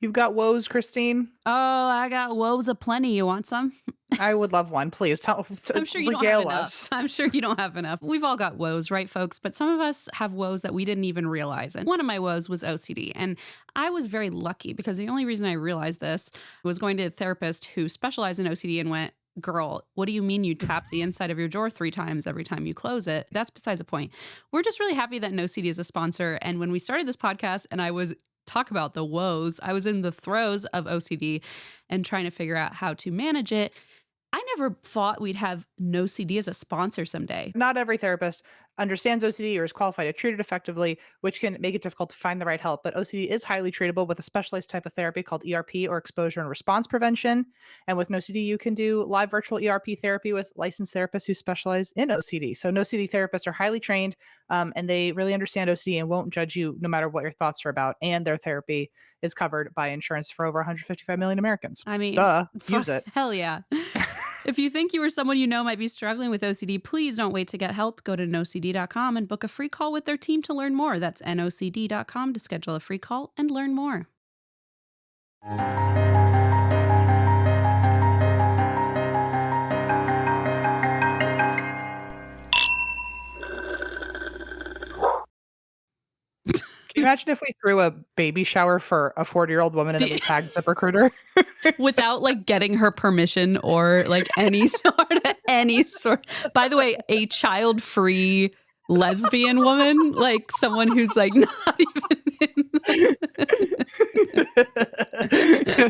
You've got woes, Christine? Oh, I got woes aplenty. You want some? I would love one. Please I'm sure you don't have regale enough. us. I'm sure you don't have enough. We've all got woes, right, folks? But some of us have woes that we didn't even realize. And one of my woes was OCD. And I was very lucky because the only reason I realized this was going to a therapist who specialized in OCD and went, girl, what do you mean you tap the inside of your drawer 3 times every time you close it? That's besides the point. We're just really happy that OCD is a sponsor. And when we started this podcast and I was talk about the woes, I was in the throes of OCD and trying to figure out how to manage it. I never thought we'd have NoCD as a sponsor someday. Not every therapist understands OCD or is qualified to treat it effectively, which can make it difficult to find the right help. But OCD is highly treatable with a specialized type of therapy called ERP, or exposure and response prevention. And with NoCD, you can do live virtual ERP therapy with licensed therapists who specialize in OCD. So NoCD therapists are highly trained, and they really understand OCD and won't judge you no matter what your thoughts are about. And their therapy is covered by insurance for over 155 million Americans. I mean, duh, use it. Hell yeah. If you think you or someone you know might be struggling with OCD, please don't wait to get help. Go to nocd.com and book a free call with their team to learn more. That's nocd.com to schedule a free call and learn more. Can you imagine if we threw a baby shower for a 40-year-old woman and then we tagged ZipRecruiter? Without like getting her permission or like any sort. By the way, a child-free lesbian woman, like someone who's like not even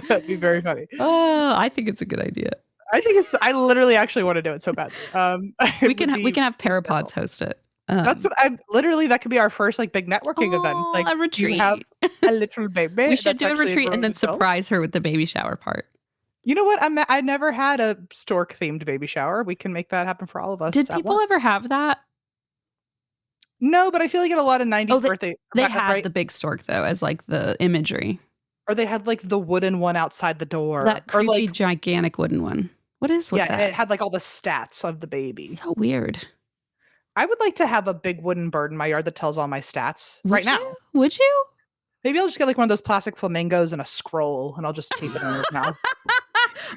That'd be very funny. Oh, I think it's a good idea. I literally actually want to do it so bad. We can have Parapods host it. That's what that could be our first like big networking event. Like a retreat. You have a little baby. We should do a retreat and then surprise her with the baby shower part. You know what? I never had a stork themed baby shower. We can make that happen for all of us. Did people ever have that? No, but I feel like at a lot of 90s birthday. They had the big stork though as like the imagery. Or they had like the wooden one outside the door. That creepy or like, gigantic wooden one. What is with that? Yeah, it had like all the stats of the baby. So weird. I would like to have a big wooden bird in my yard that tells all my stats now. Would you? Maybe I'll just get like one of those plastic flamingos and a scroll, and I'll just tape it in his mouth.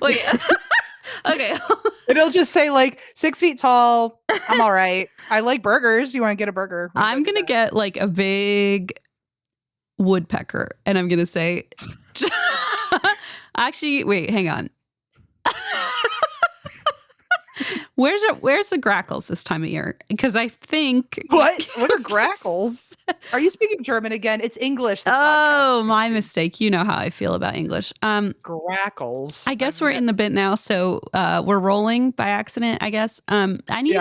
Wait. Okay. It'll just say like 6 feet tall. I'm all right. I like burgers. You want to get a burger? I'm going to get like a big woodpecker, and I'm going to say, actually, wait, hang on. Where's the grackles this time of year? Because I think what are grackles? Are you speaking German again? It's English. Oh, my mistake. You know how I feel about English. Grackles. I guess we're in the bit now, so we're rolling by accident. I guess. I need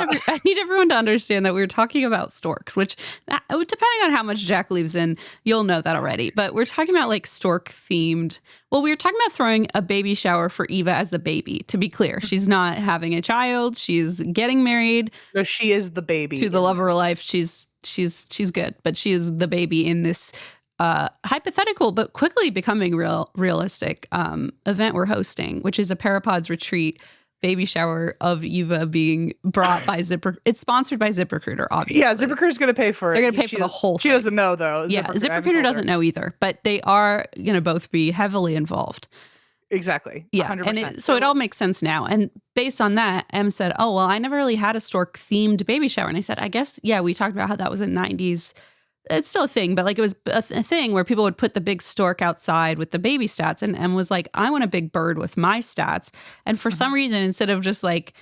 everyone to understand that we were talking about storks, which depending on how much Jack leaves in, you'll know that already. But we're talking about like stork themed. Well, we were talking about throwing a baby shower for Eva as the baby. To be clear, she's not having a child. She's getting married. No, she is the baby. To the love of her life. She's good, but she is the baby in this hypothetical but quickly becoming realistic event we're hosting, which is a Parapods retreat baby shower of Eva being brought by ZipRecruiter. It's sponsored by ZipRecruiter, obviously. Yeah, ZipRecruiter's going to pay for it. They're going to pay for the whole thing. She doesn't know, though. Yeah, ZipRecruiter doesn't know either, but they are going to both be heavily involved. Exactly. Yeah. 100%. And so it all makes sense now. And based on that, Em said, oh, well, I never really had a stork themed baby shower. And I said, I guess, yeah, we talked about how that was in the 90s. It's still a thing, but like it was a thing where people would put the big stork outside with the baby stats. And Em was like, I want a big bird with my stats. And for some reason, instead of just like,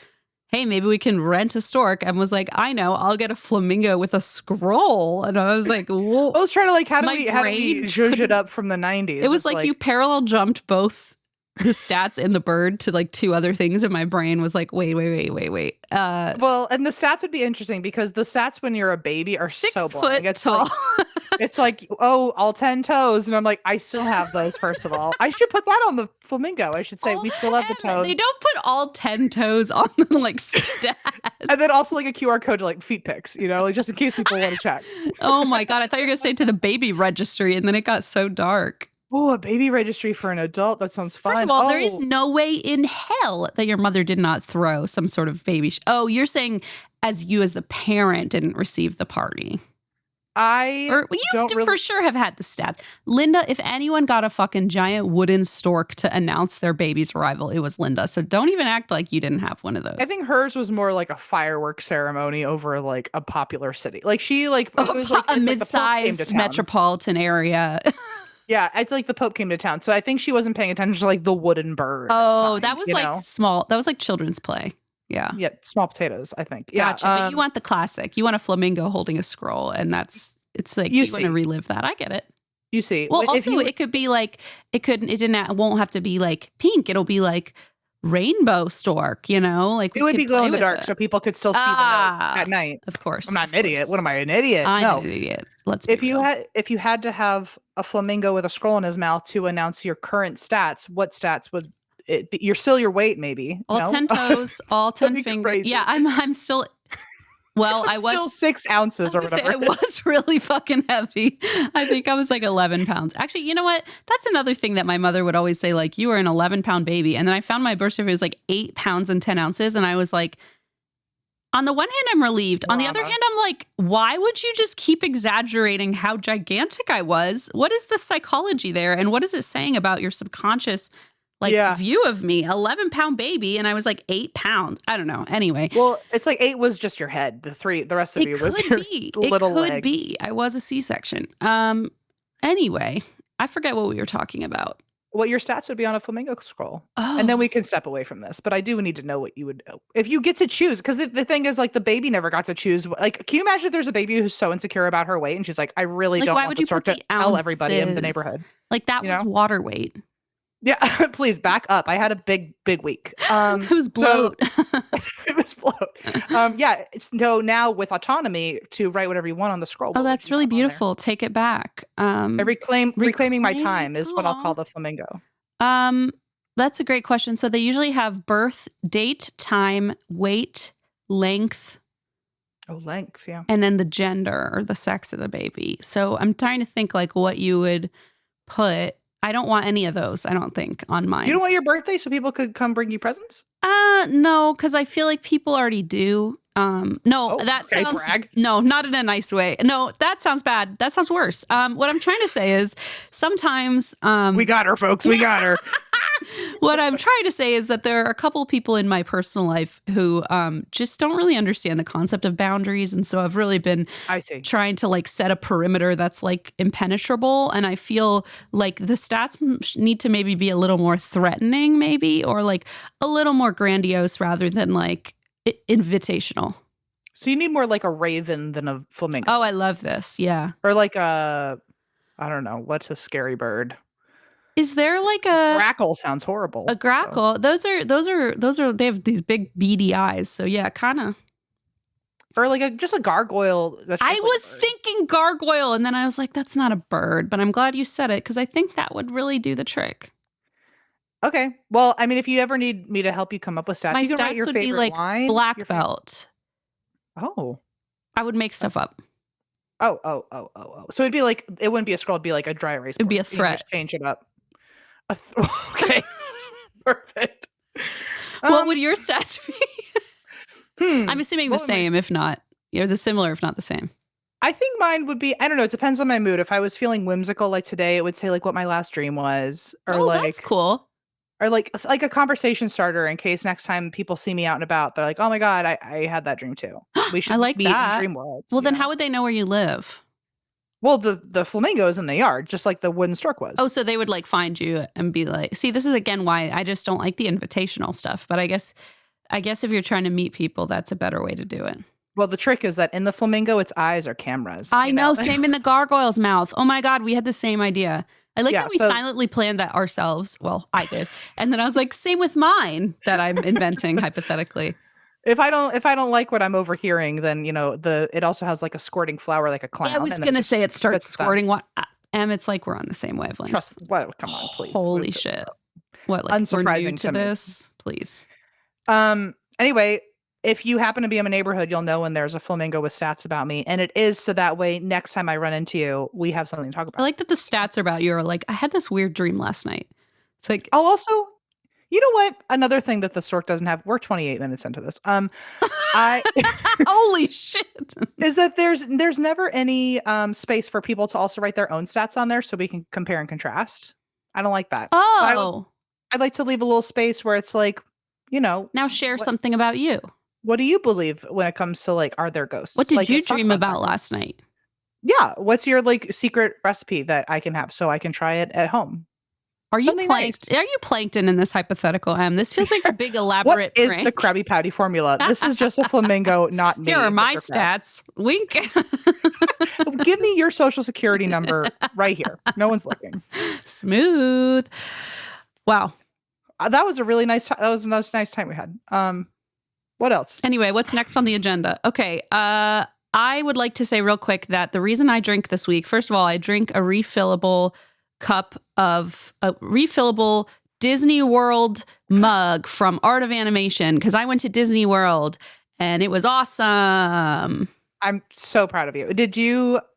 hey, maybe we can rent a stork, Em was like, I know, I'll get a flamingo with a scroll. And I was like, whoa. I was trying to like, how do we zhuzh it up from the 90s? It was like you parallel jumped both the stats and the bird to like 2 other things, and my brain was like, wait. Well, and the stats would be interesting because the stats when you're a baby are 6 so foot it's tall. Like, it's like, oh, all 10 toes, and I'm like, I still have those. First of all, I should put that on the flamingo. I should say we still have the toes. They don't put all 10 toes on the like stats, and then also like a QR code to like feet pics, like just in case people want to check. Oh my god, I thought you were gonna say to the baby registry, and then it got so dark. Oh, a baby registry for an adult. That sounds fun. First of all, there is no way in hell that your mother did not throw some sort of baby. Oh, you're saying as the parent didn't receive the party. I Or well, you don't for really. sure have had the stats. Linda, if anyone got a fucking giant wooden stork to announce their baby's arrival, it was Linda. So don't even act like you didn't have one of I those. think hers was more like a fireworks ceremony over like a popular city. Like she like it was like A it's like the Pope came to mid-sized town. metropolitan area. Yeah, I feel like the Pope came to town. So I think she wasn't paying attention to like the wooden bird Oh, that sign, was like small. That was like children's play. Yeah. Yeah, small potatoes, I think. Yeah. Gotcha. But you want the classic. You want a flamingo holding a scroll, and it's like You you want to see. relive that. I get it. You see. Well, If also you it could be like it won't have to be like pink. It'll be like rainbow stork, like it we would could be glow play in the with dark it. so people could still see the note at night. Of course. I'm not of an idiot. course. What am I, an idiot? I'm No. an idiot. Let's be If you real. had to have a flamingo with a scroll in his mouth to announce your current stats, what stats would it be? You're still your weight, maybe. All No? 10 toes, all 10 be fingers. crazy. Yeah, I'm still well, I was still 6 ounces I or was gonna say, whatever. I was really fucking heavy. I think I was like 11 pounds. Actually, you know what? That's another thing that my mother would always say, like, you were an 11-pound baby. And then I found my birth certificate was like 8 pounds and 10 ounces. And I was like, on the one hand, I'm relieved. On the other hand, I'm like, why would you just keep exaggerating how gigantic I was? What is the psychology there? And what is it saying about your subconscious view of me? 11-pound baby. And I was like 8 pounds. I don't know. Anyway. Well, it's like 8 was just your head. The rest of you was your little It could legs. be. I was a C-section. Anyway, I forget what we were talking about. What your stats would be on a flamingo scroll. Oh. And then we can step away from this. But I do need to know what you would if you get to choose. Because the thing is, like, the baby never got to choose. Like, can you imagine if there's a baby who's so insecure about her weight and she's like, I really Like, don't why want would to you start put to the tell everybody in the ounces? neighborhood. Like, that was water weight. Yeah, please back up. I had a big week. It was bloat. It was bloat. Yeah. So now with autonomy to write whatever you want on the scroll. Oh, that's really beautiful. Take it back. Reclaiming my time is what I'll call the flamingo. That's a great question. So they usually have birth, date, time, weight, length. Oh, length, yeah. And then the gender or the sex of the baby. So I'm trying to think like what you would put. I don't want any of those, I don't think, on mine. You don't want your birthday so people could come bring you presents? No, because I feel like people already do. No, that okay, sounds brag. no, not in a nice way. No, that sounds bad. That sounds worse. What I'm trying to say is sometimes we got her, folks. We got her. What I'm trying to say is that there are a couple people in my personal life who just don't really understand the concept of boundaries. And so I've really been trying to like set a perimeter that's like impenetrable. And I feel like the stats need to maybe be a little more threatening, maybe, or like a little more grandiose rather than like invitational. So you need more like a raven than a flamingo. Oh, I love this. Yeah. Or like I don't know. What's a scary bird? Is there like a grackle? Sounds horrible. A grackle. So. Those are. They have these big beady eyes. So yeah, kind of. Or like just a gargoyle. I was thinking gargoyle, and then I was like, that's not a bird. But I'm glad you said it because I think that would really do the trick. Okay. Well, I mean, if you ever need me to help you come up with stats, my you can stats write your would favorite be like line, black belt. Oh. I would make stuff up. Oh. So it'd be like it wouldn't be a scroll. It'd be like a dry erase. It'd be a threat. Just change it up. Okay. Perfect. What would your stats be? I'm assuming the same, if not, the similar, if not the same. I think mine would be, I don't know, it depends on my mood. If I was feeling whimsical like today, it would say like what my last dream was. Or that's cool. Or like a conversation starter in case next time people see me out and about, they're like, oh my God, I had that dream too. We should I like be that. in dream world. Well, then how would they know where you live? Well, the flamingo is in the yard, just like the wooden stork was. Oh, so they would like find you and be like, see, this is again why I just don't like the invitational stuff. But I guess if you're trying to meet people, that's a better way to do it. Well, the trick is that in the flamingo, its eyes are cameras. I know. Same in the gargoyle's mouth. Oh my God, we had the same idea. I like that we silently planned that ourselves. Well, I did. And then I was like, same with mine that I'm inventing hypothetically. If I don't like what I'm overhearing, then it also has like a squirting flower like a clown. I was gonna say it starts squirting what it's like we're on the same wavelength. Come on, please. Holy shit. What, like unsurprising we're new to this? Please. Anyway, if you happen to be in a neighborhood, you'll know when there's a flamingo with stats about me. And it is so that way next time I run into you, we have something to talk about. I like that the stats are about you are like, I had this weird dream last night. It's like I'll also You know what? Another thing that the Stork doesn't have, we're 28 minutes into this. I Holy shit. is that there's never any space for people to also write their own stats on there so we can compare and contrast. I don't like that. So Oh, I'd like to leave a little space where it's like, now share what something about you. what do you believe when it comes to like, are there ghosts? What did Like, you let's talk dream about that. last night? Yeah. What's your like secret recipe that I can have so I can try it at home? Are you Something nice. Are you plankton in this hypothetical, Em? This feels like a big What elaborate is prank. the Krabby Patty formula? This is just a flamingo, not me. Here are my Mr. Krabs. stats. Wink. Give me your social security number right here. No one's looking. Smooth. Wow. That was a really nice. That was a nice time we had. What else? Anyway, what's next on the agenda? Okay. I would like to say real quick that the reason I drink this week, first of all, I drink a refillable Disney World mug from Art of Animation because I went to Disney World and it was awesome. I'm so proud of you.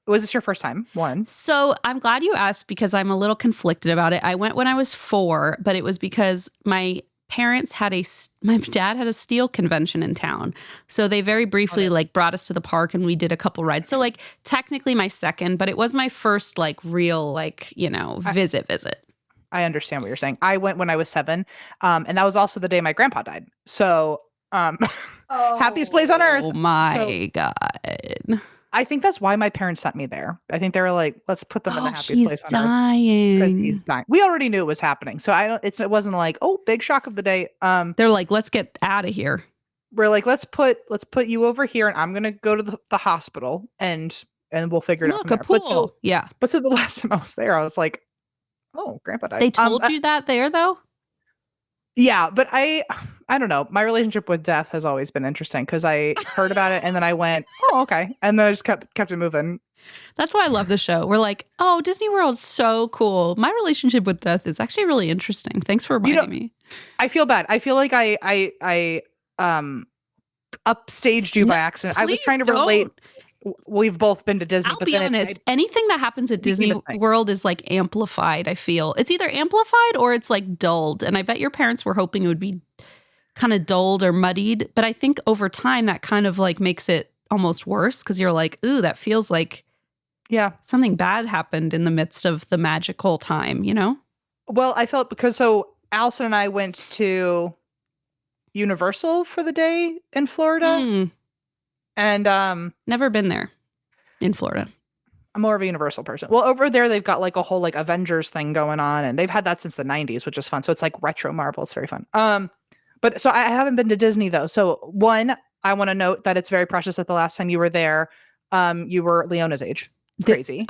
Was this your first time? One. So I'm glad you asked because I'm a little conflicted about it. I went when I was 4, but it was because my dad had a steel convention in town. So they very briefly like brought us to the park and we did a couple rides. So like technically my second, but it was my first like real like, visit. I understand what you're saying. I went when I was 7. And that was also the day my grandpa died. So happiest place on earth. Oh my God. I think that's why my parents sent me there. I think they were like, let's put them in the happiest he's place on earth. dying. Because he's dying. We already knew it was happening. So it wasn't like, oh, big shock of the day. They're like, let's get out of here. We're like, let's put you over here and I'm gonna go to the hospital and we'll figure it out. Look, from a there. pool. But so the last time I was there, I was like, oh, grandpa died. They told you that there though? Yeah, but I don't know. My relationship with death has always been interesting because I heard about it and then I went, oh, okay. And then I just kept it moving. That's why I love the show. We're like, oh, Disney World's so cool. My relationship with death is actually really interesting. Thanks for reminding me. I feel bad. I feel like I upstaged you by accident. I was trying to relate. We've both been to Disney. I'll be honest. Anything that happens at Disney World is like amplified, I feel. It's either amplified or it's like dulled. And I bet your parents were hoping it would be kind of dulled or muddied. But I think over time that kind of like makes it almost worse because you're like, ooh, that feels like something bad happened in the midst of the magical time, Well, I felt because Allison and I went to Universal for the day in Florida. And never been there in Florida. I'm more of a Universal person. Well, over there they've got like a whole like Avengers thing going on, and they've had that since the 90s, which is fun. So it's like retro Marvel. It's very fun. But so I haven't been to Disney though. So one, I want to note that it's very precious that the last time you were there, you were Leona's age. Crazy.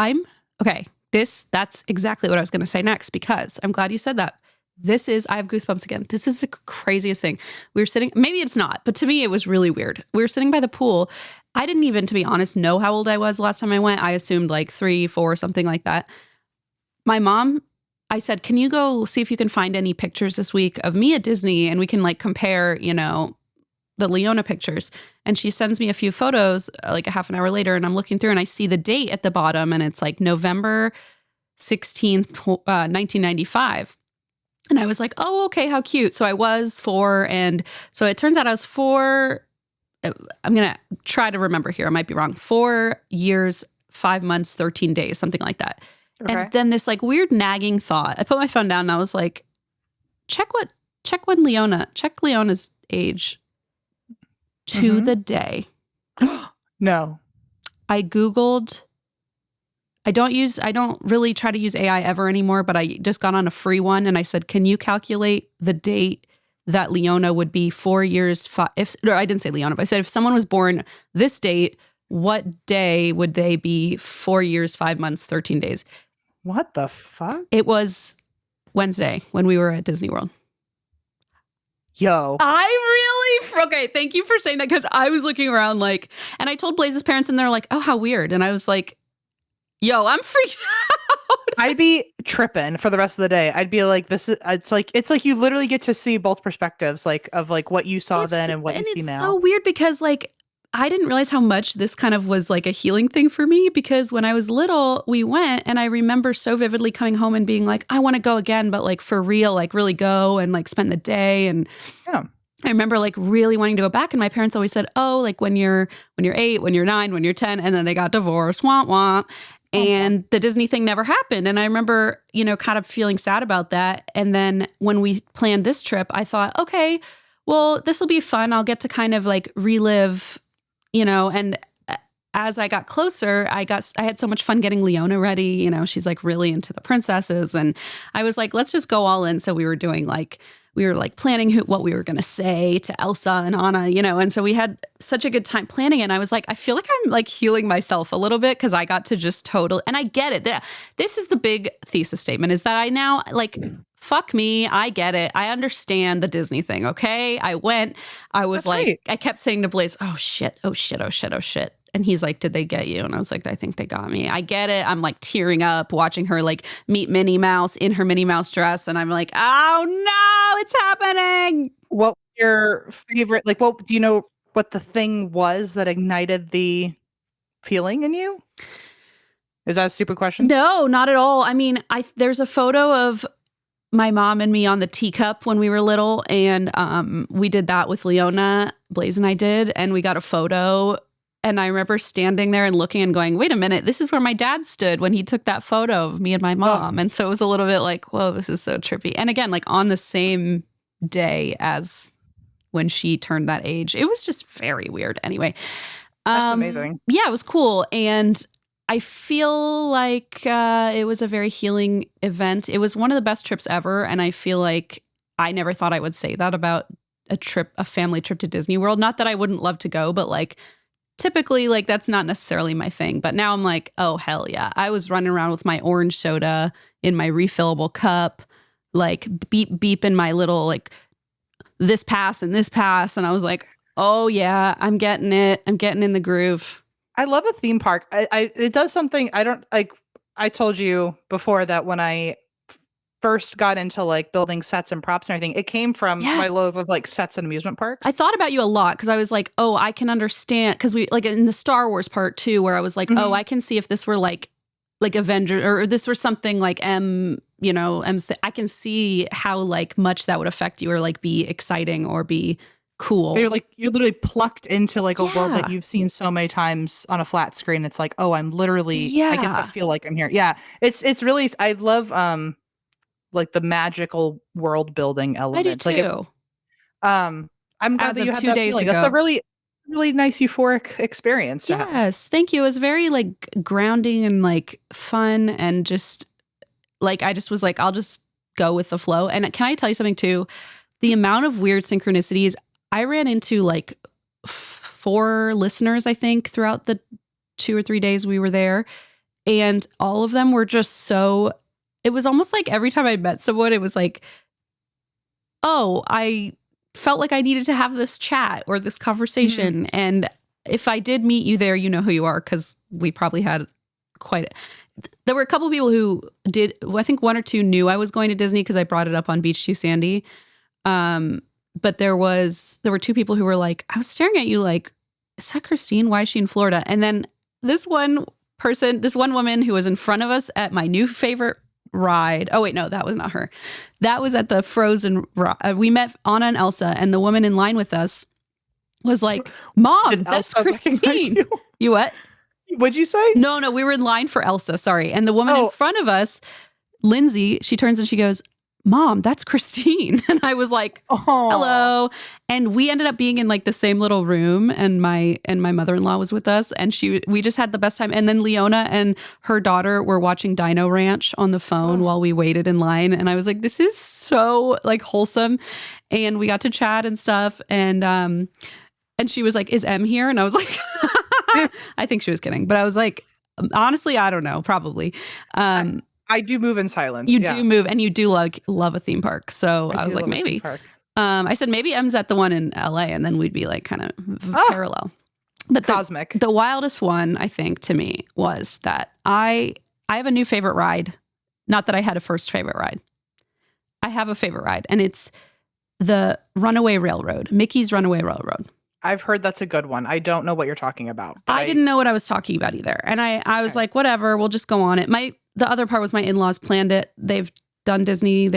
Okay. That's exactly what I was going to say next because I'm glad you said that. I have goosebumps again. This is the craziest thing. We were sitting, maybe it's not, but to me, it was really weird. We were sitting by the pool. I didn't even, to be honest, know how old I was the last time I went. I assumed like 3, 4, something like that. My mom, I said, can you go see if you can find any pictures this week of me at Disney and we can like compare, the Leona pictures. And she sends me a few photos like a half an hour later and I'm looking through and I see the date at the bottom and it's like November 16th, 1995. And I was like, oh, okay, how cute. So I was 4. And so it turns out I was 4. I'm going to try to remember here. I might be wrong. 4 years, 5 months, 13 days, something like that. Okay. And then this like weird nagging thought. I put my phone down and I was like, check Leona's age to the day. No. I Googled. I don't really try to use AI ever anymore, but I just got on a free one and I said, can you calculate the date that Leona would be 4 years? I didn't say Leona, but I said if someone was born this date, what day would they be 4 years, 5 months, 13 days? What the fuck? It was Wednesday when we were at Disney World. Yo. Okay, thank you for saying that because I was looking around like, and I told Blaze's parents and they're like, oh, how weird. And I was like, yo, I'm freaked out. I'd be tripping for the rest of the day. I'd be like, it's like you literally get to see both perspectives, like of like what you saw then and what you see now. It's so weird because like I didn't realize how much this kind of was like a healing thing for me, because when I was little, we went and I remember so vividly coming home and being like, I want to go again, but like for real, like really go and like spend the day. And Yeah. I remember like really wanting to go back. And my parents always said, oh, like when you're 8, when you're 9, when you're 10, and then they got divorced, womp womp. And the Disney thing never happened. And I remember, kind of feeling sad about that. And then when we planned this trip, I thought, okay, well, this will be fun. I'll get to kind of like relive, and as I got closer, I had so much fun getting Leona ready. She's like really into the princesses. And I was like, let's just go all in. So we were planning what we were going to say to Elsa and Anna, and so we had such a good time planning it. And I was like, I feel like I'm like healing myself a little bit, because I got to just and I get it. This is the big thesis statement, is that I now like, fuck me, I get it. I understand the Disney thing, okay? I went, I was That's right. I kept saying to Blaze, oh shit, oh shit, oh shit, oh shit. And he's like, did they get you? And I was like, I think they got me. I get it. I'm like tearing up watching her like meet Minnie Mouse in her Minnie Mouse dress. And I'm like, oh no, it's happening. What was your favorite, like, do you know what the thing was that ignited the feeling in you? Is that a stupid question? No, not at all. I mean, there's a photo of my mom and me on the teacup when we were little. And we did that with Leona, Blaze and I did. And we got a photo. And I remember standing there and looking and going, wait a minute, this is where my dad stood when he took that photo of me and my mom. And so it was a little bit like, whoa, this is so trippy. And again, like on the same day as when she turned that age. It was just very weird. Anyway. That's amazing. Yeah, it was cool. And I feel like it was a very healing event. It was one of the best trips ever. And I feel like I never thought I would say that about a family trip to Disney World. Not that I wouldn't love to go, but like, typically, like, that's not necessarily my thing. But now I'm like, oh, hell yeah. I was running around with my orange soda in my refillable cup, like beep, beep in my little, like, this pass and this pass. And I was like, oh, yeah, I'm getting it. I'm getting in the groove. I love a theme park. It does something I don't like. I told you before that when I first got into like building sets and props and everything, it came from my love of like sets and amusement parks. I thought about you a lot, because I was like, oh, I can understand, because we like in the Star Wars part too, where I was like, oh, I can see if this were like Avengers, or this were something like I can see how like much that would affect you, or like be exciting or be cool. You're literally plucked into like a world that you've seen so many times on a flat screen. It's like, oh, I'm literally, I get to feel like I'm here. Yeah. It's really, I love, like the magical world building element. I do too. I'm glad that you had 2 that days feeling. ago. That's a really, really nice euphoric experience. Yes, thank you. It was very like grounding and like fun, and just like I just was like, I'll just go with the flow. And can I tell you something too? The amount of weird synchronicities I ran into, like 4 listeners, I think, throughout the 2 or 3 days we were there, and all of them were just so. It was almost like every time I met someone, it was like, oh, I felt like I needed to have this chat or this conversation. And if I did meet you there, you know who you are, because we probably had there were a couple of people who did, I think 1 or 2 knew I was going to Disney because I brought it up on Beach Too Sandy. But there were 2 people who were like, I was staring at you like, is that Christine? Why is she in Florida? And then this one woman who was in front of us at my new favorite ride. Oh, wait, no, that was not her. That was at the Frozen ride. We met Anna and Elsa, and the woman in line with us was like, Mom, that's Christine. You what? What'd you say? No, we were in line for Elsa, sorry. And the woman in front of us, Lindsay, she turns and she goes, Mom, that's Christine. And I was like, hello. And we ended up being in like the same little room, and my mother-in-law was with us, and we just had the best time. And then Leona and her daughter were watching Dino Ranch on the phone while we waited in line. And I was like, this is so like wholesome. And we got to chat and stuff. And she was like, is M here? And I was like, I think she was kidding. But I was like, honestly, I don't know, probably. I do move in silence. You do move, and you do love a theme park. So I was like, maybe. I said maybe M's at the one in LA, and then we'd be like kind of parallel. But cosmic. The wildest one, I think, to me was that I have a new favorite ride. Not that I had a first favorite ride. I have a favorite ride, and it's the Runaway Railroad, Mickey's Runaway Railroad. I've heard that's a good one. I don't know what you're talking about. But I didn't know what I was talking about either. And I was like, whatever, we'll just go on it. The other part was my in-laws planned it. They've done Disney.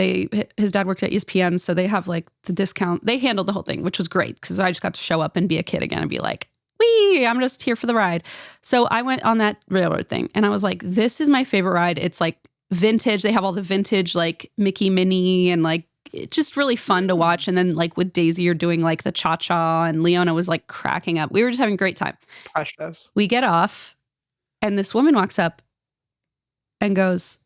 His dad worked at ESPN, so they have like the discount. They handled the whole thing, which was great because I just got to show up and be a kid again and be like, wee, I'm just here for the ride. So I went on that railroad thing and I was like, this is my favorite ride. It's like vintage. They have all the vintage like Mickey Minnie and like it's just really fun to watch. And then like with Daisy, you're doing like the cha-cha and Leona was like cracking up. We were just having a great time. Precious. We get off and this woman walks up and goes,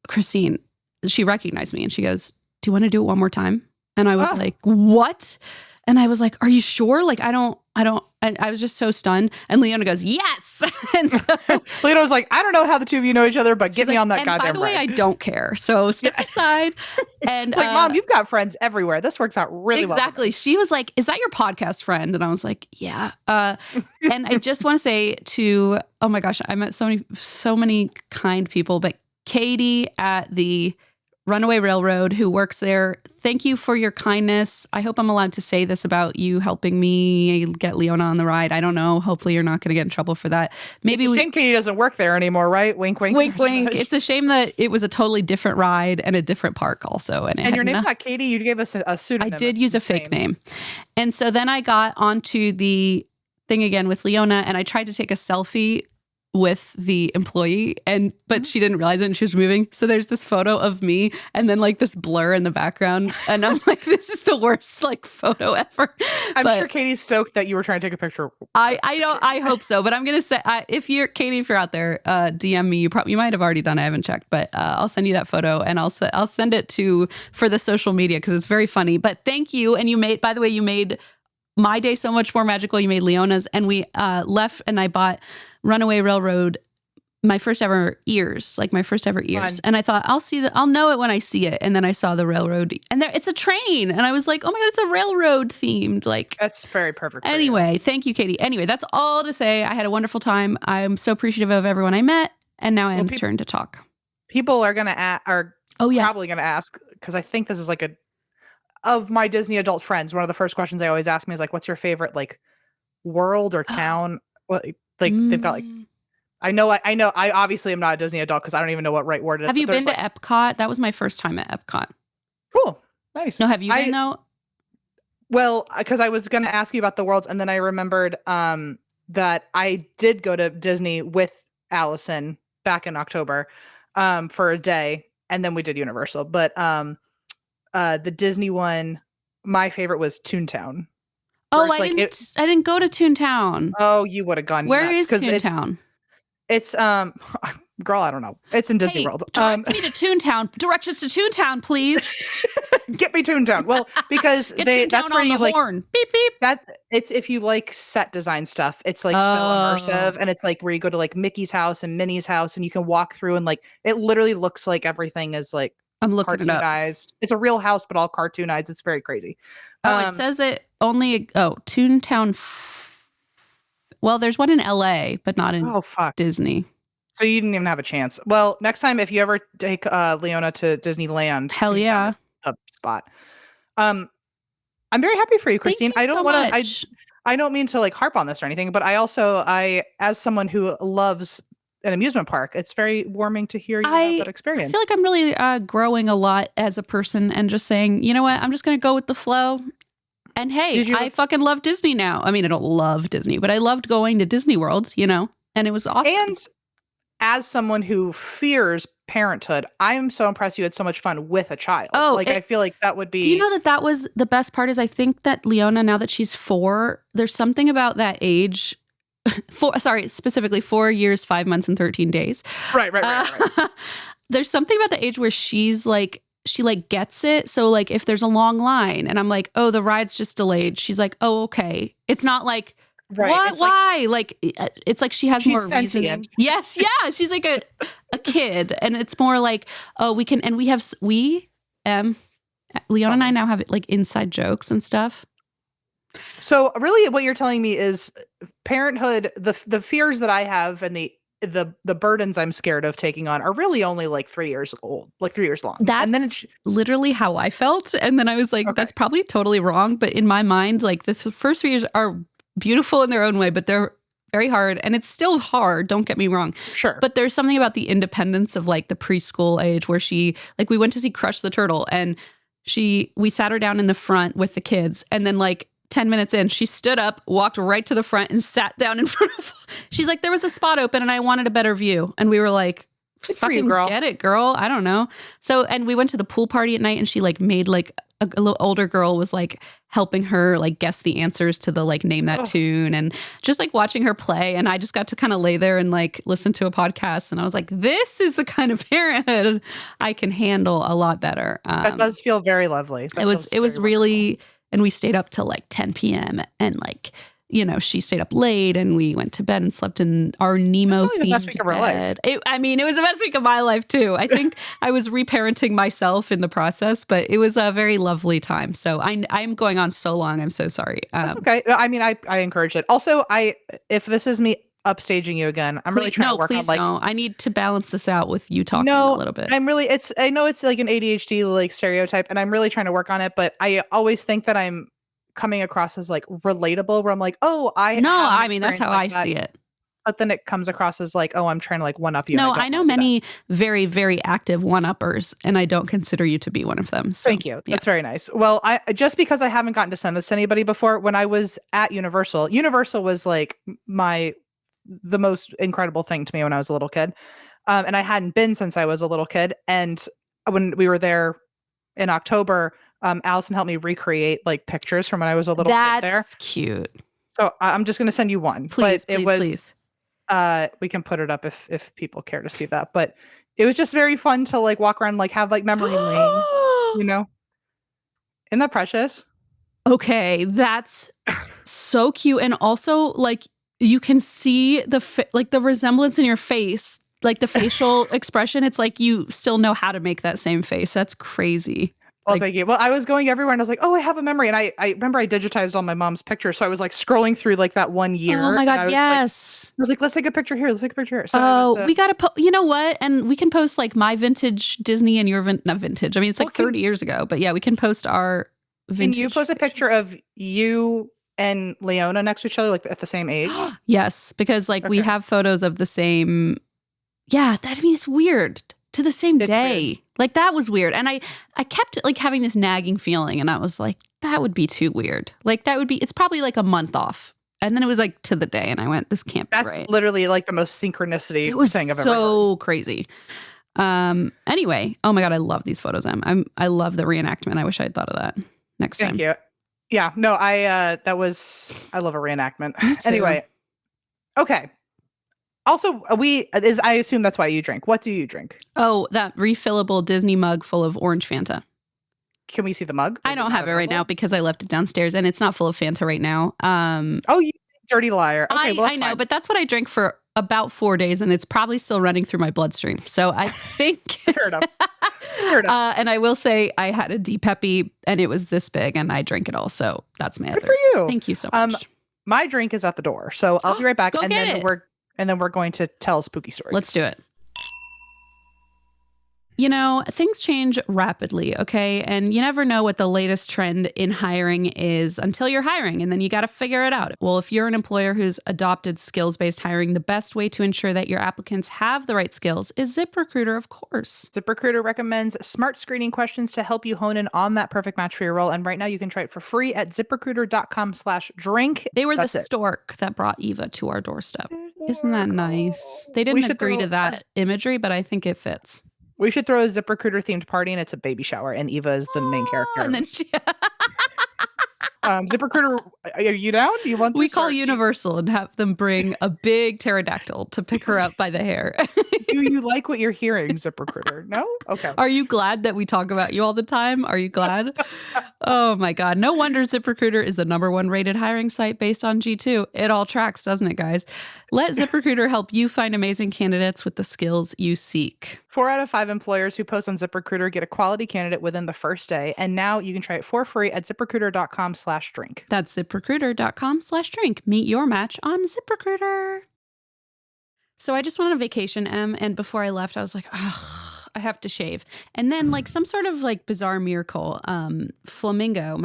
Christine, she recognized me and she goes, do you want to do it one more time? And I was like, what? And I was like, are you sure? Like, I was just so stunned. And Leona goes, yes. And so Leona was like, I don't know how the two of you know each other, but get me on that goddamn by the way, ride. I don't care. So step aside. And it's like, Mom, you've got friends everywhere. This works out really well. Exactly. She was like, is that your podcast friend? And I was like, yeah. And I just want to say to, oh my gosh, I met so many kind people, but Katie at the Runaway Railroad who works there, thank you for your kindness. I hope I'm allowed to say this about you helping me get Leona on the ride. I don't know. Hopefully you're not going to get in trouble for that. Maybe it's a shame Katie doesn't work there anymore, right? Wink, wink. Wink, wink. It's a shame that it was a totally different ride and a different park also. And your name's not Katie. You gave us a pseudonym. I did use a fake name. And so then I got onto the thing again with Leona and I tried to take a selfie with the employee but she didn't realize it and she was moving. So there's this photo of me and then like this blur in the background. And I'm like, this is the worst like photo ever. I'm sure Katie's stoked that you were trying to take a picture. I hope so. But I'm going to say, if you're out there, DM me, you might have already done it. I haven't checked, but I'll send you that photo and I'll send it for the social media because it's very funny. But thank you. And by the way, you made my day so much more magical. You made Leona's and we left and I bought Runaway Railroad, my first ever ears. Fun. And I thought, I'll know it when I see it. And then I saw the railroad and it's a train. And I was like, oh my God, it's a railroad themed. Like that's very perfect. Anyway, thank you, Katie. Anyway, that's all to say. I had a wonderful time. I'm so appreciative of everyone I met. And now Anne's turn to talk. People are going to probably going to ask, because I think this is like of my Disney adult friends, one of the first questions they always ask me is like, what's your favorite like world or town? Well, like they've got like, I know. I obviously am not a Disney adult because I don't even know what right word it is. Have you been to Epcot? That was my first time at Epcot. Cool. Nice. No, have you been though? Well, because I was going to ask you about the worlds and then I remembered that I did go to Disney with Allison back in October for a day. And then we did Universal. But the Disney one, my favorite was Toontown. Oh, I didn't go to Toontown. Oh, you would have gone. Where is Toontown? It's girl, I don't know. It's in Disney World. Direct me to Toontown. Direct us to Toontown, please. Get me Toontown. Well, because that's where you like horn. Beep beep. It's if you like set design stuff. It's like so immersive, and it's like where you go to like Mickey's house and Minnie's house, and you can walk through and like it literally looks like everything is like I'm looking cartoonized. It's a real house, but all cartoonized. It's very crazy. It says it only. Toontown. Well, there's one in LA, but not in Disney. So you didn't even have a chance. Well, next time if you ever take Leona to Disneyland, hell yeah, a spot. I'm very happy for you, Christine. Thank you so much. I don't mean to like harp on this or anything, but I as someone who loves an amusement park, it's very warming to hear you have that experience. I feel like I'm really growing a lot as a person and just saying, you know what, I'm just going to go with the flow. And hey, I fucking love Disney now. I mean, I don't love Disney, but I loved going to Disney World, and it was awesome. And as someone who fears Parenthood, I am so impressed you had so much fun with a child. I feel like that would be... Do you know that was the best part is I think that Leona, now that she's 4, there's something about that age... specifically 4 years, 5 months, and 13 days. Right. There's something about the age where she's like, she like gets it. So like if there's a long line and I'm like, oh, the ride's just delayed. She's like, oh, okay. It's not like, what? It's why? Like it's like she has more reasoning. Yes. Yeah. She's like a kid. And it's more like, oh, we can, and Leona and I now have like inside jokes and stuff. So really what you're telling me is Parenthood, the fears that I have and the the burdens I'm scared of taking on are really only like 3 years old, like 3 years long. That's and then it's literally how I felt. And then I was like, okay. that's probably totally wrong. But in my mind, like the first 3 years are beautiful in their own way, but they're very hard. And it's still hard. Don't get me wrong. Sure. But there's something about the independence of like the preschool age where we went to see Crush the Turtle and we sat her down in the front with the kids. And then like 10 minutes in, she stood up, walked right to the front and sat down in front of, she's like, there was a spot open and I wanted a better view. And we were like, fucking get it, girl. I don't know. So, and we went to the pool party at night and she like made like a little older girl was like helping her like guess the answers to the like name that tune and just like watching her play. And I just got to kind of lay there and like listen to a podcast. And I was like, this is the kind of parenthood I can handle a lot better. That does feel very lovely. It was really, and we stayed up till like 10 p.m. and like, you know, she stayed up late and we went to bed and slept in our Nemo themed bed. It was the best week of my life too. I think I was reparenting myself in the process, but it was a very lovely time. So I'm going on so long. I'm so sorry. That's okay. I mean, I encourage it. Also, if this is me upstaging you again, I'm really trying to work on like. No, I need to balance this out with you talking a little bit. I know it's like an ADHD like stereotype, and I'm really trying to work on it. But I always think that I'm coming across as like relatable, where I'm like, that's how I see it. But then it comes across as like, I'm trying to like one up you. No, I know many very, very active one uppers, and I don't consider you to be one of them. So, thank you. That's very nice. Well, I just because I haven't gotten to send this to anybody before, when I was at Universal was like the most incredible thing to me when I was a little kid. And I hadn't been since I was a little kid. And when we were there in October, Allison helped me recreate like pictures from when I was a little kid there. That's cute. So I'm just going to send you one. Please. We can put it up if people care to see that. But it was just very fun to like walk around, like have like memory lane, you know? Isn't that precious? Okay, that's so cute. And also like you can see the resemblance in your face, like the facial expression. It's like you still know how to make that same face. That's crazy. Well, thank you. Well, I was going everywhere and I was like, I have a memory. And I remember I digitized all my mom's pictures. So I was like scrolling through like that one year. Oh my God, yes. I was like, let's take a picture here. Let's take a picture here. So we got to, you know what? And we can post like my vintage Disney and your not vintage. I mean, it's like 30 years ago. But yeah, we can post our vintage. Can you post a picture of you and Leona next to each other, like at the same age? Yes, because like we have photos of the same. Yeah, it's weird. To the same day. Weird. Like that was weird. And I kept like having this nagging feeling and I was like, that would be too weird. Like it's probably like a month off. And then it was like to the day and I went, this can't be right. That's literally like the most synchronicity thing I've ever heard. So crazy. Anyway, oh my God, I love these photos. I love the reenactment. I wish I had thought of that next time. Thank you. Yeah, no, I love a reenactment. Anyway. Okay. Also, I assume that's why you drink. What do you drink? Oh, that refillable Disney mug full of orange Fanta. Can we see the mug? I don't have it right now because I left it downstairs and it's not full of Fanta right now. You dirty liar. Okay, I know, but that's what I drink for about 4 days and it's probably still running through my bloodstream. So I think... Fair enough. And I will say I had a D-Peppy and it was this big and I drank it all. So that's my Good for you. Thank you so much. My drink is at the door. So I'll be right back. Go get it. And then we're going to tell spooky stories. Let's do it. You know, things change rapidly, okay? And you never know what the latest trend in hiring is until you're hiring, and then you got to figure it out. Well, if you're an employer who's adopted skills-based hiring, the best way to ensure that your applicants have the right skills is ZipRecruiter, of course. ZipRecruiter recommends smart screening questions to help you hone in on that perfect match for your role. And right now you can try it for free at ZipRecruiter.com/drink. They were the stork that brought Eva to our doorstep. Isn't that nice? They didn't agree to that imagery, but I think it fits. We should throw a ZipRecruiter themed party and it's a baby shower and Eva is the main character. And then ZipRecruiter, are you down? Do you want this? We call Universal and have them bring a big pterodactyl to pick her up by the hair. Do you like what you're hearing, ZipRecruiter? No? Okay. Are you glad that we talk about you all the time? Are you glad? Oh my God. No wonder ZipRecruiter is the #1 rated hiring site based on G2. It all tracks, doesn't it, guys? Let ZipRecruiter help you find amazing candidates with the skills you seek. 4 out of 5 employers who post on ZipRecruiter get a quality candidate within the first day. And now you can try it for free at ZipRecruiter.com/drink. That's ZipRecruiter.com/drink. Meet your match on ZipRecruiter. So I just went on a vacation, and before I left, I was like, oh, I have to shave. And then like some sort of like bizarre miracle, my Flamingo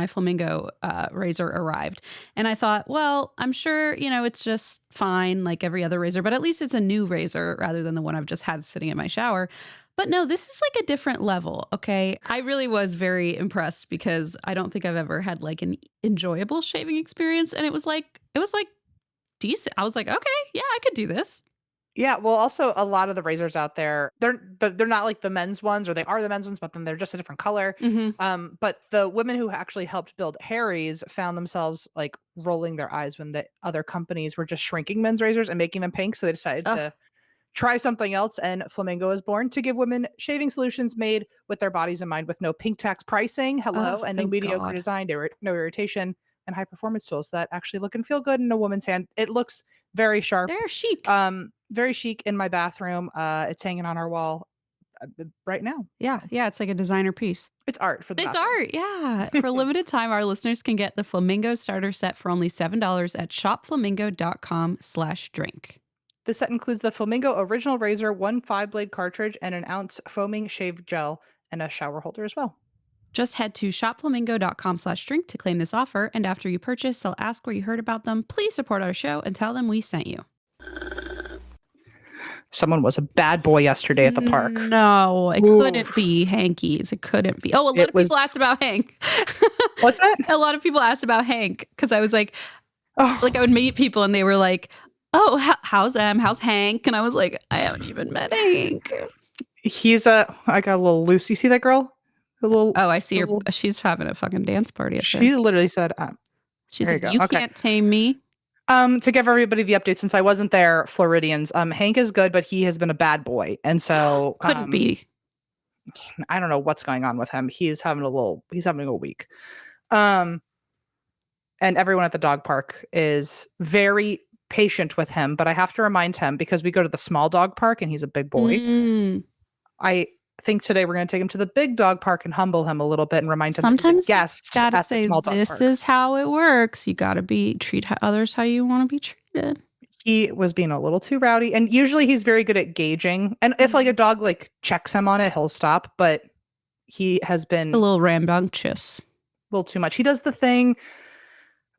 razor arrived. And I thought, well, I'm sure, it's just fine like every other razor, but at least it's a new razor rather than the one I've just had sitting in my shower. But no, this is like a different level. Okay. I really was very impressed because I don't think I've ever had like an enjoyable shaving experience. And it was like decent. I was like, okay, yeah, I could do this. Yeah, well, also a lot of the razors out there, they're not like the men's ones, or they are the men's ones, but then they're just a different color. Mm-hmm. But the women who actually helped build Harry's found themselves like rolling their eyes when the other companies were just shrinking men's razors and making them pink. So they decided to try something else, and Flamingo was born to give women shaving solutions made with their bodies in mind, with no pink tax pricing, and no Thank mediocre God. design, no irritation, and high performance tools that actually look and feel good in a woman's hand. It looks very sharp. They're chic. Very chic in my bathroom. It's hanging on our wall right now. Yeah. Yeah. It's like a designer piece. It's art for the It's bathroom. art. Yeah. For a limited time, our listeners can get the Flamingo starter set for only $7 at shopflamingo.com/drink. This set includes the Flamingo original razor, 1 5-blade cartridge, and an ounce foaming shave gel, and a shower holder as well. Just head to shopflamingo.com/drink to claim this offer. And after you purchase, they'll ask where you heard about them. Please support our show and tell them we sent you. Someone was a bad boy yesterday at the park. No, it couldn't be Hanky's. It couldn't be. Oh, a lot of people asked about Hank. What's that? A lot of people asked about Hank because I was like, I would meet people and they were like, oh, how's Hank? And I was like, I haven't even met Hank. I got a little loose. You see that girl? I see her. She's having a fucking dance party. She literally said, she's like, you can't tame me. To give everybody the update, since I wasn't there, Floridians, Hank is good, but he has been a bad boy. And so couldn't be. I don't know what's going on with him. He's having a week. And everyone at the dog park is very patient with him, but I have to remind him, because we go to the small dog park and he's a big boy. I think today we're going to take him to the big dog park and humble him a little bit and remind him that he's a guest at the small dog park. This is how it works. You got to treat others how you want to be treated. He was being a little too rowdy, and usually he's very good at gauging. And if like a dog like checks him on it, he'll stop. But he has been a little rambunctious, a little too much. He does the thing.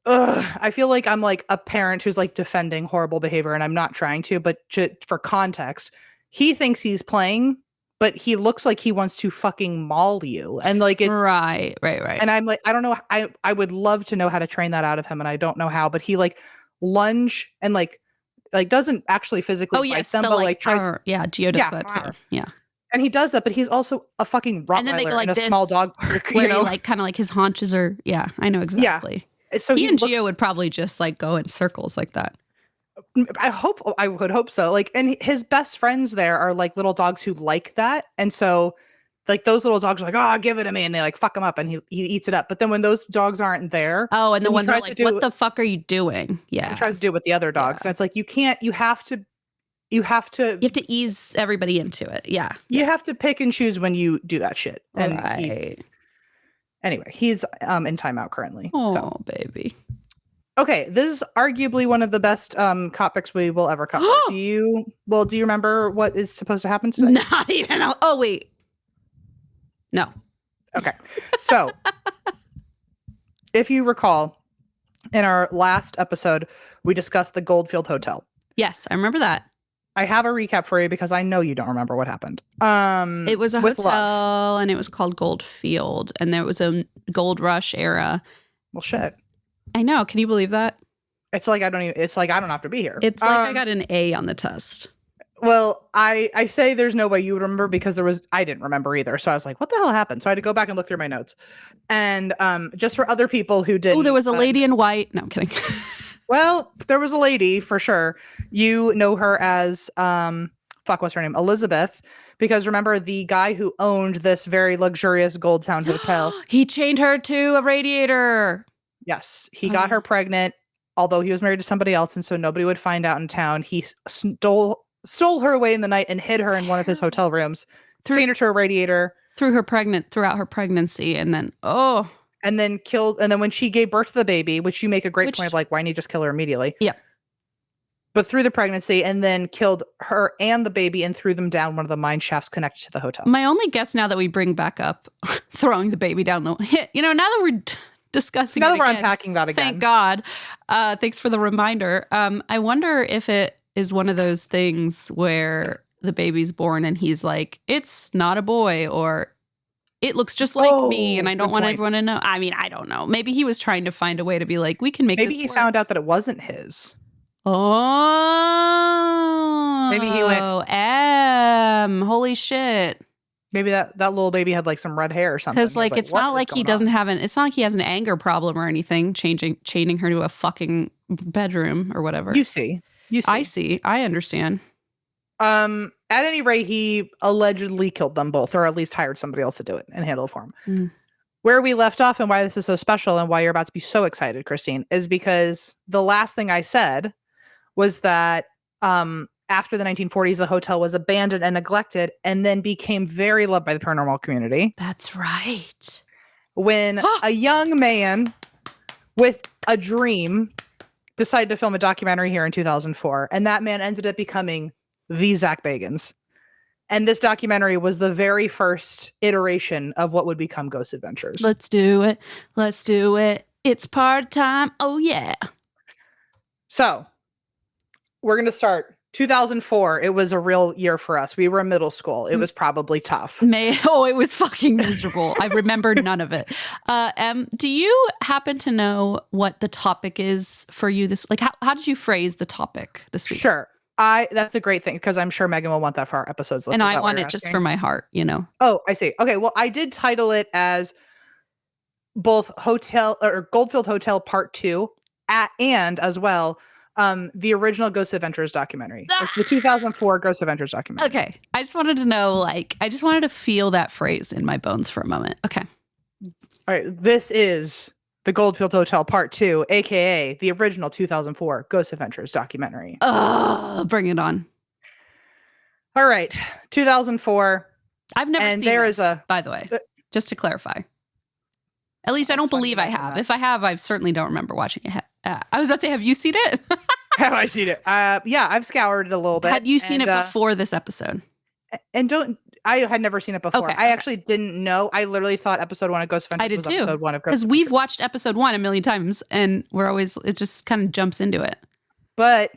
I feel like I'm like a parent who's like defending horrible behavior, and I'm not trying to. But for context, he thinks he's playing, but he looks like he wants to fucking maul you. And like it's right. And I'm like, I don't know. I would love to know how to train that out of him, and I don't know how. But he like lunge and like doesn't actually physically bite them, but like tries. Geo does that too. Yeah. And he does that, but he's also a fucking Rottweiler, and then they go like in a small dog park. Where he like kind of like his haunches are. Yeah, I know exactly. Yeah. So he and Geo would probably just like go in circles like that. I would hope so. Like, and his best friends there are like little dogs who like that, and so like those little dogs are like, oh, give it to me, and they like fuck him up, and he eats it up. But then when those dogs aren't there, and the ones are like, what the fuck are you doing? Yeah, he tries to do it with the other dogs. And it's like you can't. You have to ease everybody into it. Yeah, you have to pick and choose when you do that shit. And anyway, he's in timeout currently. Oh, baby. Okay, this is arguably one of the best cop picks we will ever cover. Do you remember what is supposed to happen today? Not even. Oh, wait. No. Okay. So, if you recall, in our last episode, we discussed the Goldfield Hotel. Yes, I remember that. I have a recap for you because I know you don't remember what happened. It was a hotel, and it was called Goldfield, and there was a gold rush era. Well, shit. I know. Can you believe that? It's like I don't have to be here. It's like I got an A on the test. Well, I say there's no way you would remember because I didn't remember either. So I was like, what the hell happened? So I had to go back and look through my notes. And just for other people who didn't. Oh, there was a lady in white. No, I'm kidding. Well, there was a lady for sure. You know her as what's her name? Elizabeth. Because remember, the guy who owned this very luxurious Gold Town hotel. He chained her to a radiator. Yes, he got her pregnant, although he was married to somebody else, and so nobody would find out in town. He stole her away in the night and hid her in one of his hotel rooms, chained her to a radiator, throughout her pregnancy, and then and then killed. And then when she gave birth to the baby, which you make a great point of like, why didn't you just kill her immediately? Yeah. but through the pregnancy, and then killed her and the baby and threw them down one of the mine shafts connected to the hotel. My only guess now that we bring back up throwing the baby down the, now that we're discussing now it that we're again, unpacking that again. thank God. Thanks for the reminder. I wonder if it is one of those things where the baby's born and he's like, it's not a boy, or it looks just like me and I don't want everyone to know. I mean, I don't know. Maybe he was trying to find a way to be like, we can make Maybe this he work. found out that it wasn't his. Oh. Maybe he went, holy shit. Maybe that little baby had like some red hair or something. Because like, it's not like he doesn't have it's not like he has an anger problem or anything, chaining her to a fucking bedroom or whatever. You see. I see. I understand. At any rate, he allegedly killed them both, or at least hired somebody else to do it and handle it for him. Mm. Where we left off and why this is so special and why you're about to be so excited, Christine, is because the last thing I said was that after the 1940s, the hotel was abandoned and neglected and then became very loved by the paranormal community. That's right. When a young man with a dream decided to film a documentary here in 2004, and that man ended up becoming the Zach Baggins. And this documentary was the very first iteration of what would become Ghost Adventures. Let's do it. Let's do it. It's part time. Oh, yeah. So we're going to start 2004. It was a real year for us. We were in middle school. It was probably tough. It was fucking miserable. I remember none of it. Do you happen to know what the topic is for you this? Like, how did you phrase the topic this week? Sure. That's a great thing because I'm sure Megan will want that for our episodes list. And I want it just for my heart, Oh, I see. Okay, well, I did title it as both Goldfield Hotel Part 2 and as well the original Ghost Adventures documentary. The 2004 Ghost Adventures documentary. Okay. I just wanted to know, I just wanted to feel that phrase in my bones for a moment. Okay. All right, this is the Goldfield Hotel Part 2, aka the original 2004 Ghost Adventures documentary. Bring it on. All right, 2004. I've never seen this, by the way, just to clarify. At least I don't believe I have. If I have, I certainly don't remember watching it. I was about to say, have you seen it? Have I seen it? Yeah, I've scoured it a little bit. Had you seen it before this episode? I had never seen it before. I actually didn't know. I literally thought episode 1 of Ghost Adventures was episode 1 of Ghost Adventures. Because we've watched episode 1 a million times and it just kind of jumps into it. But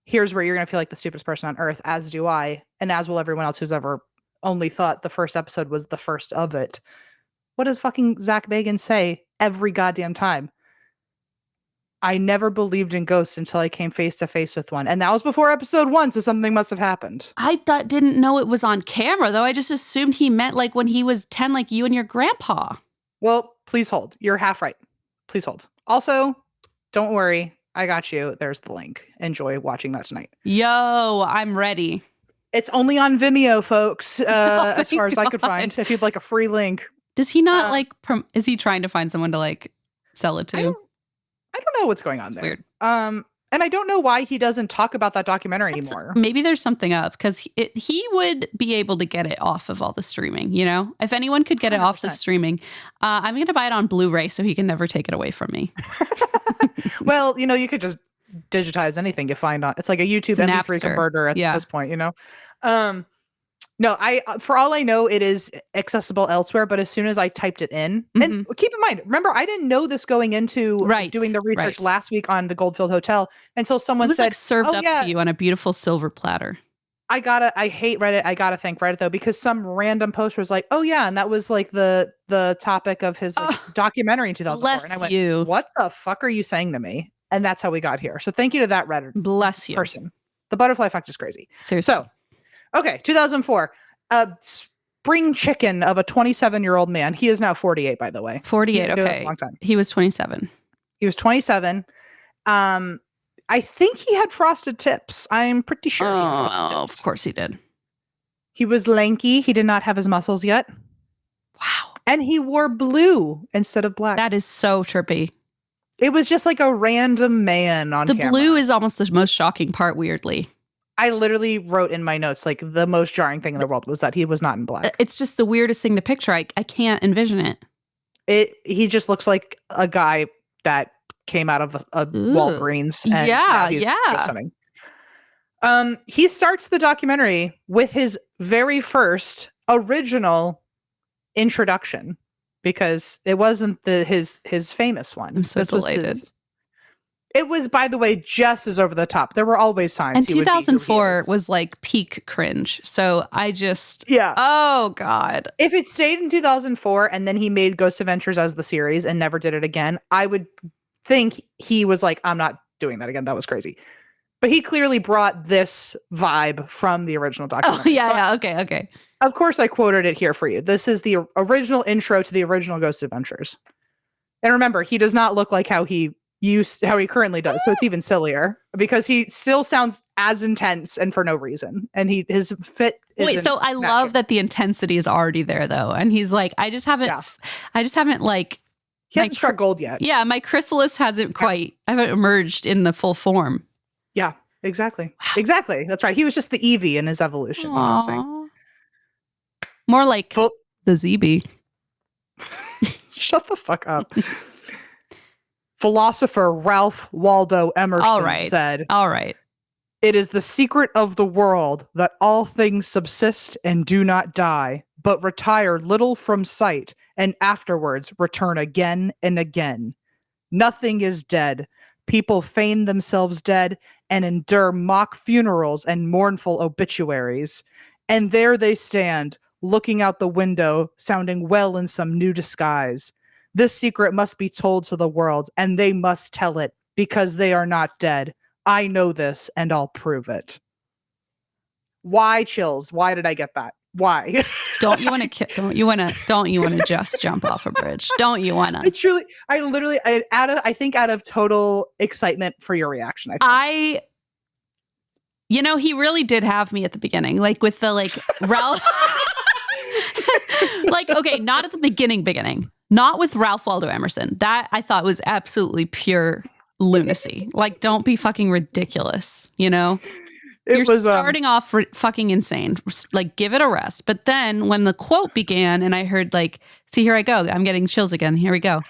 here's where you're going to feel like the stupidest person on earth, as do I, and as will everyone else who's ever only thought the first episode was the first of it. What does fucking Zach Baggins say every goddamn time? I never believed in ghosts until I came face to face with one. And that was before episode 1, so something must have happened. I didn't know it was on camera, though. I just assumed he meant like when he was 10, like you and your grandpa. Well, please hold. You're half right. Please hold. Also, don't worry. I got you. There's the link. Enjoy watching that tonight. Yo, I'm ready. It's only on Vimeo, folks, as far as I could find, if you'd like a free link. Does he not is he trying to find someone to sell it to? I don't know what's going on there. Weird. And I don't know why he doesn't talk about that documentary anymore. Maybe there's something up because he would be able to get it off of all the streaming, If anyone could get 100%. It off the streaming, I'm going to buy it on Blu-ray so he can never take it away from me. Well, you could just digitize anything you find on. It's like a YouTube MP3 converter at this point, No, for all I know, it is accessible elsewhere, but as soon as I typed it in, and keep in mind, remember, I didn't know this going into doing the research last week on the Goldfield Hotel until someone said, served up to you on a beautiful silver platter. I hate Reddit. I gotta thank Reddit though, because some random post was like, oh yeah, and that was like the topic of his documentary in 2004. And I went, what the fuck are you saying to me? And that's how we got here. So thank you to that Reddit person. The butterfly effect is crazy. Seriously. So, okay, 2004. Spring chicken of a 27-year-old man. He is now 48, by the way. 48, okay. A long time. He was 27. He was 27. I think he had frosted tips. I'm pretty sure he had frosted tips. Of course he did. He was lanky. He did not have his muscles yet. Wow. And he wore blue instead of black. That is so trippy. It was just like a random man on camera. The blue is almost the most shocking part, weirdly. I literally wrote in my notes, like, the most jarring thing in the world was that he was not in black. It's just the weirdest thing to picture. I can't envision it. He just looks like a guy that came out of a Walgreens. And yeah. He starts the documentary with his very first original introduction because it wasn't his famous one. I'm so This was delighted. It was, by the way, just as over the top. There were always signs. And he would be who he 2004 is. was like peak cringe. So I just, Yeah. oh God. If it stayed in 2004 and then he made Ghost Adventures as the series and never did it again, I would think he was like, I'm not doing that again. That was crazy. But he clearly brought this vibe from the original Oh, documentary. yeah. Okay. Of course, I quoted it here for you. This is the original intro to the original Ghost Adventures. And remember, he does not look like how he currently does. So it's even sillier because he still sounds as intense and for no reason. And his fit. Wait, so I love that the intensity is already there though. And he's like, I just haven't like. He hasn't struck gold yet. Yeah, my chrysalis hasn't quite, I haven't emerged in the full form. Yeah, exactly. Exactly. That's right. He was just the Eevee in his evolution. You know what I'm saying? More like the ZB. Shut the fuck up. Philosopher Ralph Waldo Emerson said, all right. It is the secret of the world that all things subsist and do not die, but retire little from sight and afterwards return again and again. Nothing is dead. People feign themselves dead and endure mock funerals and mournful obituaries. And there they stand, looking out the window, sounding well in some new disguise. This secret must be told to the world, and they must tell it, because they are not dead. I know this, and I'll prove it. Why chills? Why did I get that? Why? Don't you want to just jump off a bridge? Don't you want to? I think out of total excitement for your reaction. He really did have me at the beginning, like with the Ralph. Okay, not at the beginning, not with Ralph Waldo Emerson. That I thought was absolutely pure lunacy. Like, don't be fucking ridiculous, You're starting off fucking insane. Like, give it a rest. But then when the quote began and I heard see, here I go. I'm getting chills again. Here we go.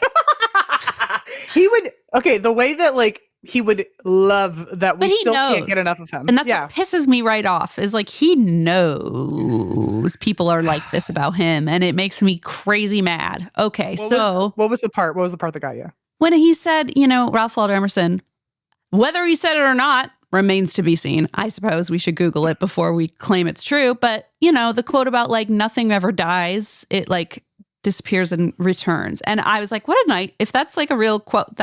The way that he would love that we still can't get enough of him. And that's what pisses me right off is he knows people are like this about him and it makes me crazy mad. Okay, what was the part? What was the part that got you? When he said, Ralph Waldo Emerson, whether he said it or not remains to be seen. I suppose we should Google it before we claim it's true. But, the quote about nothing ever dies, it disappears and returns. And I was like, what a night. If that's a real quote,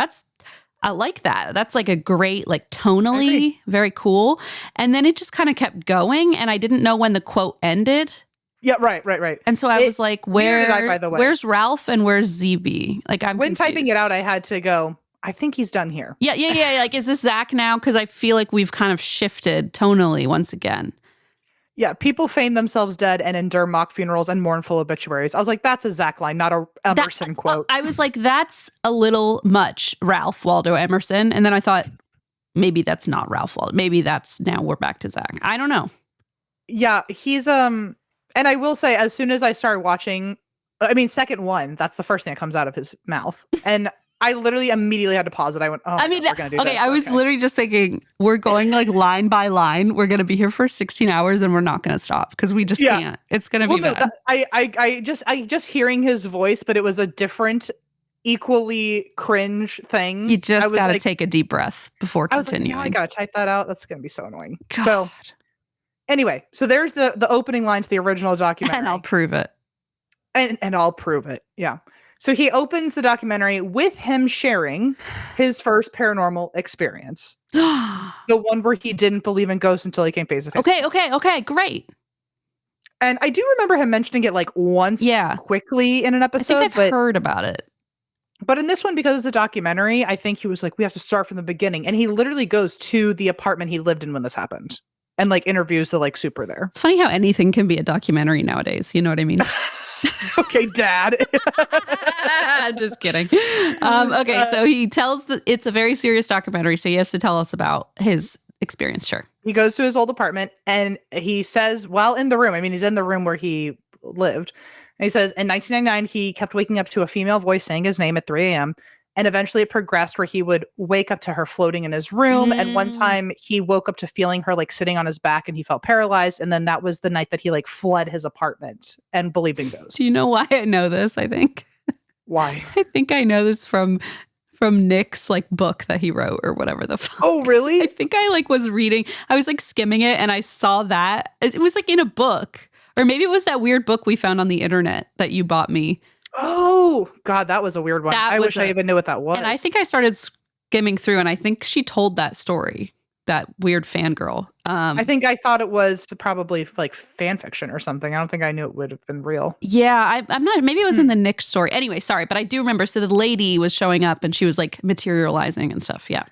I like that. That's a great, tonally very cool. And then it just kind of kept going. And I didn't know when the quote ended. Yeah, right. And so I was like, where's Ralph and where's ZB? I'm when confused. Typing it out, I had to go, I think he's done here. Yeah. Is this Zach now? Because I feel like we've kind of shifted tonally once again. Yeah, people feign themselves dead and endure mock funerals and mournful obituaries. I was like, that's a Zach line, not a Emerson quote. I was like, that's a little much, Ralph Waldo Emerson. And then I thought, maybe that's not Ralph Waldo. Maybe now we're back to Zach. I don't know. Yeah, he's and I will say, as soon as I started watching, second one, that's the first thing that comes out of his mouth. And I literally immediately had to pause it. I went, we're gonna do this. I was literally just thinking, we're going line by line. We're going to be here for 16 hours and we're not going to stop because we just can't. It's going to be bad. I just hearing his voice, but it was a different, equally cringe thing. You just got to take a deep breath before continuing. I got to type that out. That's going to be so annoying. God. So anyway, so there's the opening line to the original documentary. And I'll prove it. And I'll prove it. Yeah. So he opens the documentary with him sharing his first paranormal experience. The one where he didn't believe in ghosts until he came face to face. Okay, great. And I do remember him mentioning it once quickly in an episode. I think I've heard about it. But in this one, because it's a documentary, I think he was like, we have to start from the beginning. And he literally goes to the apartment he lived in when this happened and interviews the super there. It's funny how anything can be a documentary nowadays. You know what I mean? Okay, Dad. I'm just kidding. Okay, so he tells it's a very serious documentary, so he has to tell us about his experience. Sure. He goes to his old apartment and he says, while in the room, he's in the room where he lived. And he says, in 1999, he kept waking up to a female voice saying his name at 3 a.m. And eventually it progressed where he would wake up to her floating in his room. And one time he woke up to feeling her like sitting on his back and he felt paralyzed. And then that was the night that he like fled his apartment and believed in ghosts. Do you know why I know this? I think. Why? I think I know this from Nick's like book that he wrote or whatever the fuck. Oh, really? I think I like was reading. I was like skimming it and I saw that. It was like in a book. Or maybe it was that weird book we found on the internet that you bought me. Oh, God, that was a weird one. I wish I even knew what that was. And I think I started skimming through and I think she told that story, that weird fangirl. I think I thought it was probably like fan fiction or something. I don't think I knew it would have been real. Yeah, I'm not, maybe it was in the Nick story. Anyway, sorry, but I do remember. So the lady was showing up and she was like materializing and stuff. Yeah.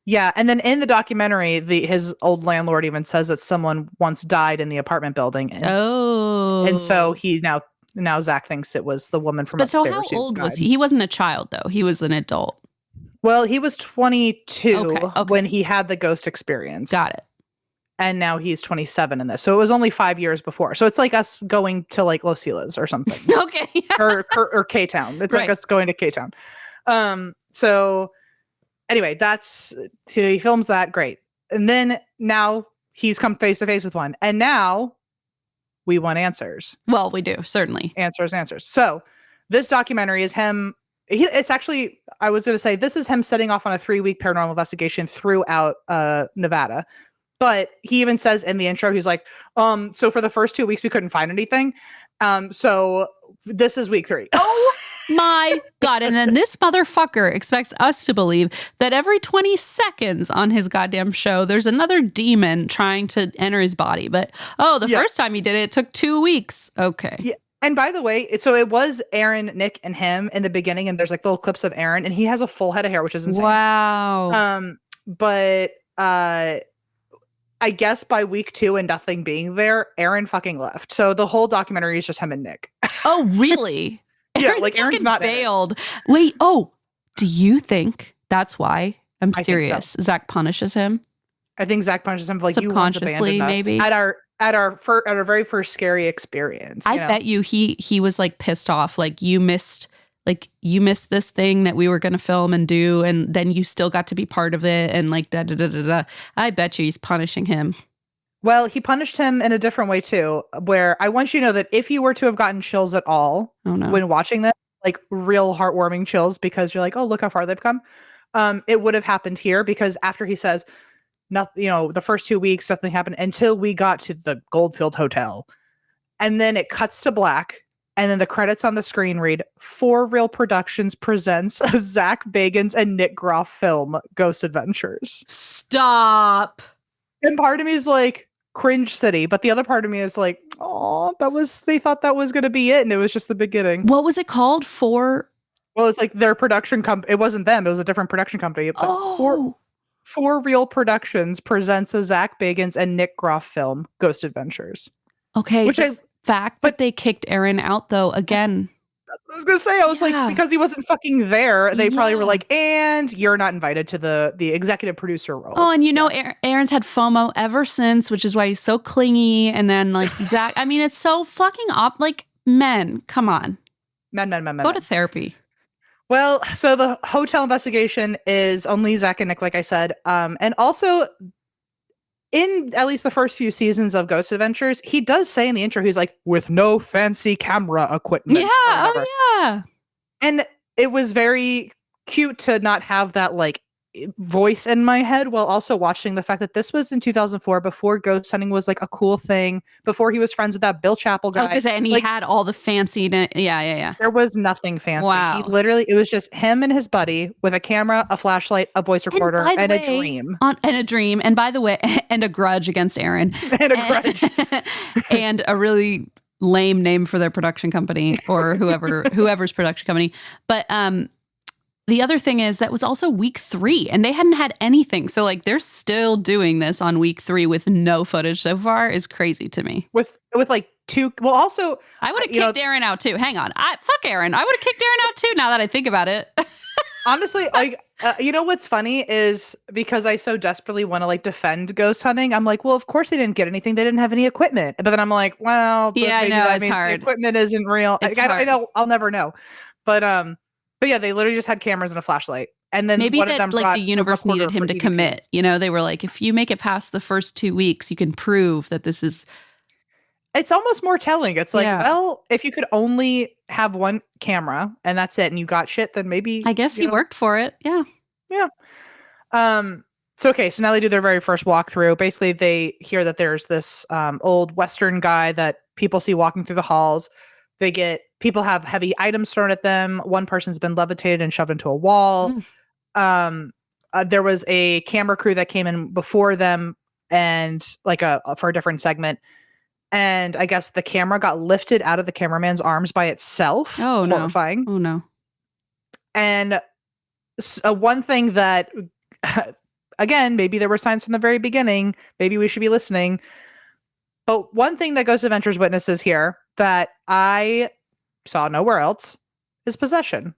Yeah, and then in the documentary, his old landlord even says that someone once died in the apartment building. And so he now Zach thinks it was the woman from upstairs. But so how old was he? He wasn't a child though. He was an adult. Well, he was 22 when he had the ghost experience. Got it. And now he's 27 in this. So it was only 5 years before. So it's like us going to like Los Feliz or something. Okay. or K-Town. It's like us going to K-Town. So anyway, he films that. Great. And then now he's come face to face with one. And now we want answers. Well, we do. Certainly. Answers. So this documentary is him. It's actually, I was going to say, this is him setting off on a 3-week paranormal investigation throughout Nevada. But he even says in the intro, he's like, so for the first 2 weeks, we couldn't find anything. So this is week 3. Oh my God. And then this motherfucker expects us to believe that every 20 seconds on his goddamn show, there's another demon trying to enter his body. But, first time he did it, it took 2 weeks. Okay. Yeah. And by the way, so it was Aaron, Nick, and him in the beginning. And there's like little clips of Aaron. And he has a full head of hair, which is insane. Wow. But I guess by week 2 and nothing being there, Aaron fucking left. So the whole documentary is just him and Nick. Oh, really? Yeah, like Aaron's not bailed. Wait, do you think that's why? I'm serious. So. Zach punishes him? I think Zach punishes him for like subconsciously, maybe at our very first scary experience. I bet you he was like pissed off, like you missed this thing that we were going to film and do, and then you still got to be part of it, and like da da da da da. I bet you he's punishing him. Well, he punished him in a different way too, where I want you to know that if you were to have gotten chills at all when watching this, like real heartwarming chills, because you're like, oh, look how far they've come, it would have happened here, because after he says, nothing, the first 2 weeks, nothing happened until we got to the Goldfield Hotel. And then it cuts to black. And then the credits on the screen read, For Real Productions presents a Zach Baggins and Nick Groff film, Ghost Adventures. Stop. And part of me is like, cringe city. But the other part of me is like, oh, they thought that was going to be it. And it was just the beginning. What was it called? Well, it's like their production company. It wasn't them. It was a different production company. For Real Productions presents a Zach Baggins and Nick Groff film, Ghost Adventures. Okay. But they kicked Aaron out though, again. That's what I was going to say. I was like, because he wasn't fucking there, they probably were like, and you're not invited to the executive producer role. Oh, and Aaron's had FOMO ever since, which is why he's so clingy. And then like Zach, I mean, it's so fucking like men, come on. Men. Go to therapy. Well, so the hotel investigation is only Zach and Nick, like I said. And also, in at least the first few seasons of Ghost Adventures, he does say in the intro, he's like, with no fancy camera equipment. Yeah, And it was very cute to not have that like voice in my head, while also watching the fact that this was in 2004, before ghost hunting was like a cool thing, before he was friends with that Bill Chappell guy. I was gonna say, and he had all the fancy, yeah. There was nothing fancy. Wow. It was just him and his buddy with a camera, a flashlight, a voice recorder, and a dream. And by the way, and a grudge against Aaron. And a grudge. And a really lame name for their production company, or whoever's production company. But the other thing is that was also week 3 and they hadn't had anything. So like they're still doing this on week 3 with no footage so far is crazy to me. With like 2. Well, also I would have kicked Aaron out too. Hang on. Fuck Aaron. I would have kicked Aaron out too now that I think about it. Honestly, like, what's funny is because I so desperately want to like defend ghost hunting. I'm like, well, of course they didn't get anything. They didn't have any equipment. But then I'm like, well, yeah, I know it's hard. The equipment isn't real. I know. I'll never know. But But yeah, they literally just had cameras and a flashlight. And then Maybe one of that them like brought the a universe recorder needed him for to EVPs. commit. You know, they were like, if you make it past the first 2 weeks, you can prove that this is. It's almost more telling. It's like, Yeah. well, if you could only have one camera and that's it, and you got shit, then maybe I guess he worked for it. Yeah. Yeah. So okay, so now they do their very first walkthrough. Basically, they hear that there's this old Western guy that people see walking through the halls. People have heavy items thrown at them. One person's been levitated and shoved into a wall. There was a camera crew that came in before them and like for a different segment. And I guess the camera got lifted out of the cameraman's arms by itself. Oh, Horrifying. No. Oh, no. And one thing that, again, maybe there were signs from the very beginning. Maybe we should be listening. But one thing that Ghost Adventures witnesses here that I saw nowhere else is possession.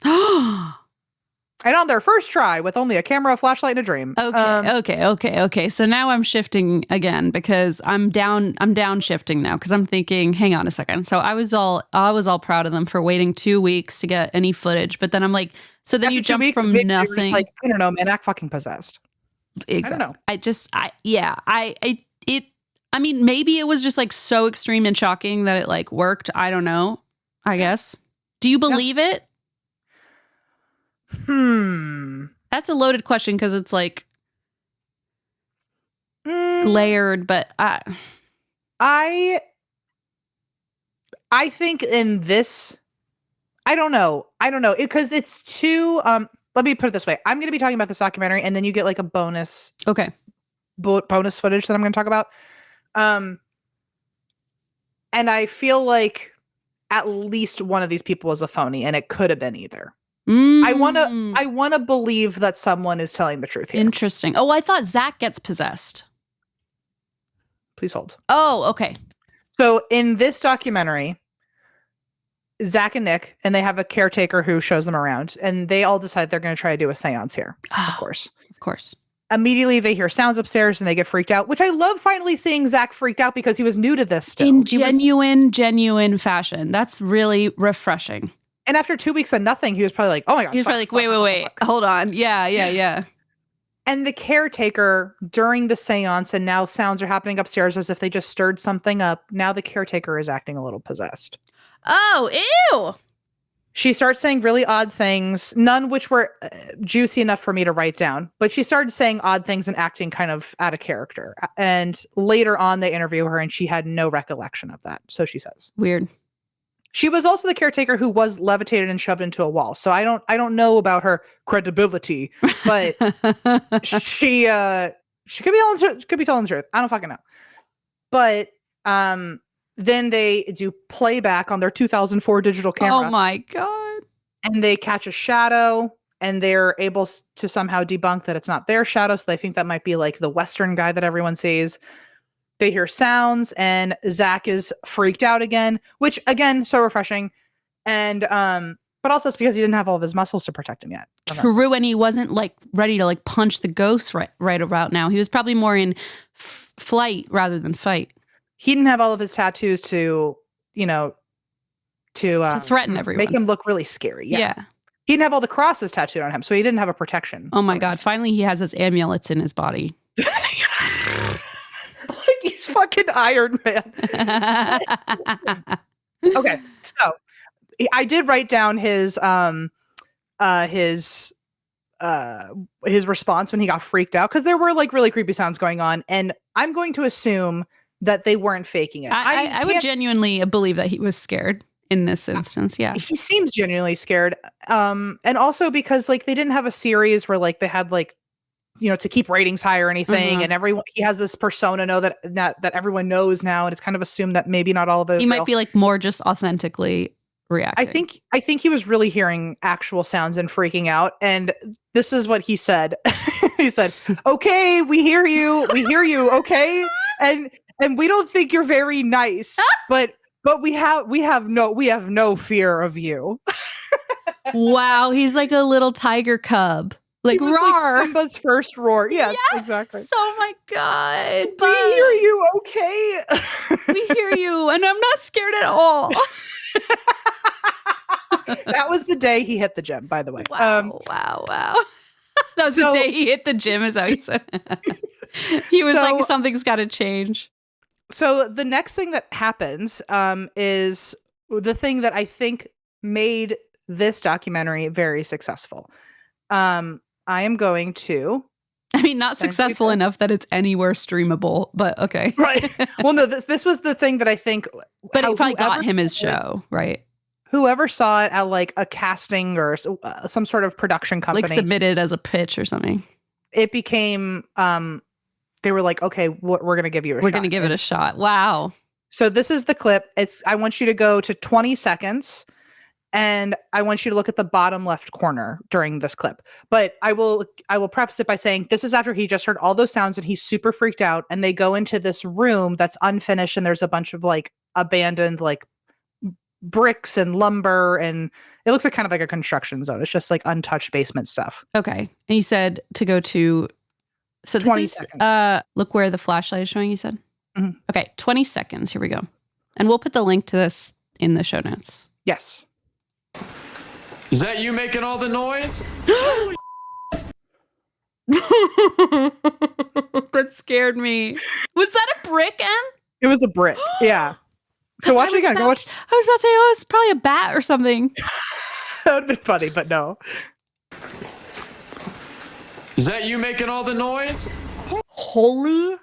And on their first try with only a camera, a flashlight, and a dream. Okay. So now I'm shifting again because I'm down shifting now because I'm thinking, hang on a second. So I was all proud of them for waiting 2 weeks to get any footage, but then I'm like, so then After you 2 jump weeks, from maybe you're just nothing. like, I don't know, man, act fucking possessed. Exactly. I don't know. I mean, maybe it was just like so extreme and shocking that it like worked. I don't know. I guess. Do you believe it? That's a loaded question because it's like layered, but I think in this, I don't know because it's too let me put it this way. I'm going to be talking about this documentary and then you get like a bonus bonus footage that I'm going to talk about. And I feel like at least one of these people was a phony and it could have been either. I want to believe that someone is telling the truth here. Interesting. Oh, I thought Zach gets possessed. Please hold. Oh, okay. So in this documentary, Zach and Nick, and they have a caretaker who shows them around, and they all decide they're going to try to do a seance here. Of course. Immediately, they hear sounds upstairs and they get freaked out, which I love finally seeing Zach freaked out because he was new to this still. In genuine fashion. That's really refreshing. And after 2 weeks of nothing, he was probably like, oh my God. He was probably like, wait. Hold on. Yeah. And the caretaker during the seance, and now sounds are happening upstairs as if they just stirred something up. Now the caretaker is acting a little possessed. Oh, ew. She starts saying really odd things, none which were juicy enough for me to write down. But she started saying odd things and acting kind of out of character. And later on, they interview her and she had no recollection of that. So she says. Weird. She was also the caretaker who was levitated and shoved into a wall. So I don't know about her credibility, but she could be telling the truth. I don't fucking know. But then they do playback on their 2004 digital camera. Oh my God. And they catch a shadow and they're able to somehow debunk that it's not their shadow. So they think that might be like the Western guy that everyone sees. They hear sounds and Zach is freaked out again, which again, so refreshing. And, but also it's because he didn't have all of his muscles to protect him yet. True. And he wasn't like ready to like punch the ghost right about now. He was probably more in flight rather than fight. He didn't have all of his tattoos to threaten everyone. Make him look really scary. Yeah. He didn't have all the crosses tattooed on him, so he didn't have a protection. Oh my God. Finally, he has his amulets in his body. Like he's fucking Iron Man. Okay, so I did write down his response when he got freaked out because there were like really creepy sounds going on, and I'm going to assume that they weren't faking it. I would genuinely believe that he was scared in this instance. Yeah, he seems genuinely scared, and also because like they didn't have a series where like they had like to keep ratings high or anything, and everyone he has this persona that everyone knows now, and it's kind of assumed that maybe not all of it. He might be like more just authentically reacting. I think he was really hearing actual sounds and freaking out, and this is what he said. He said, "Okay, we hear you, okay, and we don't think you're very nice, but we have no fear of you." Wow, he's like a little tiger cub. Like roar. Like Simba's first roar. Yes, exactly. Oh my God. We hear you, okay? We hear you, and I'm not scared at all. That was the day he hit the gym, by the way. Wow. That was the day he hit the gym, is how he said. He was like, something's got to change. So the next thing that happens is the thing that I think made this documentary very successful. I am going to... I mean, not successful enough that it's anywhere streamable, but okay. Right. Well, no, this was the thing that I think... But it probably got him his show, right? Whoever saw it at like a casting or some sort of production company. Like submitted as a pitch or something. It became... they were like, okay, we're going to give you a shot. We're going to give it a shot. Wow. So this is the clip. I want you to go to 20 seconds and I want you to look at the bottom left corner during this clip. But I will preface it by saying this is after he just heard all those sounds and he's super freaked out, and they go into this room that's unfinished and there's a bunch of like abandoned like bricks and lumber, and it looks like kind of like a construction zone. It's just like untouched basement stuff. Okay. And you said to go to... So 20 this is, seconds. Look where the flashlight is showing, you said? Mm-hmm. Okay, 20 seconds. Here we go. And we'll put the link to this in the show notes. Yes. Is that you making all the noise? That scared me. Was that a brick, Em? It was a brick. Yeah. So watch it again. Go watch. I was about to say, oh, it's probably a bat or something. That would have been funny, but no. Is that you making all the noise? Holy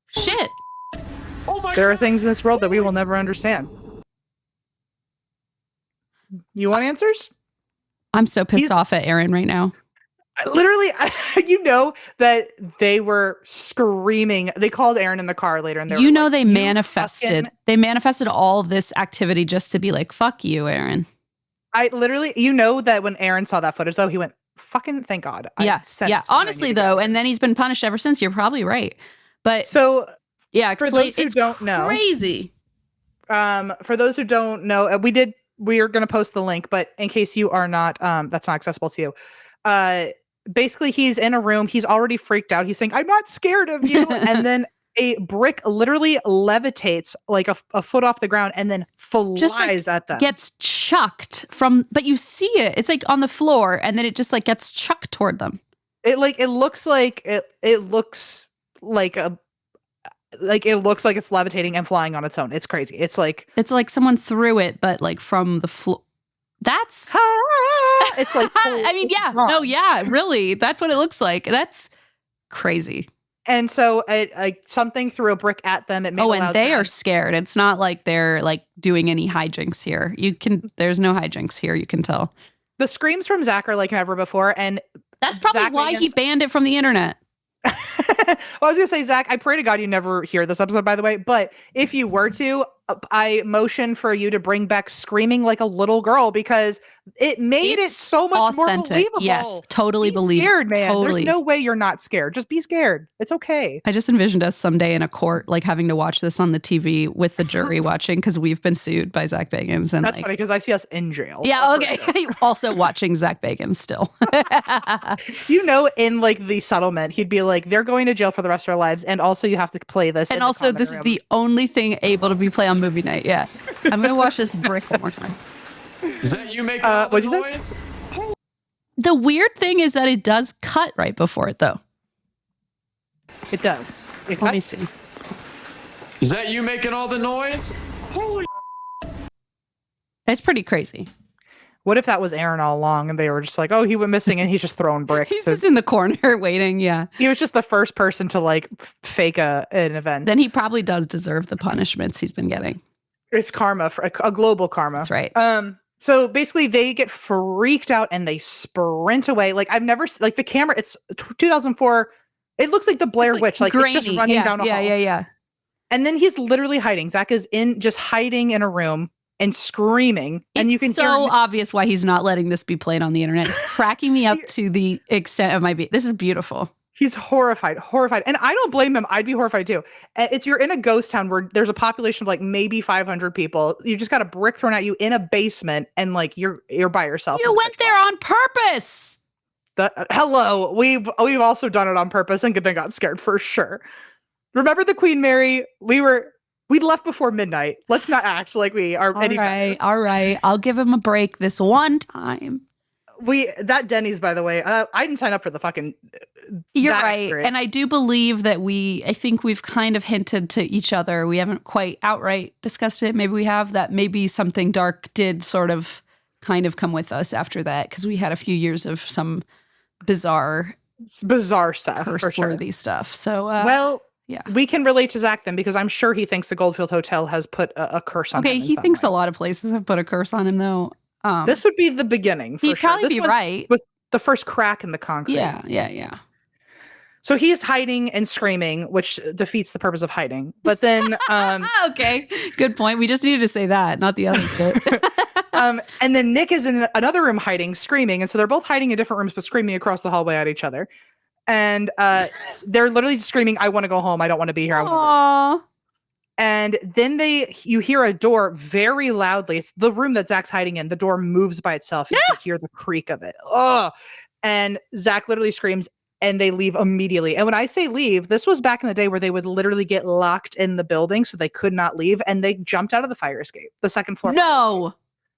shit. Oh my There are things in this world that we will never understand. You want answers? I'm so pissed off at Aaron right now. Literally, you know that they were screaming. They called Aaron in the car later, and they manifested. They manifested all of this activity just to be like, "Fuck you, Aaron." I literally, that when Aaron saw that footage, though, he went, "Fucking thank God." Yeah. Honestly, though, and then he's been punished ever since. You're probably right, but so yeah. For those who don't know, crazy. For those who don't know, we are going to post the link, but in case you are not, that's not accessible to you. Basically, he's in a room. He's already freaked out. He's saying, "I'm not scared of you," and then a brick literally levitates like a foot off the ground and then flies at them. Gets chucked from, but you see it. It's like on the floor, and then it just like gets chucked toward them. It looks like it's levitating and flying on its own. It's crazy. It's like someone threw it, but like from the floor. That's it's like I mean, yeah, no, yeah, really. That's what it looks like. That's crazy. And so something threw a brick at them. It made and they are scared. It's not like they're like doing any hijinks here. There's no hijinks here. You can tell. The screams from Zach are like never before, and that's probably why he banned it from the internet. Well, I was gonna say, Zach, I pray to God you never hear this episode, by the way. But if you were to, I motion for you to bring back screaming like a little girl, because it made it so much more believable. Yes, totally believable. Scared, man. Totally. There's no way you're not scared. Just be scared. It's okay. I just envisioned us someday in a court, like having to watch this on the TV with the jury watching, because we've been sued by Zach Baggins. And that's funny because I see us in jail. Yeah, okay. Also watching Zach Baggins still. In like the settlement, he'd be like, "They're going to jail for the rest of their lives, and also you have to play this." And also, this is the only thing able to be played on movie night. Yeah, I'm gonna watch this brick one more time. Is that you making all the noise? The weird thing is that it does cut right before it, though. It does. Let me see. Is that you making all the noise? It's pretty crazy. What if that was Aaron all along and they were just like, "Oh, he went missing and he's just throwing bricks." He's just in the corner waiting. Yeah. He was just the first person to like fake an event. Then he probably does deserve the punishments he's been getting. It's karma, for a global karma. That's right. So basically they get freaked out and they sprint away. Like I've never, like the camera, it's 2004. It looks like the Blair Witch. Like grainy. It's just running down a hall. Yeah. And then he's literally hiding. Zach is hiding in a room and screaming. And you can hear so obvious why he's not letting this be played on the internet. It's cracking me up to the extent of this is beautiful. He's horrified. And I don't blame him. I'd be horrified too. You're in a ghost town where there's a population of like maybe 500 people. You just got a brick thrown at you in a basement and like you're by yourself. You went there on purpose. Hello. We've also done it on purpose and then got scared for sure. Remember the Queen Mary? We were We left before midnight. Let's not act like we are any better. All right. I'll give him a break this one time. That Denny's, by the way, I didn't sign up for the fucking. You're that right. experience. And I do believe that I think we've kind of hinted to each other. We haven't quite outright discussed it. Maybe we have, that maybe something dark did sort of kind of come with us after that, because we had a few years of some bizarre stuff, curse-worthy stuff. So, yeah, we can relate to Zach then, because I'm sure he thinks the Goldfield Hotel has put a curse on him. Okay, he thinks a lot of places have put a curse on him, though. This would be the beginning. For he'd sure. probably This be one right. Was the first crack in the concrete. Yeah. So he's hiding and screaming, which defeats the purpose of hiding. But then, okay, good point. We just needed to say that, not the other shit. And then Nick is in another room hiding, screaming, and so they're both hiding in different rooms, but screaming across the hallway at each other. And they're literally just screaming, "I want to go home. I don't want to be here." Aww. And then you hear a door very loudly. It's the room that Zach's hiding in. The door moves by itself. You can hear the creak of it. Oh, and Zach literally screams, and they leave immediately. And when I say leave, this was back in the day where they would literally get locked in the building so they could not leave. And they jumped out of the fire escape, the second floor. No,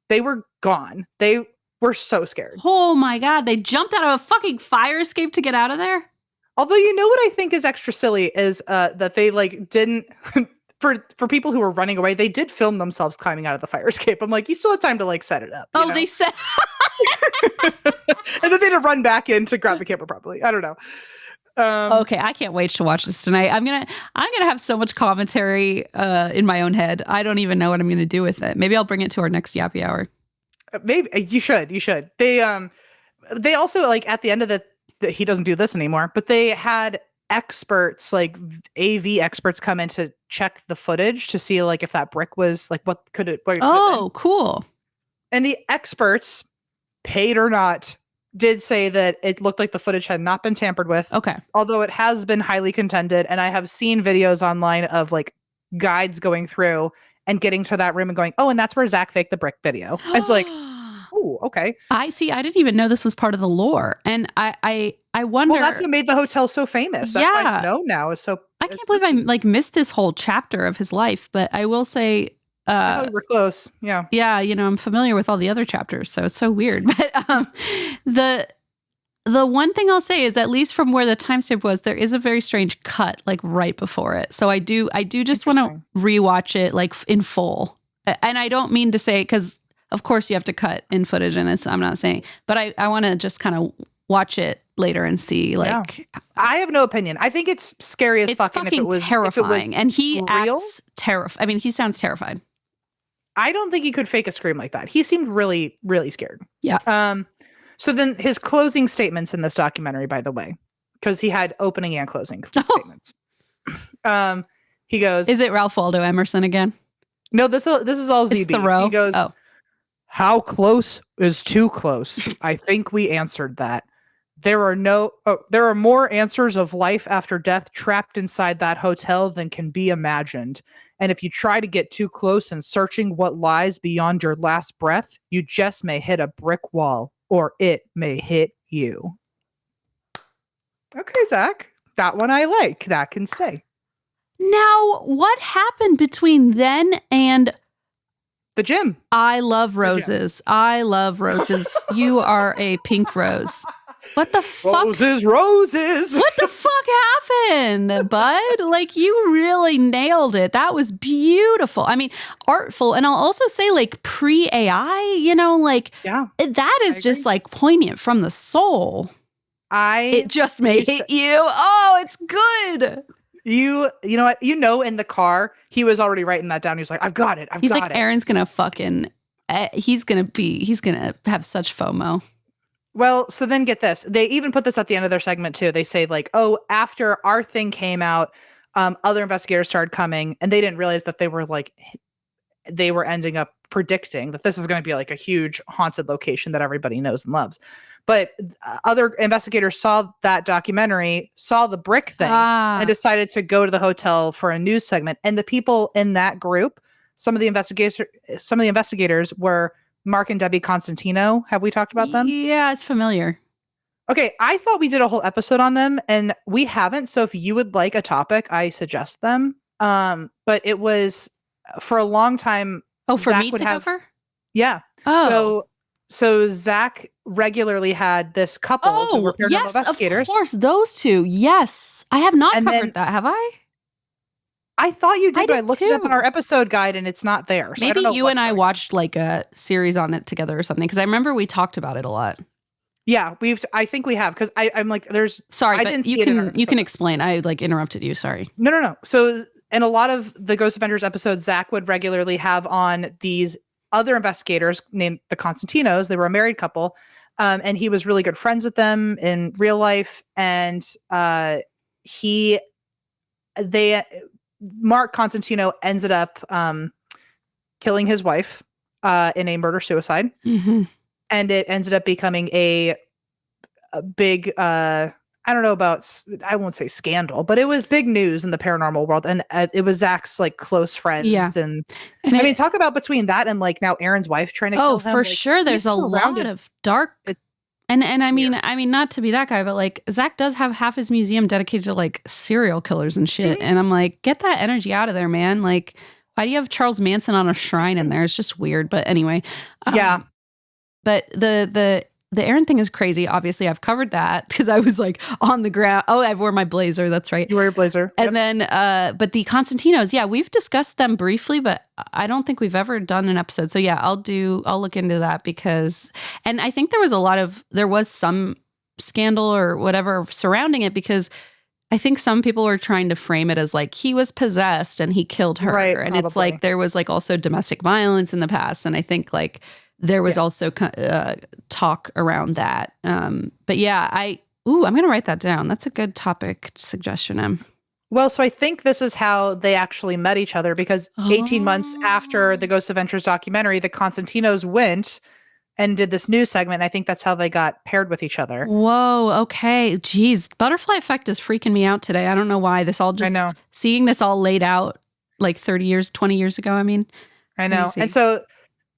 they were gone. They were so scared. Oh my God. They jumped out of a fucking fire escape to get out of there. Although, you know what I think is extra silly is that they didn't for people who were running away, they did film themselves climbing out of the fire escape. I'm like, you still had time to set it up. Oh, they said. And then they had to run back in to grab the camera properly. I don't know. Okay, I can't wait to watch this tonight. I'm gonna have so much commentary in my own head. I don't even know what I'm gonna do with it. Maybe I'll bring it to our next Yappy Hour. Maybe you should. They also at the end of he doesn't do this anymore, but they had experts, AV experts, come in to check the footage to see if that brick was what could it. Oh, cool. And the experts, paid or not, did say that it looked like the footage had not been tampered with. Okay. Although it has been highly contended, and I have seen videos online of guides going through and getting to that room and going, "Oh, and that's where Zach faked the brick video." It's oh, okay. I see. I didn't even know this was part of the lore, and I wonder. Well, that's what made the hotel so famous. That's why it's known now. I can't believe I missed this whole chapter of his life, but I will say. We're close. Yeah. Yeah. I'm familiar with all the other chapters, so it's so weird. But the one thing I'll say is, at least from where the timestamp was, there is a very strange cut right before it. So I do just want to rewatch it in full. And I don't mean to say, because of course you have to cut in footage, and I'm not saying, but I want to just kind of watch it later and see. I have no opinion. I think it's scary as fuck. It's fucking terrifying. And he acts terrified. I mean, he sounds terrified. I don't think he could fake a scream like that. He seemed really, really scared. Yeah. So then his closing statements in this documentary, by the way, because he had opening and closing statements. He goes, "Is it Ralph Waldo Emerson again?" No, this is all ZB. It's Thoreau. He goes, "How close is too close? I think we answered that. There are more answers of life after death trapped inside that hotel than can be imagined. And if you try to get too close and searching what lies beyond your last breath, you just may hit a brick wall, or it may hit you." Okay, Zach, that one I like. That can stay. Now, what happened between then and the gym? I love roses. I love roses. You are a pink rose. What the fuck? Roses. What the fuck happened, bud? You really nailed it. That was beautiful. I mean, artful. And I'll also say pre-AI, yeah, that is just poignant from the soul. It just may hit you. Oh, it's good. You know what? In the car, he was already writing that down. He was like, "I've got it. He's like, Aaron's going to fucking, he's going to have such FOMO. Well, so then get this. They even put this at the end of their segment too. They say "Oh, after our thing came out, other investigators started coming, and they didn't realize that they were ending up predicting that this is going to be a huge haunted location that everybody knows and loves." But other investigators saw that documentary, saw the brick thing, and decided to go to the hotel for a news segment. And the people in that group, some of the investigators were Mark and Debbie Constantino. Have we talked about them? Yeah, it's familiar. Okay, I thought we did a whole episode on them, and we haven't. So if you would like a topic, I suggest them. But it was for a long time. Oh, for Zach me to would have, cover? yeah. Oh. So Zach regularly had this couple who were Oh, paranormal yes, of investigators. course, those two. Yes. I have not And covered then- that, have I? I thought you did, I but I did looked it up on too. our episode guide and it's not there. So I Maybe don't know you what's and I going on. watched like a series on it together or something, because I remember we talked about it a lot. Yeah, I think we have, because I'm like, there's. Sorry, I but didn't you see it in our can episode. explain. I like interrupted you. Sorry. No. So in a lot of the Ghost Adventures episodes, Zach would regularly have on these other investigators named the Constantinos. They were a married couple, and he was really good friends with them in real life. And Mark Constantino ended up killing his wife in a murder suicide, and it ended up becoming a big. I don't know about, I won't say scandal, but it was big news in the paranormal world. And it was Zach's like close friends. Yeah. And And I mean, talk about between that and like now Aaron's wife trying to kill him. for like, sure. There's he's a lot surrounded- of dark. And I mean, not to be that guy, but like Zach does have half his museum dedicated to like serial killers and shit. And I'm like, get that energy out of there, man. Like, why do you have Charles Manson on a shrine in there? It's just weird. But anyway. Yeah. But the Aaron thing is crazy. Obviously, I've covered that because I was like on the ground. Oh, I wore my blazer. That's right. You wear your blazer. And then, but the Constantinos, yeah, we've discussed them briefly, but I don't think we've ever done an episode. So yeah, I'll look into that because, and I think there was some scandal or whatever surrounding it because I think some people were trying to frame it as like he was possessed and he killed her. Right, and it's probably. like there was like also domestic violence in the past. And I think like there was also talk around that. But yeah, I'm going to write that down. That's a good topic suggestion, Em. Well, so I think this is how they actually met each other because 18 months after the Ghost Adventures documentary, the Constantinos went and did this news segment. And I think that's how they got paired with each other. Whoa. Okay. Geez. Butterfly effect is freaking me out today. I don't know why. I know. Seeing this all laid out like 20 years ago. I mean, I know. crazy. And so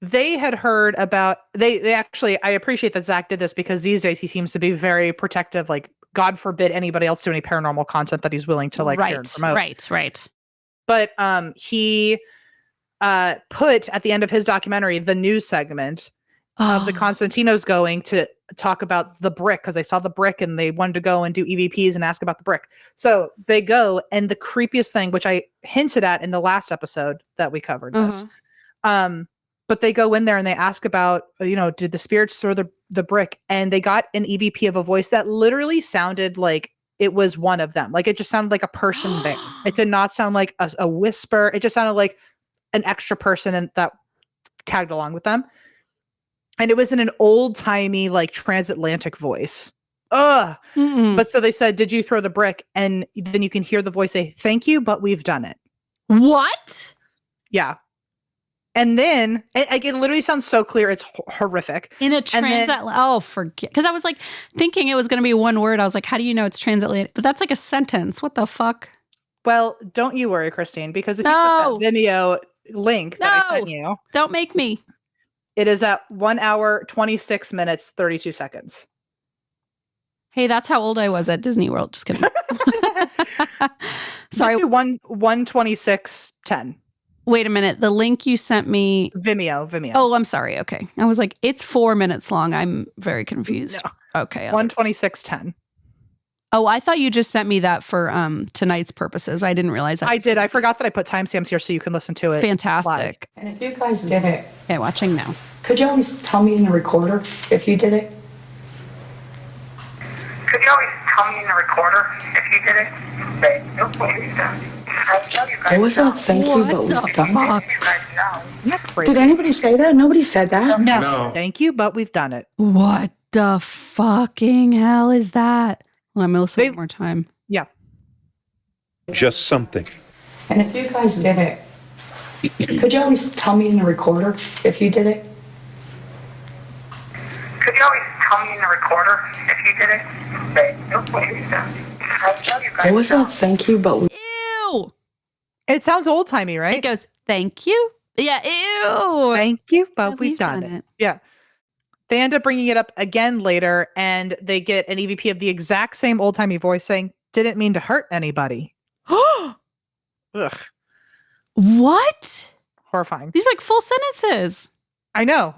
they had heard about, they actually, I appreciate that Zach did this because these days he seems to be very protective. Like, God forbid anybody else do any paranormal content that he's willing to like share and promote. Right. But he put at the end of his documentary the news segment of the Constantinos going to talk about the brick because they saw the brick and they wanted to go and do EVPs and ask about the brick. So they go, and the creepiest thing, which I hinted at in the last episode that we covered this, but they go in there and they ask about, did the spirits throw the brick? And they got an EVP of a voice that literally sounded like it was one of them. Like it just sounded like a person there. It did not sound like a whisper. It just sounded like an extra person and that tagged along with them. And it was in an old timey, like transatlantic voice. Ugh. But so they said, did you throw the brick? And then you can hear the voice say, thank you, but we've done it. What? Yeah. And then it literally sounds so clear. It's horrific. In a transatlantic. Forget. Because I was like thinking it was going to be one word. I was like, how do you know it's transatlantic? But that's like a sentence. What the fuck? Well, don't you worry, Christine, because if you put that Vimeo link that I sent you. Don't make me. It is at 1 hour, 26 minutes, 32 seconds. Hey, that's how old I was at Disney World. Just kidding. Sorry. Just do 1:26:10. Wait a minute. The link you sent me. Vimeo. Oh, I'm sorry. Okay. I was like, it's 4 minutes long. I'm very confused. No. Okay. 1:26:10. Oh, I thought you just sent me that for tonight's purposes. I didn't realize that. I did. I forgot that I put timestamps here so you can listen to it. Fantastic. And if you guys did it, Okay, watching now. could you always tell me in the recorder if you did it? Could you always tell me in the recorder if you did it? Say, nope, what you done. I know you guys It wasn't a know. thank you, but What the we've done it. fuck? You guys know. Isn't that crazy? Did anybody say that? Nobody said that. No. Thank you, but we've done it. What the fucking hell is that? Well, I'm going to listen one more time. Yeah. Just something. And if you guys did it, could you always tell me in the recorder if you did it? Could you always tell me in the recorder if you did it? Say, nope, what you done. I know you guys It wasn't a know. thank you, but we Ew. It sounds old timey, right? It goes, thank you. Yeah, ew. Thank you, but But we've done it. Yeah. They end up bringing it up again later, and they get an EVP of the exact same old timey voice saying, "Didn't mean to hurt anybody." Ugh. What? Horrifying. These are like full sentences. I know.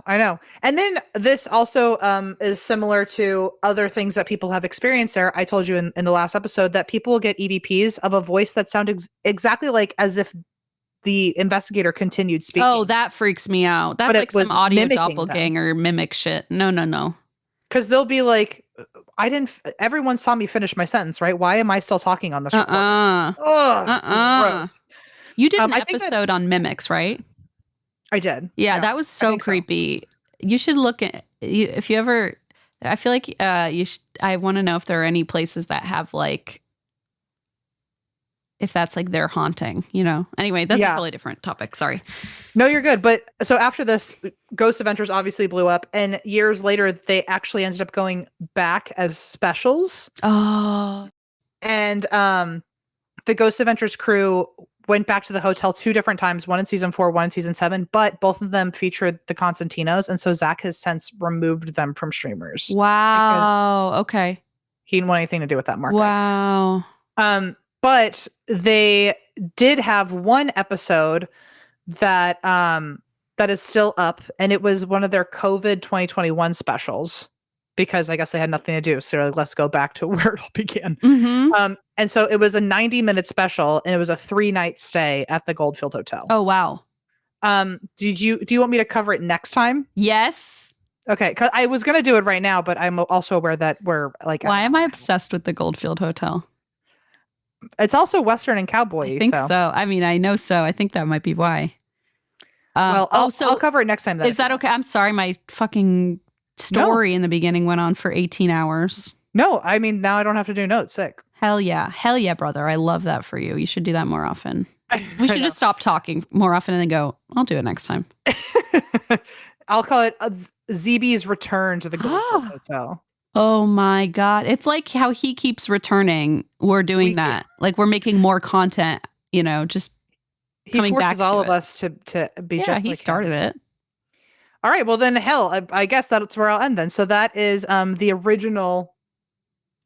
And then this also is similar to other things that people have experienced there. I told you in the last episode that people will get EVPs of a voice that sound exactly like as if the investigator continued speaking. Oh, that freaks me out. That's But it like some was audio mimicking doppelganger mimic shit. No. Because they'll be like, everyone saw me finish my sentence, right? Why am I still talking on this recording? Gross. You did an I think episode on mimics, right? I did. Yeah, that was so creepy. You should look at if you ever. I feel like you should. I want to know if there are any places that have like, if that's like their haunting. Anyway, that's a totally different topic. Sorry. No, you're good. But so after this, Ghost Adventures obviously blew up, and years later, they actually ended up going back as specials. Oh, and the Ghost Adventures crew went back to the hotel 2 different times, one in season 4, one in season 7, but both of them featured the Constantinos, and so Zach has since removed them from streamers. Wow. Okay. He didn't want anything to do with that market. Wow. But they did have one episode that is still up, and it was one of their COVID 2021 specials, because I guess they had nothing to do. So they're like, let's go back to where it all began. Mm-hmm. And so it was a 90-minute special, and it was a 3-night stay at the Goldfield Hotel. Oh, wow. Do you want me to cover it next time? Yes. Okay, because I was going to do it right now, but I'm also aware that we're like... Why am I obsessed with the Goldfield Hotel? It's also Western and cowboy. I think so. I mean, I know so. I think that might be why. Well, I'll cover it next time. Is that okay? I'm sorry. My fucking story in the beginning went on for 18 hours. No, I mean, now I don't have to do notes. Sick. Hell yeah, brother. I love that for you. You should do that more often. We should just stop talking more often and then go, I'll do it next time. I'll call it ZB's return to the Goldfield Hotel. Oh my God. It's like how he keeps returning. We're doing that. Like we're making more content, just coming back to all it. of us to be just like he started it. All right. Well, then hell, I guess that's where I'll end then. So that is the original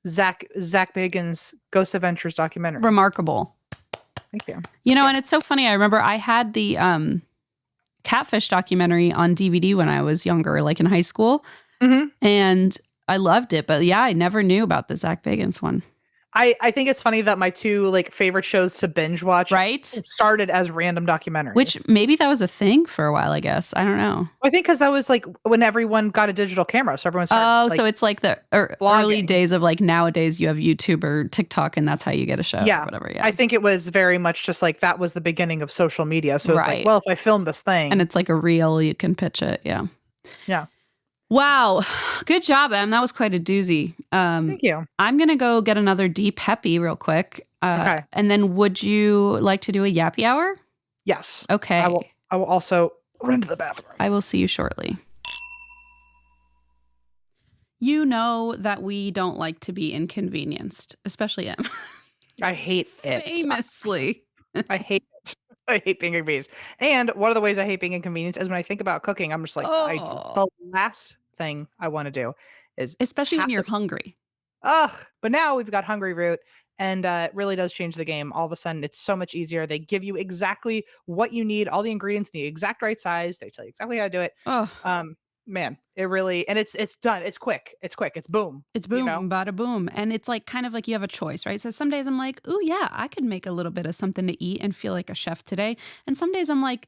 Zach Baggins Ghost Adventures documentary. Remarkable. Thank you. And it's so funny. I remember I had the Catfish documentary on DVD when I was younger, like in high school. Mm-hmm. And I loved it. But yeah, I never knew about the Zach Baggins one. I think it's funny that my 2 favorite shows to binge watch started as random documentaries. Which maybe that was a thing for a while, I guess. I don't know. I think because that was when everyone got a digital camera. So everyone started. So it's like the early days of nowadays you have YouTube or TikTok and that's how you get a show or whatever. Yeah. I think it was very much just that was the beginning of social media. So it's if I film this thing. And it's like a reel, you can pitch it. Yeah. Yeah. Wow. Good job, Em. That was quite a doozy. Thank you. I'm going to go get another deep peppy real quick. Okay. And then would you like to do a yappy hour? Yes. Okay. I will also run to the bathroom. I will see you shortly. You know that we don't like to be inconvenienced, especially Em. I hate it. Famously. I hate it. I hate being inconvenienced. And one of the ways I hate being inconvenienced is when I think about cooking, I'm just like, the last thing I want to do is... Especially when you're hungry. Ugh. But now we've got Hungry Root, and it really does change the game. All of a sudden, it's so much easier. They give you exactly what you need, all the ingredients in the exact right size. They tell you exactly how to do it. Oh. Man, it really... And it's done. It's quick. It's boom. It's boom, bada boom. And it's kind of like you have a choice, right? So some days I'm like, oh yeah, I could make a little bit of something to eat and feel like a chef today. And some days I'm like,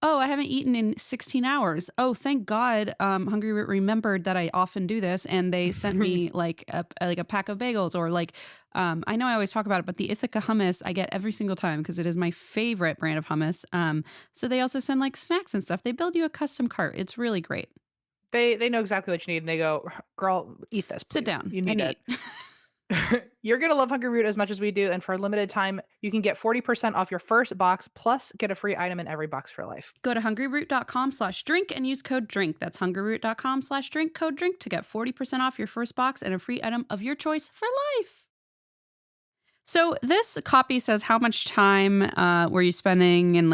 oh, I haven't eaten in 16 hours. Oh, thank God. Hungry Root remembered that I often do this. And they sent me a pack of bagels or I know I always talk about it, but the Ithaca hummus I get every single time because it is my favorite brand of hummus. So they also send snacks and stuff. They build you a custom cart. It's really great. They know exactly what you need, and they go, girl, eat this, please. Sit down. You need it. You're going to love Hungry Root as much as we do, and for a limited time, you can get 40% off your first box, plus get a free item in every box for life. Go to hungryroot.com/drink and use code DRINK. That's hungryroot.com/drink, code DRINK to get 40% off your first box and a free item of your choice for life. So this copy says how much time were you spending and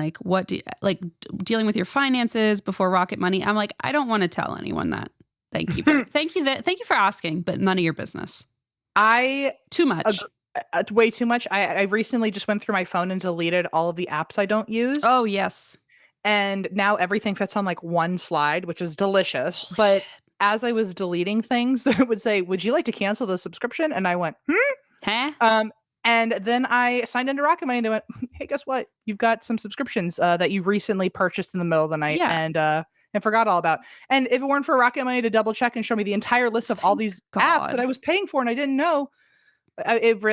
dealing with your finances before Rocket Money. I'm like, I don't want to tell anyone that. Thank you. Thank you for asking, but none of your business. Too much. way too much. I recently just went through my phone and deleted all of the apps I don't use. Oh, yes. And now everything fits on like one slide, which is delicious. But as I was deleting things, it would say, "Would you like to cancel the subscription?" And I went, Huh? And then I signed into Rocket Money. They went, "Hey, guess what? You've got some subscriptions that you recently purchased in the middle of the night and forgot all about." And if it weren't for Rocket Money to double check and show me the entire list of all these apps that I was paying for and I didn't know, it's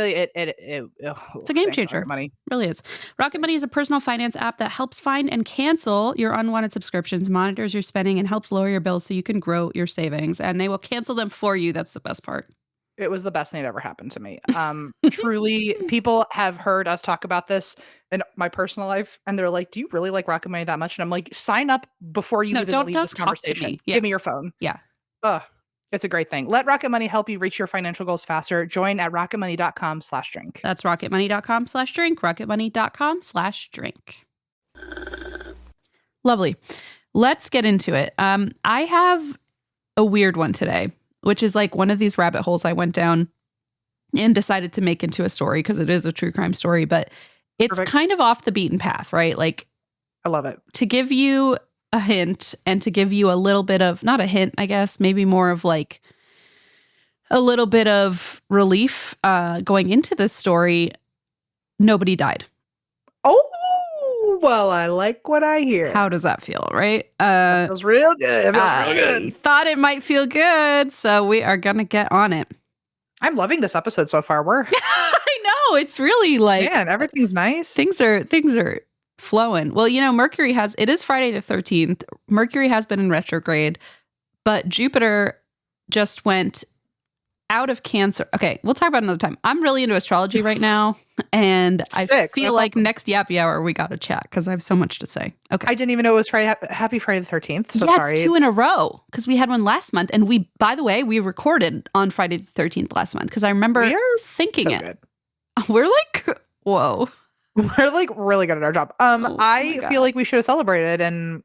a game changer. Money really is. Rocket Money is a personal finance app that helps find and cancel your unwanted subscriptions, monitors your spending, and helps lower your bills so you can grow your savings. And they will cancel them for you. That's the best part. It was the best thing that ever happened to me. Truly, people have heard us talk about this in my personal life, and they're like, "Do you really like Rocket Money that much?" And I'm like, "Sign up before you even leave this conversation. Give me your phone." Yeah. It's a great thing. Let Rocket Money help you reach your financial goals faster. Join at rocketmoney.com/drink. That's rocketmoney.com/drink. Rocketmoney.com/drink. Lovely. Let's get into it. I have a weird one today, which is like one of these rabbit holes I went down and decided to make into a story because it is a true crime story, but it's kind of off the beaten path, right? Like, I love it. To give you a hint and to give you a little bit of, not a hint, I guess, maybe more of like a little bit of relief going into this story, nobody died. Oh, well, I like what I hear. How does that feel, right? It feels real good. I thought it might feel good, so we are going to get on it. I'm loving this episode so far. I know, it's really like, man, everything's nice. Things are flowing. Well, Mercury it is Friday the 13th. Mercury has been in retrograde, but Jupiter just went out of Cancer. Okay, we'll talk about it another time. I'm really into astrology right now, and I feel like next Yappy Hour we got to chat because I have so much to say. Okay. I didn't even know it was Friday. Happy Friday the 13th. So yeah, sorry. It's 2 in a row because we had one last month, and by the way, we recorded on Friday the 13th last month because I remember thinking it. Good. We're like, whoa. We're like really good at our job. I feel like we should have celebrated and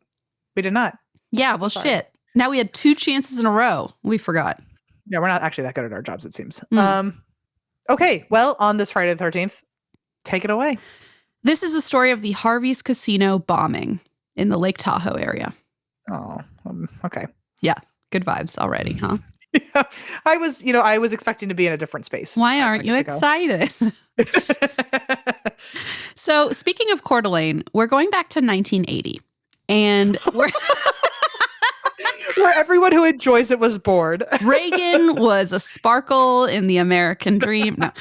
we did not. Yeah, well, shit. Now we had 2 chances in a row. We forgot. Yeah, we're not actually that good at our jobs, it seems. Okay, well, on this Friday the 13th, take it away. This is a story of the Harvey's Casino bombing in the Lake Tahoe area. Oh, okay. Yeah, good vibes already, huh? Yeah, I was expecting to be in a different space. Why aren't you excited? So, speaking of Coeur d'Alene, we're going back to 1980, and we're where everyone who enjoys it was bored. Reagan was a sparkle in the American dream. No.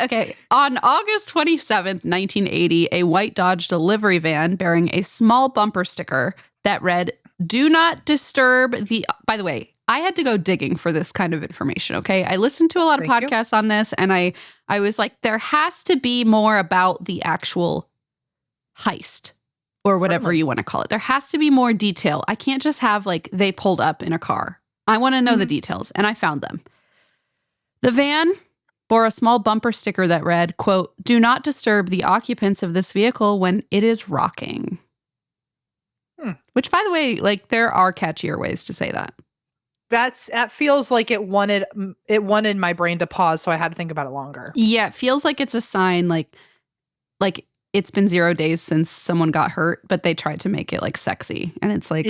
Okay. On August 27th, 1980, a white Dodge delivery van bearing a small bumper sticker that read, "Do not disturb the..." By the way, I had to go digging for this kind of information, okay? I listened to a lot of podcasts on this, and I was like, there has to be more about the actual heist or whatever you want to call it. There has to be more detail. I can't just have, like, they pulled up in a car. I want to know the details, and I found them. The van bore a small bumper sticker that read, quote, "Do not disturb the occupants of this vehicle when it is rocking." Which, by the way, like, there are catchier ways to say that. That feels like it wanted my brain to pause, so I had to think about it longer. Yeah, it feels like it's a sign like it's been 0 days since someone got hurt, but they tried to make it like sexy. And it's like,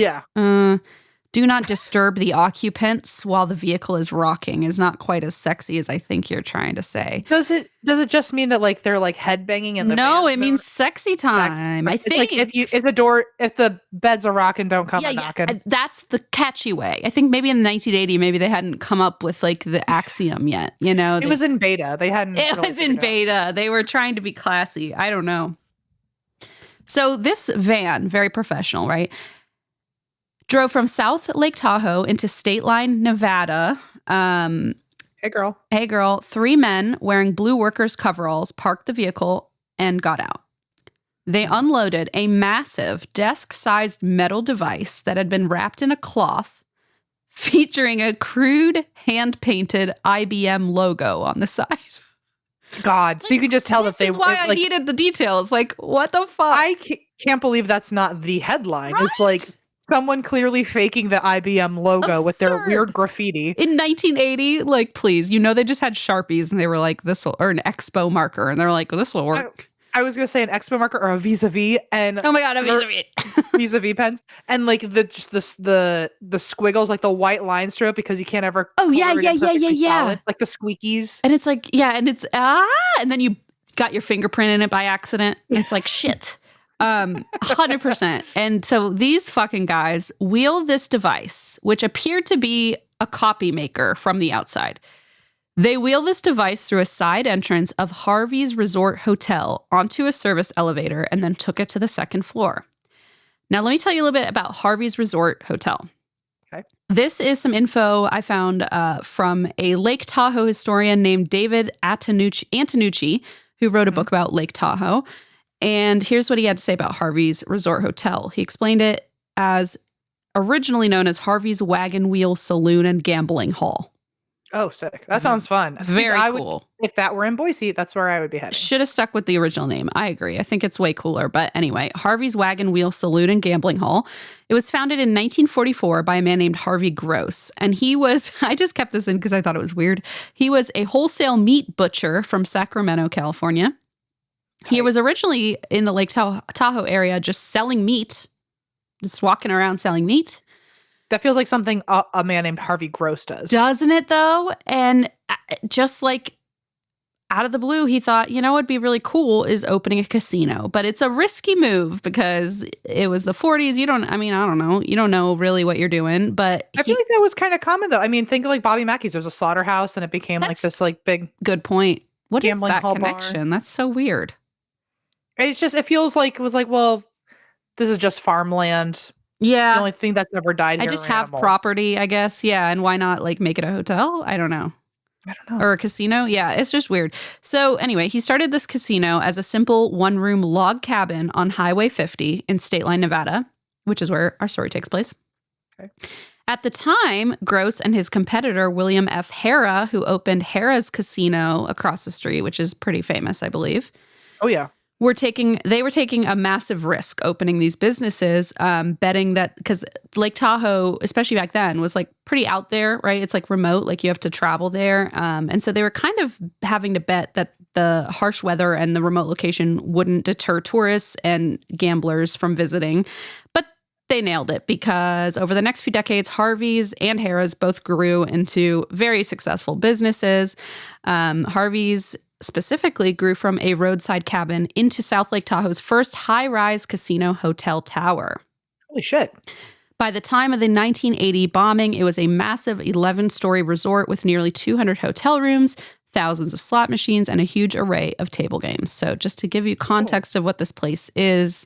do not disturb the occupants while the vehicle is rocking is not quite as sexy as I think you're trying to say. Does it just mean that like they're like headbanging in the No, it means sexy time. I think like if the beds are rocking, don't come knocking. That's the catchy way. I think maybe in 1980, maybe they hadn't come up with like the axiom yet. It was in beta. They hadn't. It was in beta. They were trying to be classy. I don't know. So this van, very professional, right? Drove from South Lake Tahoe into State Line, Nevada. Hey, girl. 3 men wearing blue workers' coveralls parked the vehicle and got out. They unloaded a massive desk-sized metal device that had been wrapped in a cloth featuring a crude hand-painted IBM logo on the side. God, so you can just tell that they... This is why I needed the details. Like, what the fuck? I can't believe that's not the headline. Right? It's like Someone clearly faking the IBM logo with their Absurd. weird graffiti. In 1980, like, please, they just had Sharpies and they were like, or an Expo marker. And they're like, well, this will work. I was going to say an Expo marker or a vis-a-vis. And Oh my God, a vis-a-vis. vis-a-vis pens. And like the squiggles, like the white lines through it because you can't ever. Oh, yeah. Like the squeakies. And it's like, and it's, and then you got your fingerprint in it by accident. It's like, shit. 100%. And so these fucking guys wheel this device, which appeared to be a copy maker from the outside. They wheel this device through a side entrance of Harvey's Resort Hotel onto a service elevator and then took it to the second floor. Now, let me tell you a little bit about Harvey's Resort Hotel. Okay. This is some info I found from a Lake Tahoe historian named David Antonucci, who wrote a book about Lake Tahoe. And here's what he had to say about Harvey's Resort Hotel. He explained it as originally known as Harvey's Wagon Wheel Saloon and Gambling Hall. Oh, sick. That sounds fun. Very cool. If that were in Boise, that's where I would be heading. Should have stuck with the original name. I agree. I think it's way cooler. But anyway, Harvey's Wagon Wheel Saloon and Gambling Hall. It was founded in 1944 by a man named Harvey Gross. And he was, I just kept this in because I thought it was weird. He was a wholesale meat butcher from Sacramento, California. He was originally in the Lake Tahoe area just selling meat, just walking around selling meat. That feels like something a man named Harvey Gross does. Doesn't it, though? And just like out of the blue, he thought, what'd be really cool is opening a casino. But it's a risky move because it was the 40s. I don't know. You don't know really what you're doing. But I feel like that was kind of common, though. I mean, think of like Bobby Mackey's. There was a slaughterhouse and it became like this like big. Good point. What is gambling that hall connection? bar. That's so weird. It feels like it was like, well, this is just farmland. Yeah. The only thing that's never died here I just are have animals. property, I guess. Yeah. And why not like make it a hotel? I don't know. Or a casino. Yeah. It's just weird. So anyway, he started this casino as a simple one-room log cabin on Highway 50 in State Line, Nevada, which is where our story takes place. Okay. At the time, Gross and his competitor, William F. Harrah, who opened Harrah's Casino across the street, which is pretty famous, I believe. Oh, yeah. They were taking a massive risk opening these businesses, betting that because Lake Tahoe, especially back then, was like pretty out there, right? It's like remote, like you have to travel there. And so they were kind of having to bet that the harsh weather and the remote location wouldn't deter tourists and gamblers from visiting. But they nailed it because over the next few decades, Harvey's and Harrah's both grew into very successful businesses. Harvey's specifically grew from a roadside cabin into South Lake Tahoe's first high-rise casino hotel tower. Holy shit. By the time of the 1980 bombing, it was a massive 11-story resort with nearly 200 hotel rooms, thousands of slot machines, and a huge array of table games. So just to give you context of what this place is,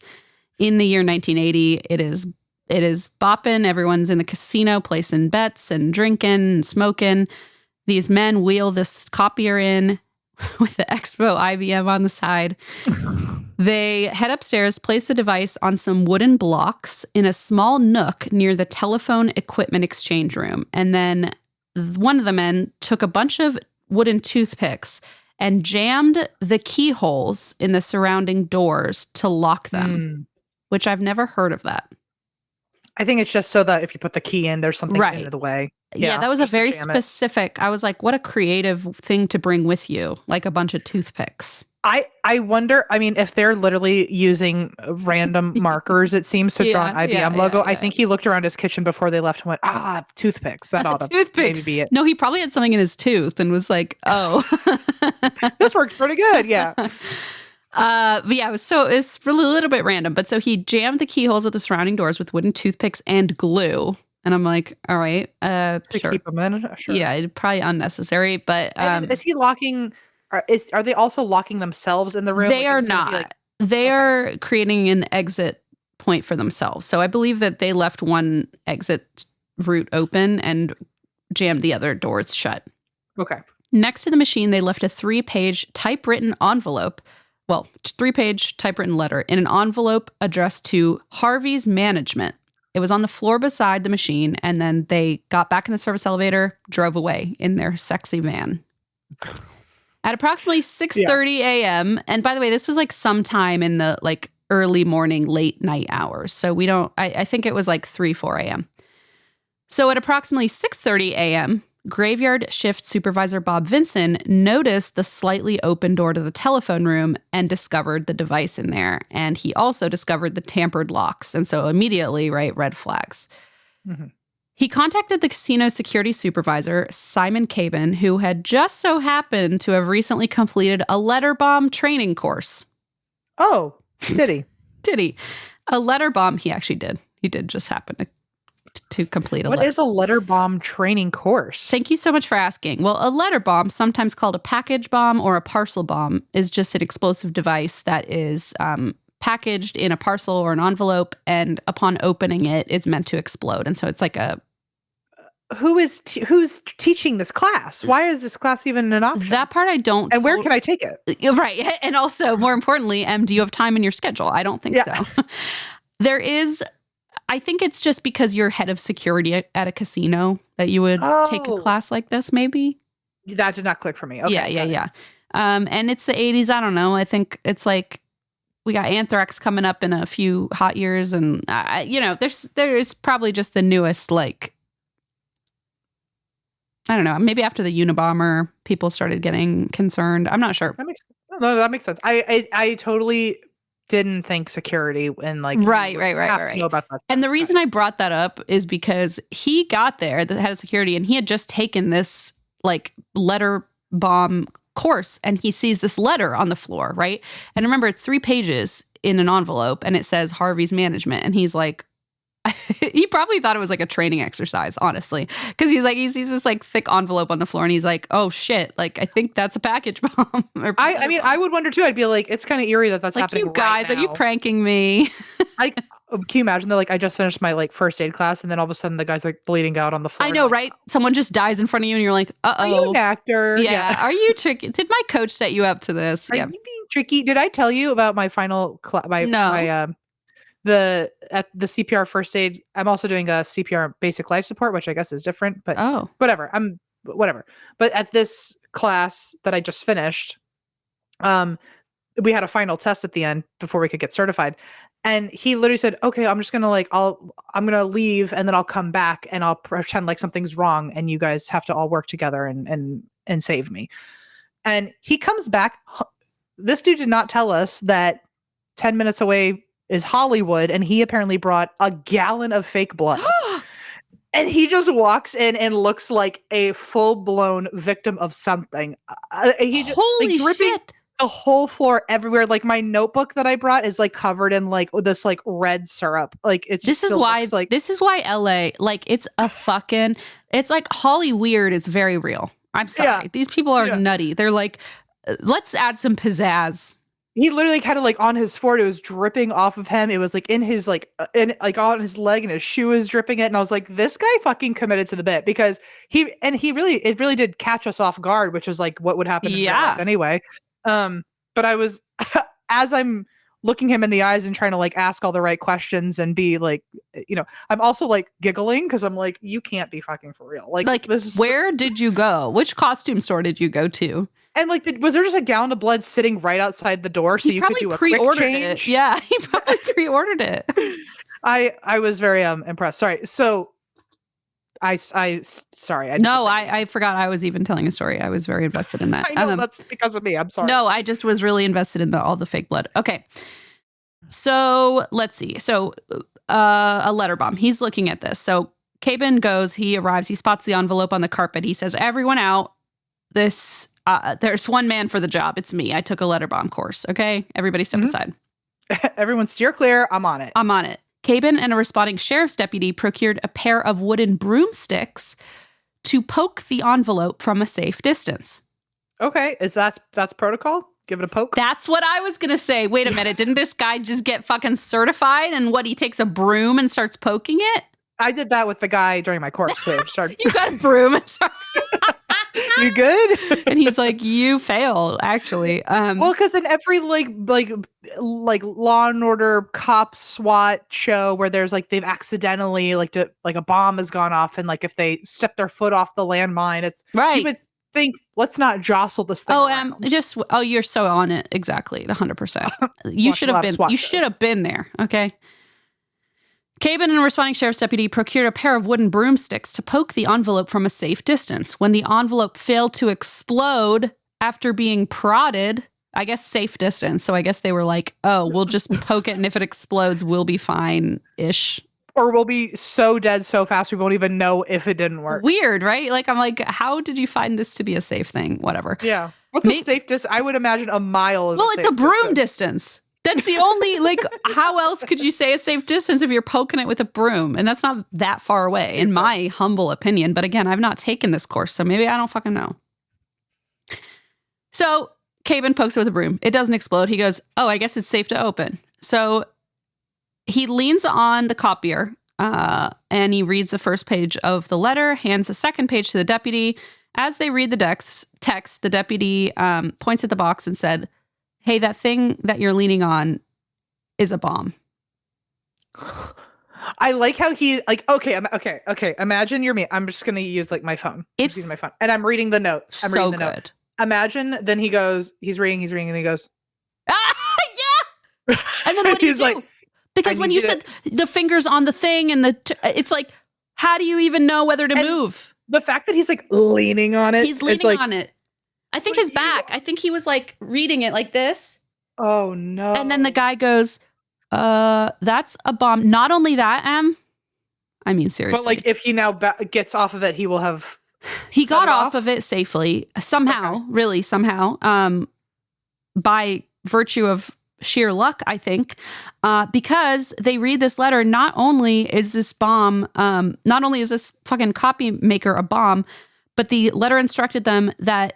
in the year 1980, it is bopping. Everyone's in the casino placing bets and drinking and smoking. These men wheel this copier in with the Expo IBM on the side. They head upstairs, place the device on some wooden blocks in a small nook near the telephone equipment exchange room. And then one of the men took a bunch of wooden toothpicks and jammed the keyholes in the surrounding doors to lock them, which I've never heard of that. I think it's just so that if you put the key in, there's something in the way. Yeah, that was a just to very jam it. specific. I was like, what a creative thing to bring with you, like a bunch of toothpicks. I wonder, if they're literally using random markers, it seems, to draw an IBM logo. I think he looked around his kitchen before they left and went, toothpicks. That ought to maybe be it. No, he probably had something in his tooth and was like, oh. This works pretty good, yeah. But yeah, it's a little bit random. But so he jammed the keyholes of the surrounding doors with wooden toothpicks and glue. And I'm like, all right, To sure. keep them in? Sure. Yeah, it's probably unnecessary. But Is he locking, are they also locking themselves in the room? they Like, are is it gonna be not. They are creating an exit point for themselves. So I believe that they left one exit route open and jammed the other doors shut. Okay. Next to the machine, they left a 3-page typewritten envelope. Well, 3-page typewritten letter in an envelope addressed to Harvey's management. It was on the floor beside the machine, and then they got back in the service elevator, drove away in their sexy van. At approximately 6:30 a.m., and by the way, this was like sometime in the early morning, late night hours. So I think it was like 3, 4 a.m. So at approximately 6:30 a.m., graveyard shift supervisor Bob Vinson noticed the slightly open door to the telephone room and discovered the device in there. And he also discovered the tampered locks. And so immediately, right, red flags. Mm-hmm. He contacted the casino security supervisor, Simon Cabin, who had just so happened to have recently completed a letter bomb training course. Oh, did he? Did he? A letter bomb, he actually did. He did just happen to complete a letter. What is a letter bomb training course? Thank you so much for asking. Well, a letter bomb, sometimes called a package bomb or a parcel bomb, is just an explosive device that is packaged in a parcel or an envelope, and upon opening it, it's meant to explode. And so it's like a... Who's teaching this class? Why is this class even an option? That part I don't... And where can I take it? Right. And also, more importantly, do you have time in your schedule? I don't think so. There is... I think it's just because you're head of security at a casino that you would take a class like this, maybe. That did not click for me. Okay, yeah. And it's the 80s. I don't know. I think it's like we got Anthrax coming up in a few hot years. And, there's probably just the newest, like, I don't know. Maybe after the Unabomber, people started getting concerned. I'm not sure. That makes sense. I totally didn't think security and like right. Know about that. And the reason I brought that up is because he got there, the head of security, and he had just taken this like letter bomb course, and he sees this letter on the floor, right? And remember, it's 3 pages in an envelope, and it says Harvey's management, and he's like, he probably thought it was like a training exercise, honestly, because he sees this like thick envelope on the floor, and he's like, "Oh shit! Like I think that's a package bomb." I would wonder too. I'd be like, it's kind of eerie that's like, happening. You guys, right now. Are you pranking me? Can you imagine that? Like I just finished my like first aid class, and then all of a sudden the guy's like bleeding out on the floor. I know, right? Someone just dies in front of you, and you're like, "Uh oh, are you an actor? Yeah. Are you tricky? Did my coach set you up to this? Are you being tricky? Did I tell you about my final class? No. At the CPR first aid, I'm also doing a CPR basic life support, which I guess is different, but whatever. But at this class that I just finished, we had a final test at the end before we could get certified. And he literally said, "Okay, I'm just gonna I'm gonna leave, and then I'll come back and I'll pretend like something's wrong, and you guys have to all work together and save me." And he comes back. This dude did not tell us that 10 minutes away is Hollywood, and he apparently brought a gallon of fake blood. And he just walks in and looks like a full-blown victim of something. Holy shit! The whole floor everywhere. Like my notebook that I brought is like covered in like this like red syrup. Like it's this is why LA, like it's it's like Holly weird. It's very real. I'm sorry. Yeah. These people are nutty. They're like, let's add some pizzazz. He literally kind of like on his forehead, it was dripping off of him. It was like in his like on his leg, and his shoe was dripping it. And I was like, this guy fucking committed to the bit, because it really did catch us off guard, which is like what would happen in real life anyway. But I was as I'm looking him in the eyes and trying to like ask all the right questions and be like, I'm also like giggling because I'm like, you can't be fucking for real. Like this where did you go? Which costume store did you go to? And like, was there just a gallon of blood sitting right outside the door so you could do a quick change? Yeah, he probably pre-ordered it. I was very impressed. Sorry. So sorry. I forgot I was even telling a story. I was very invested in that. I know that's because of me. I'm sorry. No, I just was really invested in all the fake blood. Okay. So let's see. So a letter bomb. He's looking at this. So Cabin goes, he arrives, he spots the envelope on the carpet. He says, "Everyone out. There's one man for the job. It's me. I took a letter bomb course. Okay. Everybody step aside. Everyone steer clear. I'm on it. Cabin and a responding sheriff's deputy procured a pair of wooden broomsticks to poke the envelope from a safe distance. Okay. That's protocol? Give it a poke? That's what I was going to say. Wait a minute. Didn't this guy just get fucking certified? And he takes a broom and starts poking it? I did that with the guy during my course too. You got a broom and You good? And he's like, you fail, actually. Well, because in every like Law and Order cop SWAT show where there's like they've accidentally like a bomb has gone off, and like if they step their foot off the landmine, it's right. think, let's not jostle this thing around. You're so on it. Exactly. 100%. You Watch should a have lot of been, SWAT you shows. should have been there. Okay. Cabin and a responding sheriff's deputy procured a pair of wooden broomsticks to poke the envelope from a safe distance. When the envelope failed to explode after being prodded, I guess safe distance. So I guess they were like, oh, we'll just poke it. And if it explodes, we'll be fine-ish. Or we'll be so dead so fast we won't even know if it didn't work. Weird, right? Like, I'm like, how did you find this to be a safe thing? Whatever. Yeah. What's a safe distance? I would imagine a mile is it's a broom distance. That's the only, like, how else could you say a safe distance if you're poking it with a broom? And that's not that far away, in my humble opinion. But again, I've not taken this course, so maybe I don't fucking know. So Cabin pokes it with a broom. It doesn't explode. He goes, oh, I guess it's safe to open. So he leans on the copier and he reads the first page of the letter, hands the second page to the deputy. As they read the text, the deputy points at the box and said, hey, that thing that you're leaning on is a bomb. I like how he okay. Imagine you're me. I'm just gonna use like my phone. It's using my phone, and I'm reading the note. I'm reading the note. Imagine then he goes. He's reading, and he goes. Yeah. And then what do you do? Like, because when you said the fingers on the thing and it's like, how do you even know whether to move? The fact that he's like leaning on it. He's leaning on it. I think his back. I think he was like reading it like this. Oh no. And then the guy goes, that's a bomb. Not only that, I mean, seriously. But like if he now gets off of it, he will have. He got off of it safely somehow, really somehow, by virtue of sheer luck, I think, because they read this letter. Not only is this fucking copy maker a bomb, but the letter instructed them that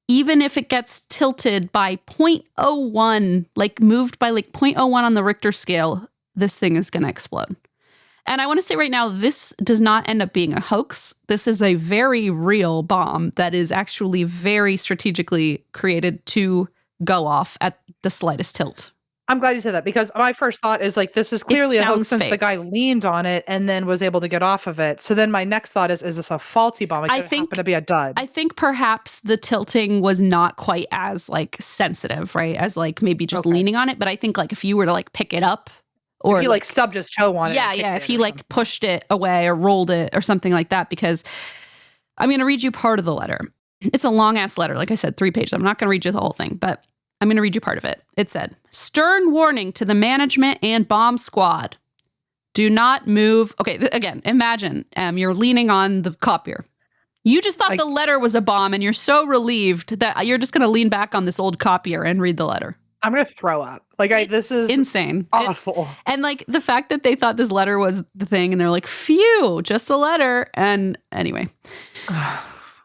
even if it gets tilted by 0.01, like moved by like 0.01 on the Richter scale, this thing is going to explode. And I want to say right now, this does not end up being a hoax. This is a very real bomb that is actually very strategically created to go off at the slightest tilt. I'm glad you said that because my first thought is like, this is clearly a hoax since fake. the guy leaned on it and then was able to get off of it. So then my next thought is this a faulty bomb? Like, I think it happened to be a dud. I think perhaps the tilting was not quite as like sensitive, right? As like maybe just leaning on it. But I think like if you were to like pick it up or if he like stubbed his toe on it. Yeah. If he like pushed it away or rolled it or something like that, because I'm going to read you part of the letter. It's a long ass letter. Like I said, 3 pages. I'm not going to read you the whole thing, but I'm going to read you part of it. It said, stern warning to the management and bomb squad. Do not move. Okay, again, imagine you're leaning on the copier. You just thought the letter was a bomb and you're so relieved that you're just going to lean back on this old copier and read the letter. I'm going to throw up. Like, this is insane. Awful. And like the fact that they thought this letter was the thing and they're like, phew, just a letter. And anyway.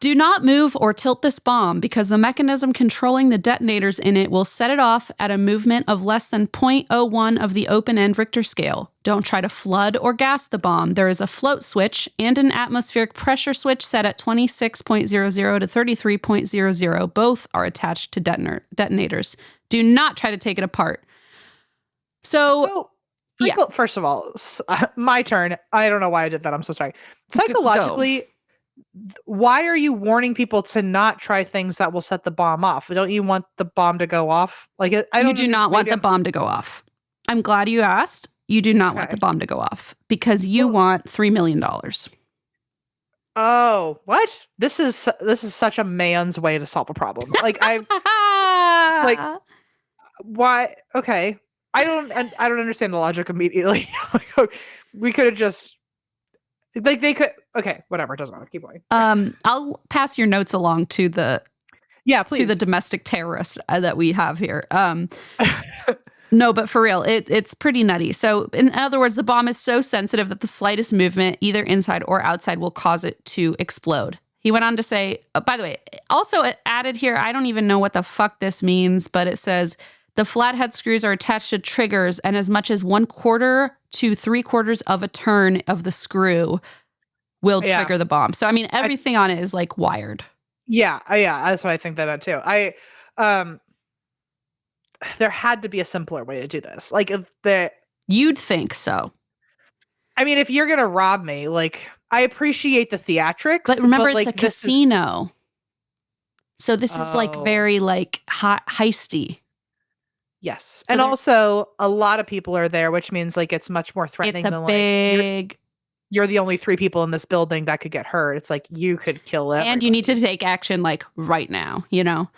Do not move or tilt this bomb because the mechanism controlling the detonators in it will set it off at a movement of less than 0.01 of the open-end Richter scale. Don't try to flood or gas the bomb. There is a float switch and an atmospheric pressure switch set at 26.00 to 33.00. Both are attached to detonators. Do not try to take it apart. First of all, my turn. I don't know why I did that. I'm so sorry. Psychologically, why are you warning people to not try things that will set the bomb off? Don't you want the bomb to go off? Like, you do not want the bomb to go off. I'm glad you asked. You do not want the bomb to go off because you want $3 million. Oh, what? This is such a man's way to solve a problem. Like why? Okay, I don't understand the logic immediately. We could have just. Like they could, okay, whatever. It doesn't matter. Keep going. I'll pass your notes along to the, please, to the domestic terrorist that we have here. No, but for real, it's pretty nutty. So, in other words, the bomb is so sensitive that the slightest movement, either inside or outside, will cause it to explode. He went on to say, by the way, also it added here, I don't even know what the fuck this means, but it says the flathead screws are attached to triggers, and as much as 1/4 to 3/4 of a turn of the screw will trigger the bomb. So, I mean, everything on it is like wired. Yeah, that's what I think they meant too. There had to be a simpler way to do this. Like, you'd think so. I mean, if you're gonna rob me, like, I appreciate the theatrics. But remember, it's like, a casino. So this is like Oh. very like heisty. Yes. So and there- also a lot of people are there, which means like it's much more threatening It's a than like big, you're the only 3 people in this building that could get hurt. It's like you could kill everybody. and you need to take action like right now, you know?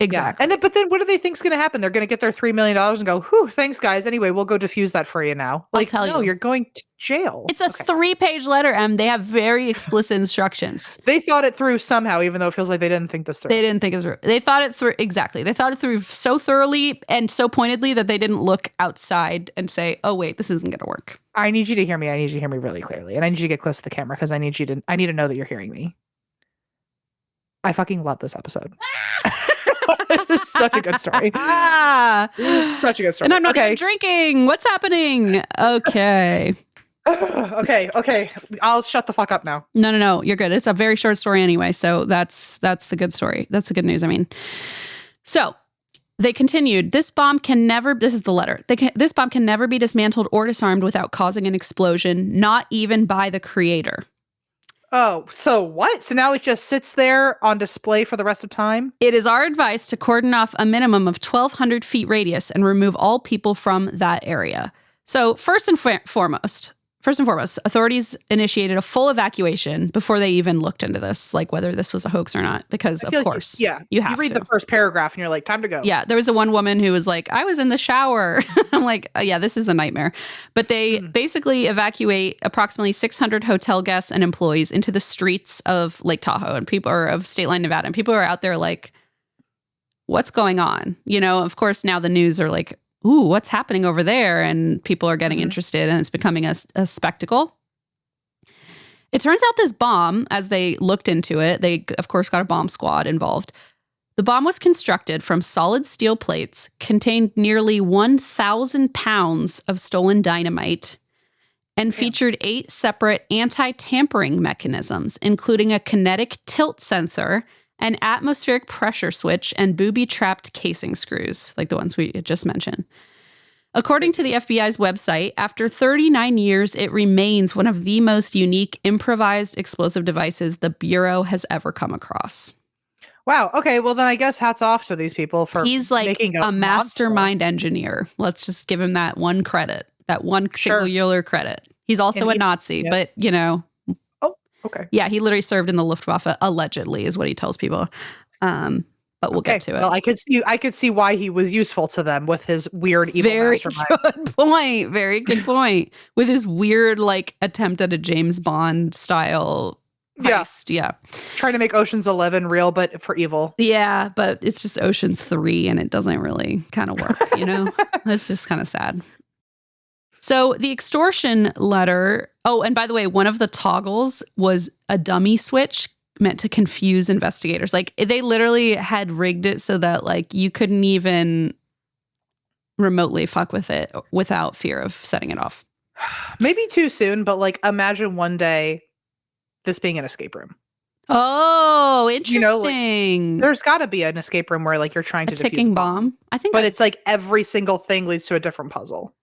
Exactly. Yeah. And then, but then what do they think's going to happen? They're going to get their $3 million and go, whew, thanks guys. Anyway, we'll go diffuse that for you now. I'll Like, tell no, you. you're going to jail. It's a Okay. 3-page letter, Em. They have very explicit instructions. They thought it through somehow, even though it feels like they didn't think this through. They didn't think it through. They thought it through. Exactly. They thought it through so thoroughly and so pointedly that they didn't look outside and say, oh, wait, this isn't going to work. I need you to hear me. I need you to hear me really clearly. And I need you to get close to the camera because I need to know that you're hearing me. I fucking love this episode. This is such a good story. This is such a good story. And I'm not okay. even drinking. What's happening? Okay. Okay. I'll shut the fuck up now. No. You're good. It's a very short story anyway. So that's the good story. That's the good news. I mean, so they continued, this is the letter. This bomb can never be dismantled or disarmed without causing an explosion, not even by the creator. Oh, so what? So now it just sits there on display for the rest of time? It is our advice to cordon off a minimum of 1,200 feet radius and remove all people from that area. So first and foremost, authorities initiated a full evacuation before they even looked into this, like whether this was a hoax or not, because I of feel like course, you have read to. the first paragraph and you're like, time to go. Yeah, there was a one woman who was like, I was in the shower. I'm like, oh, yeah, this is a nightmare. But they basically evacuate approximately 600 hotel guests and employees into the streets of Lake Tahoe and people are of State Line, Nevada. And people are out there like, what's going on? You know, of course, now the news are like, ooh, what's happening over there? And people are getting interested and it's becoming a spectacle. It turns out this bomb, as they looked into it, they, of course, got a bomb squad involved. The bomb was constructed from solid steel plates, contained nearly 1,000 pounds of stolen dynamite, and featured 8 separate anti-tampering mechanisms, including a kinetic tilt sensor, an atmospheric pressure switch, and booby-trapped casing screws, like the ones we just mentioned. According to the FBI's website, after 39 years, it remains one of the most unique improvised explosive devices the Bureau has ever come across. Wow. Okay. Well, then I guess hats off to these people for He's like making a mastermind engineer. Let's just give him that one credit, that one singular credit. He's also a Nazi, but you know. Oh, okay. Yeah, he literally served in the Luftwaffe, allegedly, is what he tells people. But we'll get to it. Well, I could see why he was useful to them with his weird evil mastermind. Good point. Very good point. With his weird like attempt at a James Bond style heist. Yeah. Trying to make Ocean's 11 real, but for evil. Yeah, but it's just Ocean's 3 and it doesn't really kind of work, you know? That's just kind of sad. So the extortion letter, oh, and by the way, one of the toggles was a dummy switch meant to confuse investigators. Like they literally had rigged it so that like you couldn't even remotely fuck with it without fear of setting it off. Maybe too soon, but like imagine one day this being an escape room. Oh, interesting. You know, like, there's got to be an escape room where like you're trying to defuse ticking a bomb. I think, but it's like every single thing leads to a different puzzle.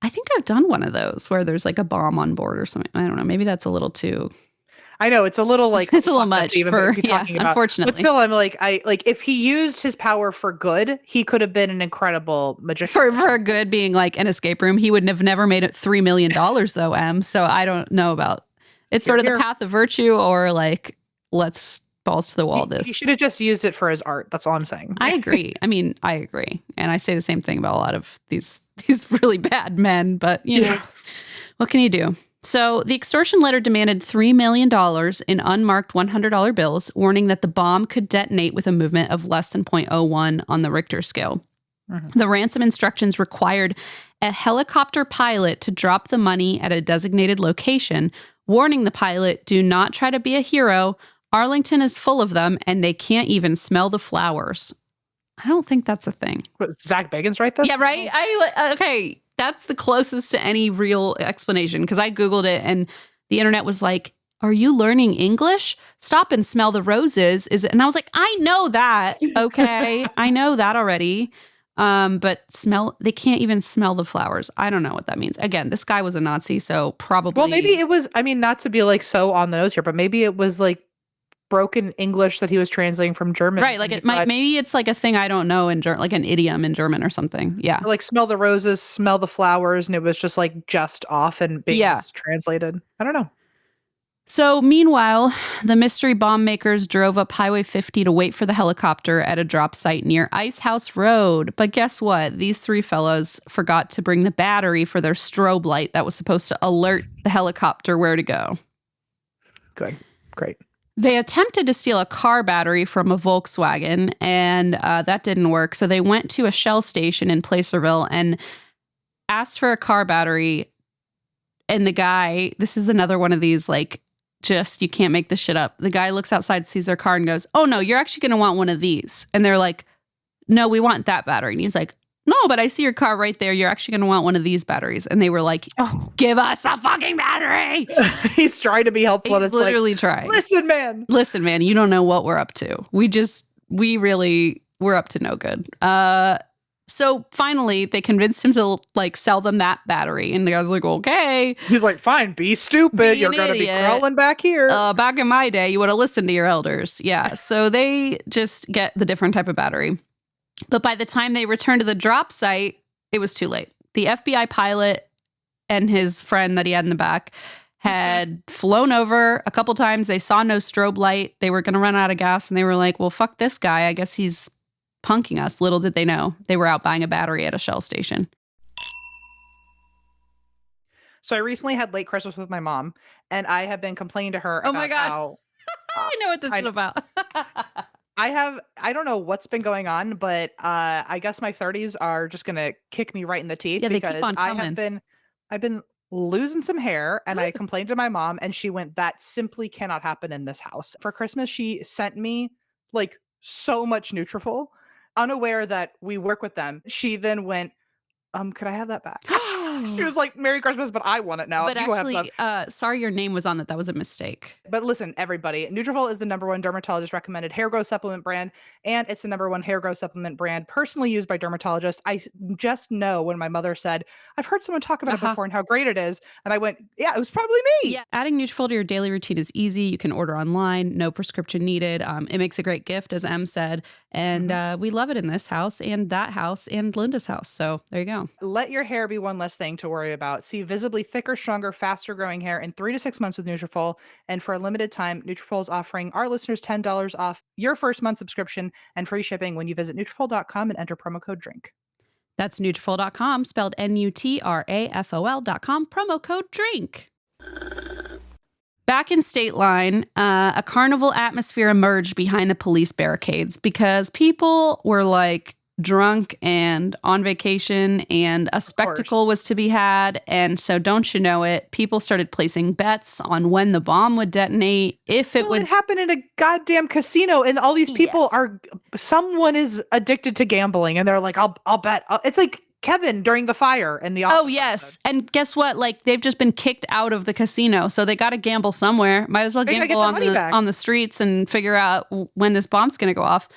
I think I've done one of those where there's like a bomb on board or something. I don't know. Maybe that's a little too. I know it's a little like it's a little much for unfortunately. But still, I'm like if he used his power for good, he could have been an incredible magician. For good being like an escape room, he would have never made it $3 million though, Em. So I don't know about. It's sort of the path of virtue, or like let's balls to the wall. He should have just used it for his art. That's all I'm saying. I agree. I mean, I agree, and I say the same thing about a lot of these really bad men. But you know, what can you do? So the extortion letter demanded $3 million in unmarked $100 bills, warning that the bomb could detonate with a movement of less than 0.01 on the Richter scale. Mm-hmm. The ransom instructions required a helicopter pilot to drop the money at a designated location, warning the pilot, do not try to be a hero. Arlington is full of them, and they can't even smell the flowers. I don't think that's a thing. What, Zach Baggins write this? Yeah, right? Okay. That's the closest to any real explanation, because I Googled it and the internet was like, are you learning English? Stop and smell the roses. And I was like, I know that. Okay. I know that already. But they can't even smell the flowers. I don't know what that means. Again, this guy was a Nazi, so probably. Well, maybe it was, I mean, not to be like so on the nose here, but maybe it was like broken English that he was translating from German. Right. Like maybe it's like a thing I don't know in German, like an idiom in German or something. Yeah. Like smell the roses, smell the flowers. And it was just like just off and being translated. I don't know. So meanwhile, the mystery bomb makers drove up Highway 50 to wait for the helicopter at a drop site near Ice House Road. But guess what? These three fellows forgot to bring the battery for their strobe light that was supposed to alert the helicopter where to go. Good. Great. They attempted to steal a car battery from a Volkswagen, and that didn't work. So they went to a Shell station in Placerville and asked for a car battery. And the guy, this is another one of these, like, just, you can't make this shit up. The guy looks outside, sees their car and goes, oh no, you're actually going to want one of these. And they're like, no, we want that battery. And he's like, no, but I see your car right there. You're actually going to want one of these batteries. And they were like, give us the fucking battery. He's trying to be helpful. He's literally trying. Listen, man, you don't know what we're up to. We're up to no good. So finally, they convinced him to like sell them that battery. And the guy's like, okay. He's like, fine, be stupid. You're going to be crawling back here. Back in my day, you would have listened to your elders. Yeah. So they just get the different type of battery. But by the time they returned to the drop site, it was too late. The FBI pilot and his friend that he had in the back had flown over a couple times. They saw no strobe light. They were going to run out of gas. And they were like, well, fuck this guy. I guess he's punking us. Little did they know they were out buying a battery at a Shell station. So I recently had late Christmas with my mom, and I have been complaining to her about how I know what this is about. I don't know what's been going on, but I guess my 30s are just gonna kick me right in the teeth because I've been losing some hair, and I complained to my mom, and she went, that simply cannot happen in this house. For Christmas, she sent me like so much Neutrafol, unaware that we work with them. She then went, could I have that back? She was like, Merry Christmas, but I want it now. But actually, sorry your name was on that. That was a mistake. But listen, everybody, Neutrafol is the #1 dermatologist recommended hair growth supplement brand, and it's the #1 hair growth supplement brand personally used by dermatologists. I just know when my mother said, I've heard someone talk about it before and how great it is. And I went, yeah, it was probably me. Yeah. Adding Neutrafol to your daily routine is easy. You can order online, no prescription needed. It makes a great gift, as Em said. And we love it in this house and that house and Linda's house. So there you go. Let your hair be one less thing to worry about. See visibly thicker, stronger, faster growing hair in 3 to 6 months with Neutrafol. And for a limited time, Neutrafol is offering our listeners $10 off your first month subscription and free shipping when you visit Neutrafol.com and enter promo code DRINK. That's Neutrafol.com, spelled Nutrafol.com, promo code DRINK. Back in State Line, a carnival atmosphere emerged behind the police barricades because people were like drunk and on vacation, and a spectacle was to be had. And so, don't you know it, people started placing bets on when the bomb would detonate, if it would happen in a goddamn casino, and all these people someone is addicted to gambling, and they're like, I'll bet. It's like Kevin during the fire in the office. Oh, yes. And guess what? Like, they've just been kicked out of the casino, so they got to gamble somewhere. Might as well gamble on the streets and figure out when this bomb's going to go off.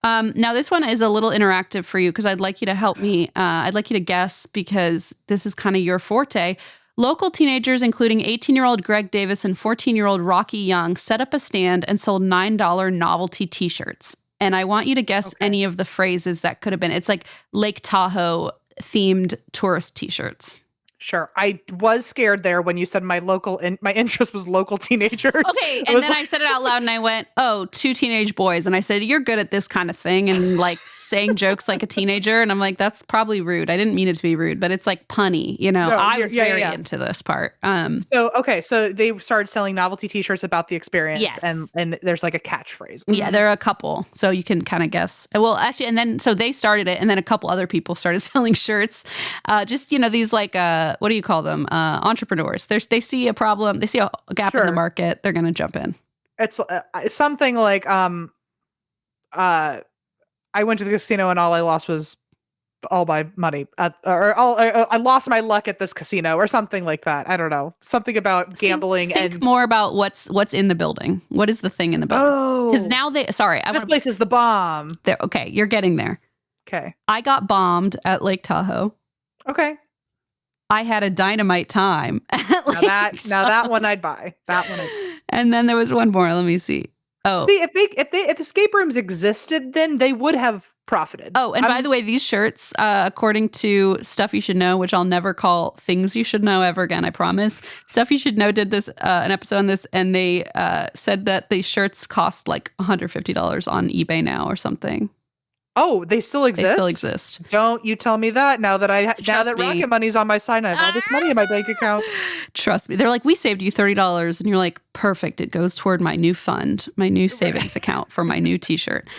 Now, this one is a little interactive for you because I'd like you to help me. I'd like you to guess because this is kind of your forte. Local teenagers, including 18-year-old Greg Davis and 14-year-old Rocky Young, set up a stand and sold $9 novelty T-shirts. And I want you to guess any of the phrases that could have been. It's like Lake Tahoe themed tourist T-shirts. Sure. I was scared there when you said my interest was local teenagers. Okay. And then I said it out loud and I went, oh, 2 teenage boys. And I said, you're good at this kind of thing. And like saying jokes like a teenager. And I'm like, that's probably rude. I didn't mean it to be rude, but it's like punny, you know. I was very into this part. So they started selling novelty T-shirts about the experience. Yes. And there's like a catchphrase. Yeah, there are a couple. So you can kind of guess. Well, actually, and then so they started it, and then a couple other people started selling shirts. Just, you know, these like what do you call them? Entrepreneurs. They see a problem, they see a gap in the market, they're going to jump in. It's something like I went to the casino and all I lost was all my money, I lost my luck at this casino or something like that. I don't know. Something about gambling. Think more about what's in the building. What is the thing in the building? Oh, because now this place is the bomb. Okay, you're getting there. Okay. I got bombed at Lake Tahoe. Okay. I had a dynamite time. Now that one I'd buy. That one. And then there was one more. Let me see. Oh, See, if escape rooms existed, then they would have profited. Oh, and by the way, these shirts, according to Stuff You Should Know, which I'll never call Things You Should Know ever again, I promise. Stuff You Should Know did this an episode on this, and they said that these shirts cost like $150 on eBay now or something. Oh, they still exist? They still exist. Don't you tell me that now that Trust me. Rocket Money's on my side and I have all this money in my bank account. Trust me. They're like, we saved you $30. And you're like, perfect. It goes toward my new fund, my new savings account for my new t-shirt.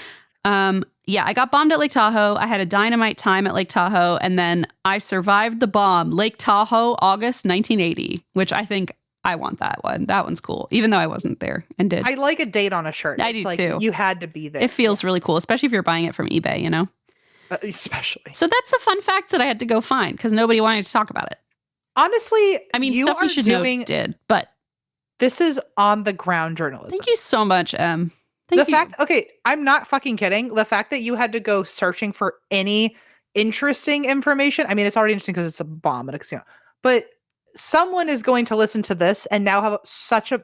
Yeah, I got bombed at Lake Tahoe. I had a dynamite time at Lake Tahoe. And then I survived the bomb. Lake Tahoe, August 1980, which I think I want that one. That one's cool, even though I wasn't there and did. I like a date on a shirt. I do like too. You had to be there. It feels really cool, especially if you're buying it from eBay, you know? Especially. So that's the fun facts that I had to go find because nobody wanted to talk about it. Honestly, I mean, you Stuff You Should Know did, but this is on the ground journalism. thank you so much, Em. Thank you. Okay, I'm not fucking kidding. The fact that you had to go searching for any interesting information. I mean, it's already interesting because it's a bomb at a casino, but someone is going to listen to this and now have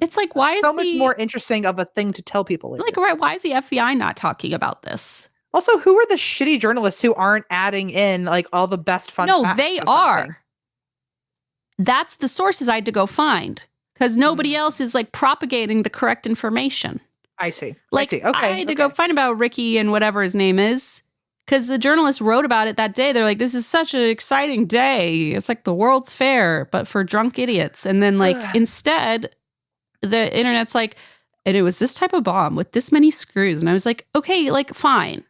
It's like, why is so much more interesting of a thing to tell people later. like, right? Why is the FBI not talking about this? Also, who are the shitty journalists who aren't adding in like all the best fun No, facts they or something? are. That's the sources I had to go find because nobody else is like propagating the correct information. I see. Like, I see. Okay. I had to go find about Ricky and whatever his name is because the journalist wrote about it that day. They're like, this is such an exciting day. It's like the World's Fair, but for drunk idiots. And then like instead, the internet's like, and it was this type of bomb with this many screws. And I was like, okay, like fine.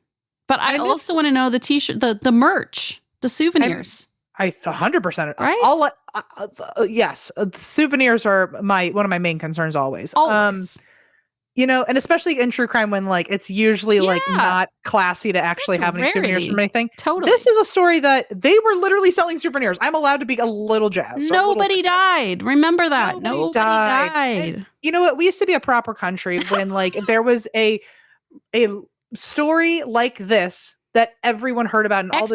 But I also want to know the t-shirt, the merch, the souvenirs. I 100%. Right? I'll let, yes. Souvenirs are one of my main concerns always. Always. You know, and especially in true crime when like it's usually like Yeah. not classy to actually That's have a any souvenirs rarity. from anything. Totally. This is a story that they were literally selling souvenirs. I'm allowed to be a little jazzed. a little Nobody bit jazzed. died. Remember that. Nobody died. And you know what? We used to be a proper country when like there was a story like this that everyone heard about and all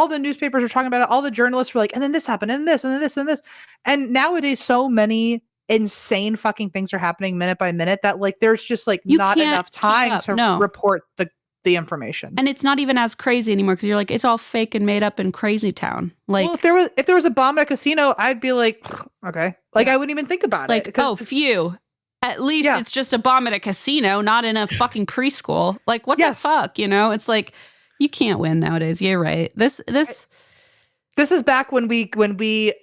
the newspapers were talking about it. All the journalists were like, and then this happened and this and then this and this. And nowadays so many insane fucking things are happening minute by minute that like there's just like You not can't enough keep time up. to No. report the information. And it's not even as crazy anymore because you're like, it's all fake and made up in crazy town. Like, well, if there was a bomb at a casino, I'd be like, okay. Like I wouldn't even think about it. like, oh, phew. At least it's just a bomb at a casino, not in a fucking preschool. Like, what the fuck? You know, it's like you can't win nowadays. You're right. This is back when we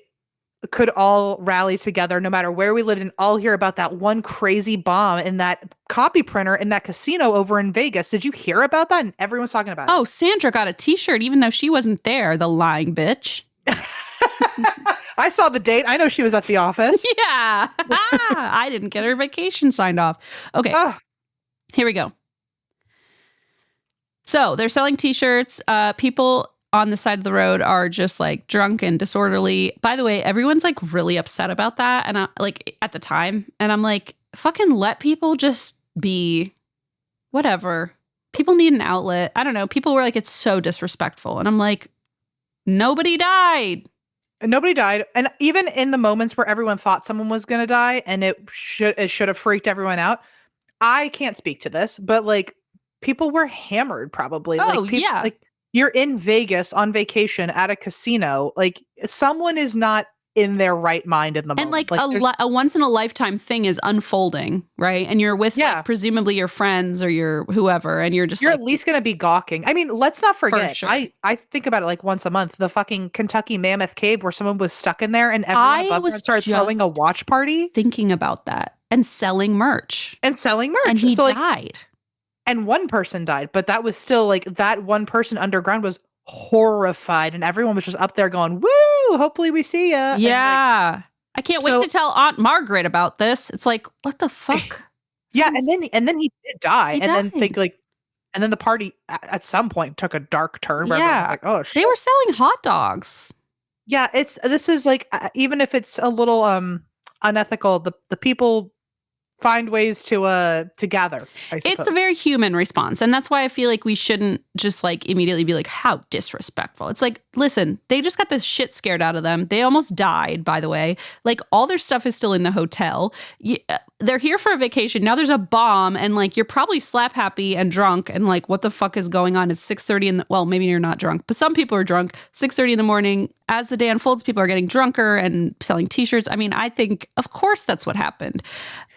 could all rally together no matter where we lived and all hear about that one crazy bomb in that copy printer in that casino over in Vegas. Did you hear about that? And everyone's talking about it. Oh, Sandra got a t-shirt even though she wasn't there, the lying bitch. I saw the date. I know she was at the office. Yeah. I didn't get her vacation signed off. Okay. Here we go. So they're selling t-shirts. People on the side of the road are just like drunk and disorderly. By the way, everyone's like really upset about that. And I, like at the time, and I'm like, fucking let people just be whatever. People need an outlet. I don't know. People were like, it's so disrespectful. And I'm like, nobody died. Nobody died. And even in the moments where everyone thought someone was going to die and it should have freaked everyone out. I can't speak to this, but like people were hammered probably. Oh, like, yeah. Like you're in Vegas on vacation at a casino. Like someone is not in their right mind in the And moment. like a once in a lifetime thing is unfolding, right? And you're with like, presumably your friends or your whoever, and you're at least going to be gawking. I mean, let's not forget. sure. I think about it like once a month. The fucking Kentucky Mammoth Cave where someone was stuck in there and everyone above them started throwing a watch party. Thinking about that and selling merch. And he died. And one person died, but that was still like that one person underground was horrified and everyone was just up there going, woo, hopefully we see ya. Yeah. I can't wait to tell Aunt Margaret about this. It's like, what the fuck? Yeah. And then he did die. Then the party at some point took a dark turn where everyone was like, oh, shit. They were selling hot dogs. Yeah. This is like, even if it's a little unethical, the people find ways to gather. I suppose. It's a very human response. And that's why I feel like we shouldn't just like immediately be like, how disrespectful. It's like, listen, they just got this shit scared out of them. They almost died, by the way. Like all their stuff is still in the hotel. they're here for a vacation. Now there's a bomb and like you're probably slap happy and drunk and like what the fuck is going on? It's 6:30 in the, well, maybe you're not drunk, but some people are drunk. 6:30 in the morning. As the day unfolds, people are getting drunker and selling t-shirts. I mean, I think of course that's what happened.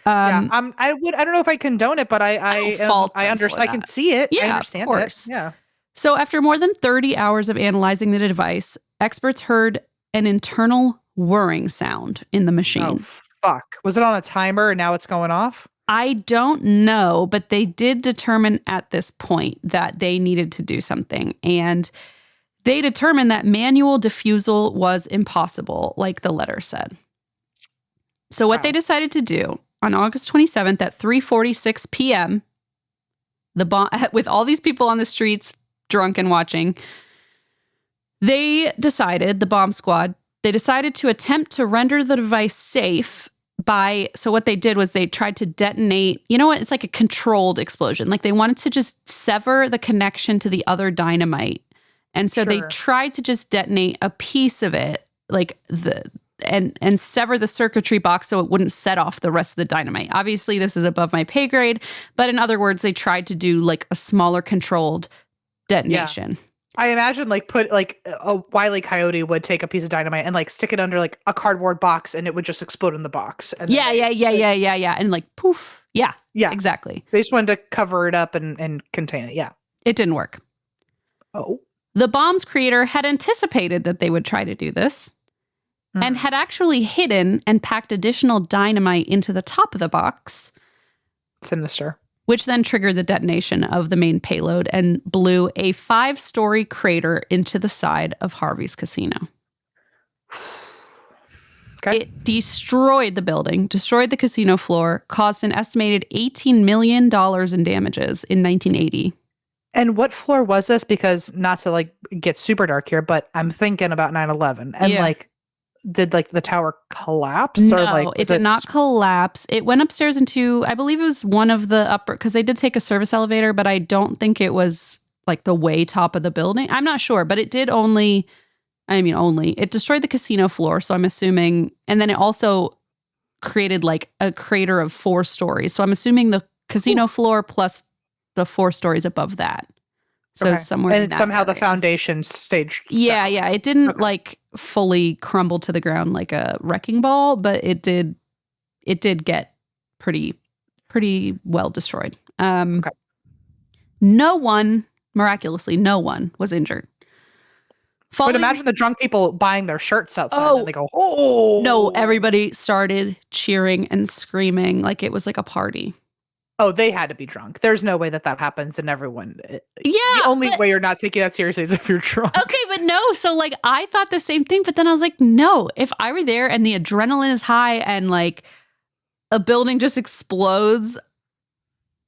I don't know if I condone it, but I understand. I can see it. Yeah, I understand of course. it. Yeah. So after more than 30 hours of analyzing the device, experts heard an internal whirring sound in the machine. Oh, fuck. Was it on a timer and now it's going off? I don't know, but they did determine at this point that they needed to do something. And they determined that manual diffusal was impossible, like the letter said. So what they decided to do on August 27th at 3:46 p.m., the bomb, with all these people on the streets drunk and watching, the bomb squad, they decided to attempt to render the device safe so what they did was they tried to detonate, you know what, it's like a controlled explosion. Like they wanted to just sever the connection to the other dynamite. And so they tried to just detonate a piece of it, like and sever the circuitry box so it wouldn't set off the rest of the dynamite. Obviously, this is above my pay grade, but in other words, they tried to do like a smaller controlled detonation. Yeah. I imagine a Wile E. Coyote would take a piece of dynamite and like stick it under like a cardboard box and it would just explode in the box. And yeah. And like poof. Yeah, exactly. They just wanted to cover it up and contain it. Yeah. It didn't work. Oh. The bomb's creator had anticipated that they would try to do this and had actually hidden and packed additional dynamite into the top of the box. Sinister. Which then triggered the detonation of the main payload and blew a 5-story crater into the side of Harvey's casino. Okay. It destroyed the building, destroyed the casino floor, caused an estimated $18 million in damages in 1980. And what floor was this? Because not to like get super dark here, but I'm thinking about 9/11 and like, did like the tower collapse? No, or like, it did not collapse. It went upstairs into, I believe it was one of the upper, because they did take a service elevator, but I don't think it was like the way top of the building. I'm not sure, but it did it destroyed the casino floor. So I'm assuming, and then it also created like a crater of 4 stories. So I'm assuming the casino floor plus the 4 stories above that. So somewhere in that somehow the area. foundation staged. Yeah. It didn't like fully crumble to the ground like a wrecking ball, but it did get pretty well destroyed. Miraculously, no one was injured. But imagine the drunk people buying their shirts outside and they go, oh. No, everybody started cheering and screaming like it was like a party. Oh, they had to be drunk. There's no way that everyone. Yeah. The only way you're not taking that seriously is if you're drunk. Okay, but no. So like I thought the same thing, but then I was like, no, if I were there and the adrenaline is high and like a building just explodes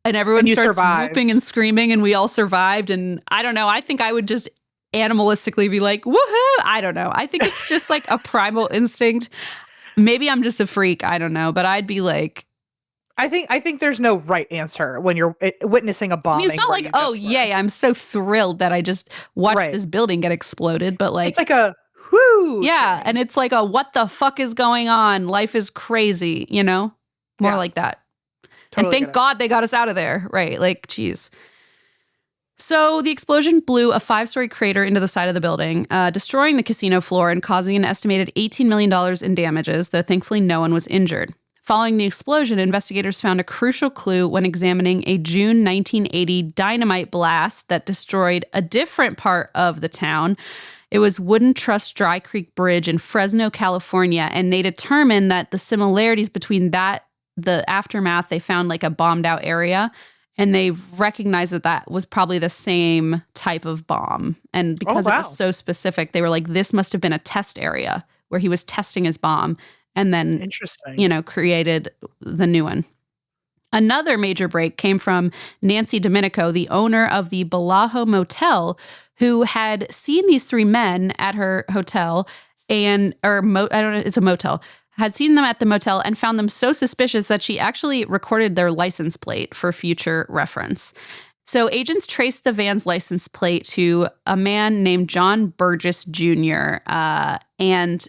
and everyone starts whooping and screaming and we all survived. And I don't know, I think I would just animalistically be like, woohoo. I don't know. I think it's just like a primal instinct. Maybe I'm just a freak. I don't know. But I'd be like, I think there's no right answer when you're witnessing a bombing. I mean, it's not like, oh, yay, I'm so thrilled that I just watched this building get exploded. But like, it's like a whoo. Yeah. And it's like a what the fuck is going on? Life is crazy, you know? More like that. Totally, and thank God they got us out of there. Right. Like, geez. So the explosion blew a 5-story crater into the side of the building, destroying the casino floor and causing an estimated $18 million in damages, though thankfully no one was injured. Following the explosion, investigators found a crucial clue when examining a June 1980 dynamite blast that destroyed a different part of the town. It was Wooden Truss Dry Creek Bridge in Fresno, California, and they determined that the similarities between that, the aftermath, they found like a bombed out area, and they recognized that was probably the same type of bomb. And because it was so specific, they were like, this must have been a test area where he was testing his bomb. And then, created the new one. Another major break came from Nancy Domenico, the owner of the Balajo Motel, who had seen these 3 men at her hotel it's a motel, had seen them at the motel and found them so suspicious that she actually recorded their license plate for future reference. So agents traced the van's license plate to a man named John Burgess Jr. And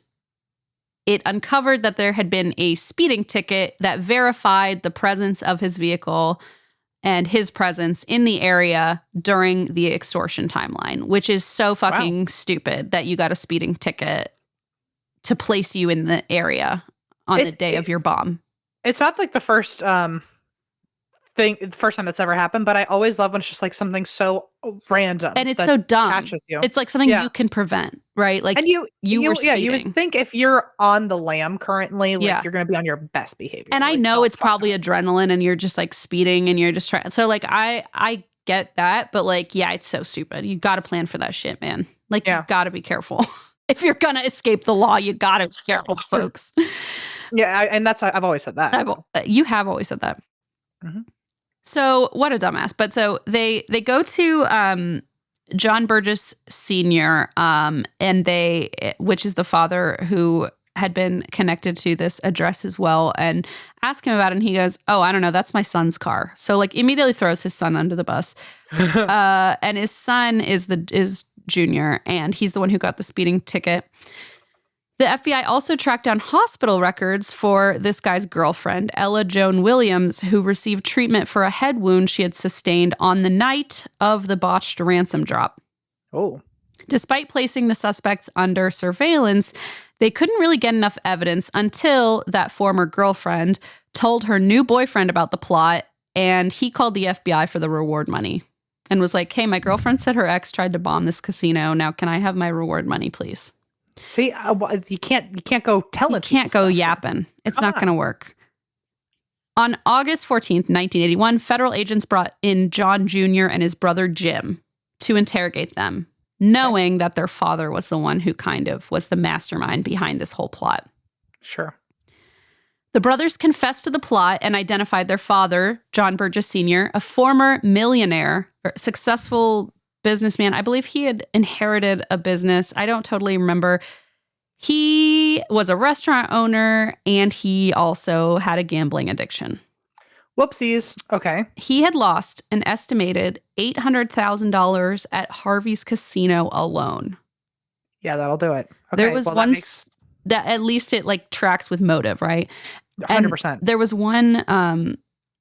it uncovered that there had been a speeding ticket that verified the presence of his vehicle and his presence in the area during the extortion timeline, which is so fucking stupid that you got a speeding ticket to place you in the area on the day of your bomb. It's not like the first time that's ever happened, but I always love when it's just like something so random and it's so dumb. Catches you. It's like something you can prevent, right? Like, and you were speeding. You would think if you're on the lam currently, like you're going to be on your best behavior. And like, I know it's probably adrenaline, and you're just like speeding, and you're just trying. So like I get that, but like it's so stupid. You got to plan for that shit, man. Like you got to be careful. If you're gonna escape the law, you got to be careful, folks. Yeah, and I've always said that. You have always said that. Mm-hmm. So what a dumbass. But so they go to John Burgess Sr., which is the father who had been connected to this address as well, and ask him about it. And he goes, "Oh, I don't know. That's my son's car." So like immediately throws his son under the bus. And his son is Junior, and he's the one who got the speeding ticket. The FBI also tracked down hospital records for this guy's girlfriend, Ella Joan Williams, who received treatment for a head wound she had sustained on the night of the botched ransom drop. Oh. Despite placing the suspects under surveillance, they couldn't really get enough evidence until that former girlfriend told her new boyfriend about the plot, and he called the FBI for the reward money and was like, "Hey, my girlfriend said her ex tried to bomb this casino. Now, can I have my reward money, please?" See, you can't go telling. You can't go yapping. It's not going to work. On August 14th, 1981, federal agents brought in John Jr. and his brother Jim to interrogate them, knowing that their father was the one who kind of was the mastermind behind this whole plot. Sure. The brothers confessed to the plot and identified their father, John Burgess Sr., a former millionaire, successful businessman. I believe he had inherited a business. I don't totally remember. He was a restaurant owner, and he also had a gambling addiction. Whoopsies. Okay. He had lost an estimated $800,000 at Harvey's casino alone. Yeah, that'll do it. Okay, There was that at least it like tracks with motive, right? 100%. There was one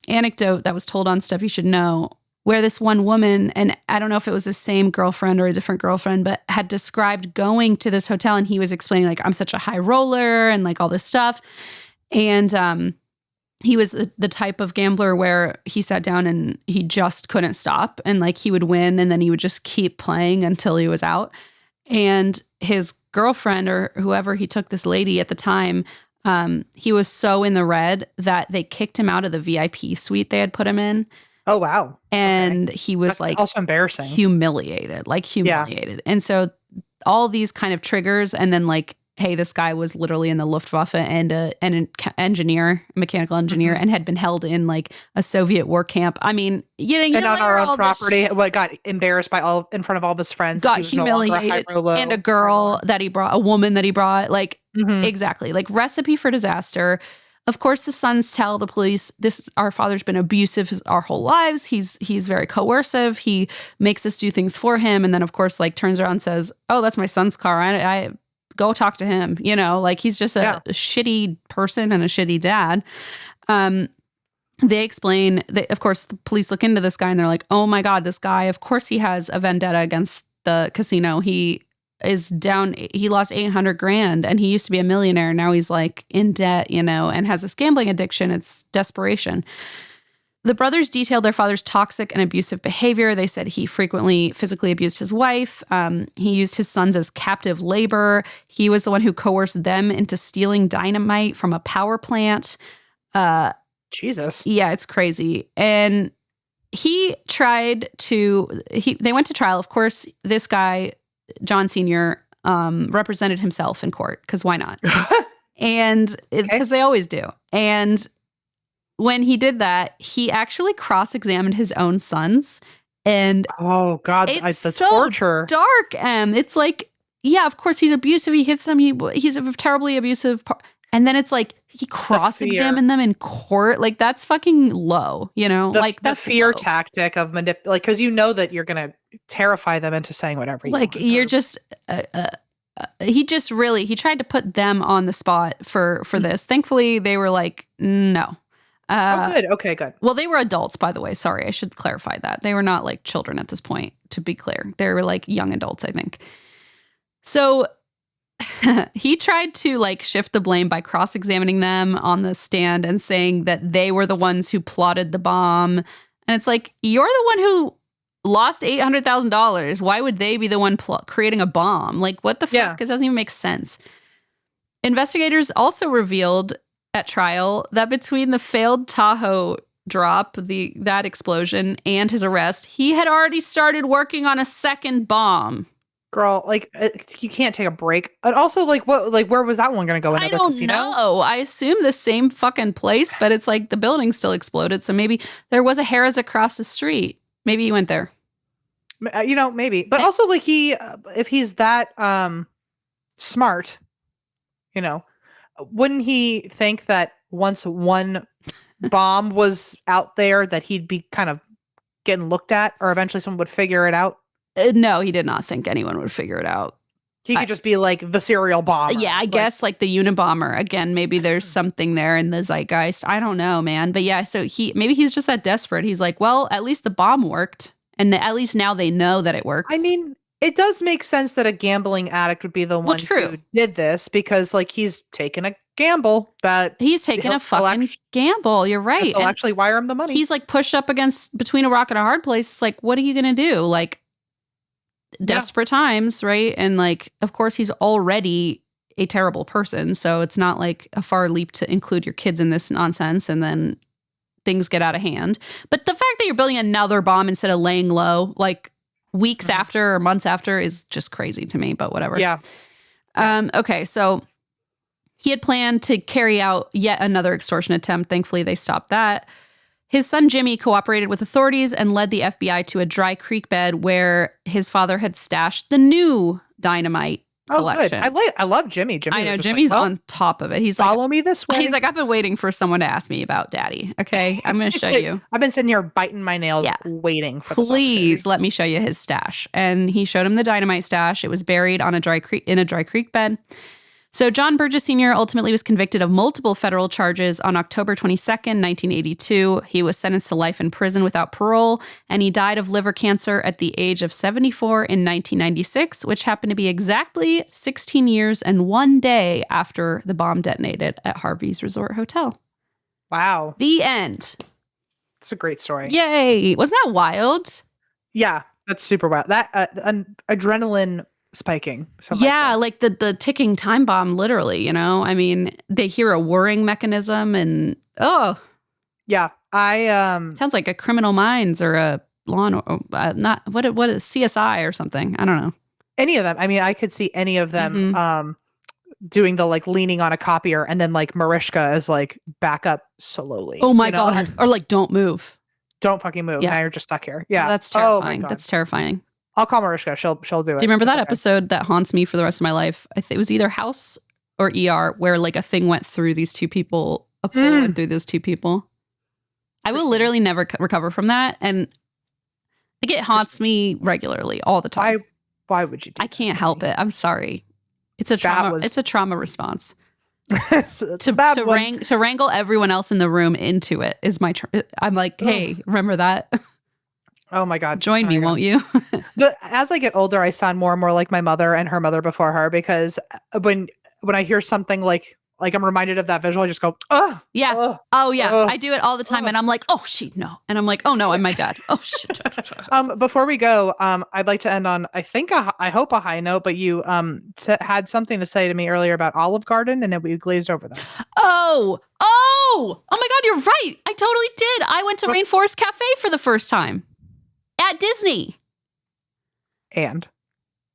anecdote that was told on Stuff You Should Know where this one woman, and I don't know if it was the same girlfriend or a different girlfriend, but had described going to this hotel, and he was explaining like, I'm such a high roller and like all this stuff. And he was the type of gambler where he sat down and he just couldn't stop, and like he would win and then he would just keep playing until he was out. And his girlfriend, or whoever he took, this lady at the time, he was so in the red that they kicked him out of the VIP suite they had put him in. Oh, wow. And he was That's also embarrassing. Humiliated. And so all these kind of triggers, and then like, hey, this guy was literally in the Luftwaffe and an engineer, mechanical engineer, and had been held in like a Soviet war camp. I mean, and on our own property, got embarrassed in front of all of his friends. Got humiliated, and a girl that he brought, a woman that he brought, like exactly, like recipe for disaster. Of course, the sons tell the police, our father's been abusive our whole lives. He's very coercive. He makes us do things for him. And then, of course, like turns around and says, "Oh, that's my son's car. I go talk to him." You know, like he's just a shitty person and a shitty dad. They explain that, of course, the police look into this guy and they're like, "Oh my God, this guy, of course he has a vendetta against the casino. He is down. He lost $800,000 and he used to be a millionaire. Now he's like in debt, you know, and has this gambling addiction. It's desperation." The brothers detailed their father's toxic and abusive behavior. They said he frequently physically abused his wife. He used his sons as captive labor. He was the one who coerced them into stealing dynamite from a power plant. Jesus. Yeah, it's crazy. And they went to trial. Of course, this guy, John Sr., represented himself in court, because why not? And because they always do. And when he did that, he actually cross-examined his own sons. And oh God, it's the so torture. Dark. It's like, yeah, of course he's abusive. He hits them. He's a terribly abusive. And then it's like he cross-examined them in court. Like that's fucking low, you know? That's the fear low. tactic of because you know that you're gonna terrify them into saying whatever. You're just he tried to put them on the spot for this. Thankfully, they were like, no. Good. Okay, good. Well, they were adults, by the way. Sorry, I should clarify that. They were not like children at this point, to be clear. They were like young adults, I think. So he tried to like shift the blame by cross-examining them on the stand and saying that they were the ones who plotted the bomb. And it's like, you're the one who lost $800,000. Why would they be the one creating a bomb? Like, what the fuck? It doesn't even make sense. Investigators also revealed at trial that between the failed Tahoe drop, that explosion, and his arrest, he had already started working on a second bomb. Girl, like you can't take a break. And also, like, where was that one going to go? I don't know. I assume the same fucking place, but it's like the building still exploded. So maybe there was a Harrah's across the street. Maybe he went there. Maybe. But also, like, if he's that smart, wouldn't he think that once one bomb was out there that he'd be kind of getting looked at, or eventually someone would figure it out? No, he did not think anyone would figure it out. He could just be like the serial bomber. Yeah, I guess like the Unabomber. Again, maybe there's something there in the zeitgeist. I don't know, man. But yeah, so maybe he's just that desperate. He's like, well, at least the bomb worked. And at least now they know that it works. I mean, it does make sense that a gambling addict would be the one who did this, because like he's taken a gamble that he's taken a fucking gamble. You're right. They'll actually wire him the money. He's like pushed up between a rock and a hard place. It's like, what are you going to do? Like, desperate times, right? And like, of course, he's already a terrible person, so it's not like a far leap to include your kids in this nonsense and then things get out of hand. But the fact that you're building another bomb instead of laying low like weeks after or months after is just crazy to me, but whatever. Yeah. Okay, so he had planned to carry out yet another extortion attempt. Thankfully, they stopped that. His son, Jimmy, cooperated with authorities and led the FBI to a dry creek bed where his father had stashed the new dynamite collection. Good. I love Jimmy. I know. Jimmy's on top of it. He's follow me this way. He's like, I've been waiting for someone to ask me about daddy. Okay, I'm going to show you. I've been sitting here biting my nails waiting for Please let me show you his stash. And he showed him the dynamite stash. It was buried on in a dry creek bed. So John Burgess Sr. ultimately was convicted of multiple federal charges on October 22nd, 1982. He was sentenced to life in prison without parole, and he died of liver cancer at the age of 74 in 1996, which happened to be exactly 16 years and 1 day after the bomb detonated at Harvey's Resort Hotel. Wow. The end. It's a great story. Yay. Wasn't that wild? Yeah, that's super wild. That adrenaline spiking. Yeah, like the ticking time bomb, literally, I mean, they hear a whirring mechanism and yeah, sounds like a Criminal Minds or a not what is CSI or something. I don't know. Any of them. I mean, I could see any of them doing the like leaning on a copier, and then like Mariska is like back up slowly. Oh my God. Or like, don't move. Don't fucking move. Now you're just stuck here. Yeah. That's terrifying. That's terrifying. I'll call Mariska. She'll do it. Do you remember that episode that haunts me for the rest of my life? I think it was either House or ER, where like a thing went through these two people, a pole went through those two people. I will literally never recover from that, and like, it haunts me regularly, all the time. Why would you do I can't help it. I'm sorry. It's a trauma. It's a trauma response. To wrangle everyone else in the room into it is my. I'm like, hey, remember that? Oh my God. Join me, won't you? As I get older, I sound more and more like my mother and her mother before her, because when I hear something like I'm reminded of that visual, I just go, oh. Yeah. Oh yeah. I do it all the time. And I'm like, oh shit, no. And I'm like, oh no, I'm my dad. Oh shit. Before we go, I'd like to end on, I hope a high note, but you had something to say to me earlier about Olive Garden, and then we glazed over that. Oh my God, you're right. I totally did. I went to Rainforest Cafe for the first time. At Disney. And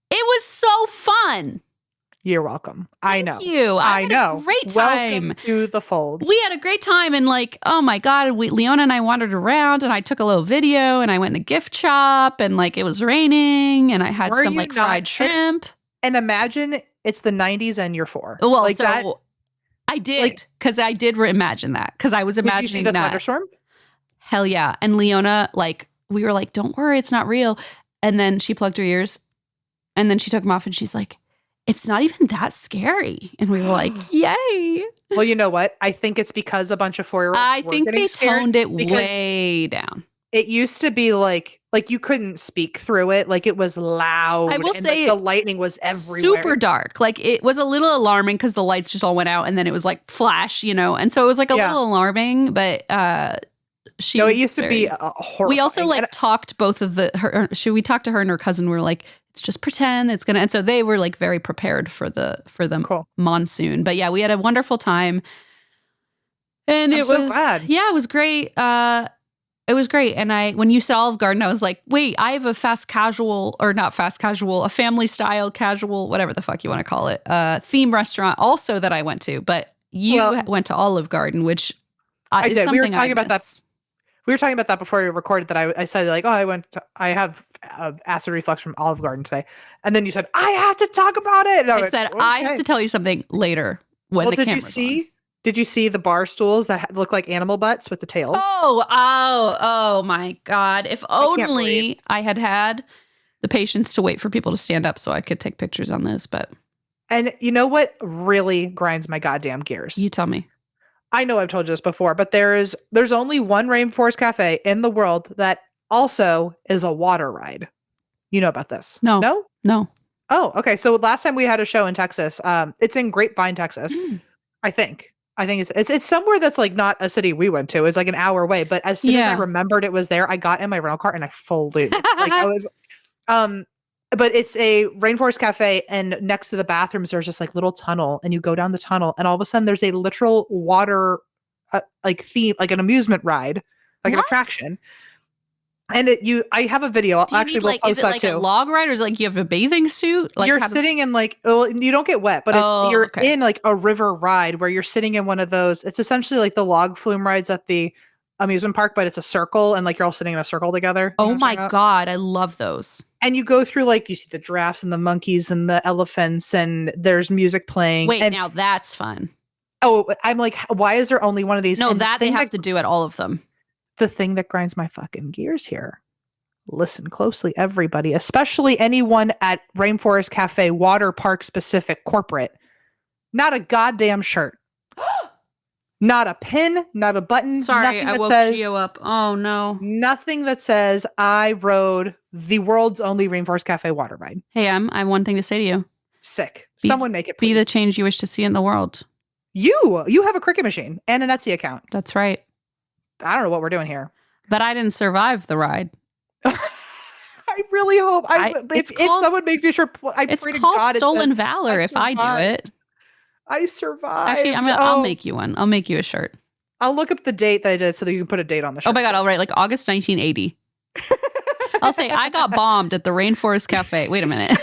it was so fun. You're welcome. I know. Thank you. I know. Great time. Welcome to the fold. We had a great time, and like, oh my God, Leona and I wandered around, and I took a little video, and I went in the gift shop, and like it was raining, and I had some like fried shrimp. And imagine it's the 90s and you're 4. Well, like so that, I did, because I did imagine that, because I was imagining did you see the that. thunderstorm? Hell yeah. And Leona, like, we were like, don't worry, it's not real. And then she plugged her ears, and then she took them off, and she's like, it's not even that scary. And we were like, yay. Well, you know what? I think it's because a bunch of 4-year-olds I were think getting they scared toned it because way down. it used to be like you couldn't speak through it. Like it was loud. I will and say the lightning was everywhere. super dark. Like it was a little alarming because the lights just all went out and then it was like flash, and so it was like a little alarming, but she No, was it used to be horrifying. we also like talked both of we talked to her and her cousin. We were like, it's just pretend it's gonna, and so they were like very prepared for the Cool. monsoon. But yeah, we had a wonderful time. And I'm it so was glad. Yeah, it was great. It was great. And when you said Olive Garden, I was like, wait, I have a fast casual, or not fast casual, a family style casual, whatever the fuck you want to call it, theme restaurant also that I went to. But you went to Olive Garden, which I is did. We were something talking I about that. miss. We were talking about that before we recorded that I said like, oh, I have acid reflux from Olive Garden today. And then you said, I have to talk about it. And I went, said, okay. I have to tell you something later when the camera's on. Did you see the bar stools that look like animal butts with the tails? Oh my God. If can't only breathe. I had the patience to wait for people to stand up so I could take pictures on those. But And you know what really grinds my goddamn gears? you tell me. I know I've told you this before, but there's only one Rainforest Cafe in the world that also is a water ride. You know about this? No. No? Oh, okay. So last time we had a show in Texas, it's in Grapevine, Texas. I think it's somewhere that's like not a city we went to. It's like an hour away. But as soon as I remembered it was there, I got in my rental car and I folded. Like I was, but it's a Rainforest Cafe, and next to the bathrooms there's just like little tunnel, and you go down the tunnel, and all of a sudden there's a literal water, like theme, like an amusement ride, like an attraction. And I have a video. I'll actually like, post is it that like too. a log ride, or is it like you have a bathing suit? Like you're sitting in like, you don't get wet, but you're in like a river ride where you're sitting in one of those. It's essentially like the log flume rides at the amusement park, but it's a circle, and like you're all sitting in a circle together. Oh my God, I love those. And you go through like, you see the giraffes and the monkeys and the elephants, and there's music playing. Wait, and now that's fun. Oh, I'm like, why is there only one of these? No, And that they have to do at all of them. The thing that grinds my fucking gears here. Listen closely, everybody, especially anyone at Rainforest Cafe Water Park specific corporate. Not a goddamn shirt. Not a pin, not a button. Sorry, nothing I that woke says, you up. Oh no. Nothing that says I rode the world's only Rainforest Cafe water ride. Hey, I have one thing to say to you. Sick. Someone make it, please. Be the change you wish to see in the world. You have a Cricut machine and an Etsy account. That's right. I don't know what we're doing here. But I didn't survive the ride. I really hope. If someone makes me sure, it's called stolen valor. If I do it, I survived. Actually, I'll make you one. I'll make you a shirt. I'll look up the date that I did so that you can put a date on the shirt. Oh my God! I'll write like August 1980. I'll say I got bombed at the Rainforest Cafe. Wait a minute.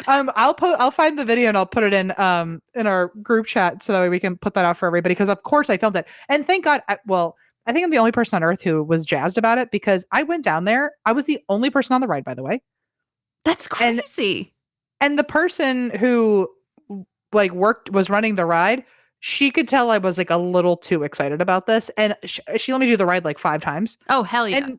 I'll find the video and I'll put it in our group chat so that way we can put that out for everybody, because of course I filmed it, and thank God. I think I'm the only person on earth who was jazzed about it, because I went down there. I was the only person on the ride, by the way. That's crazy. And the person who like was running the ride, she could tell I was like a little too excited about this, and she let me do the ride like 5 times. Oh hell yeah!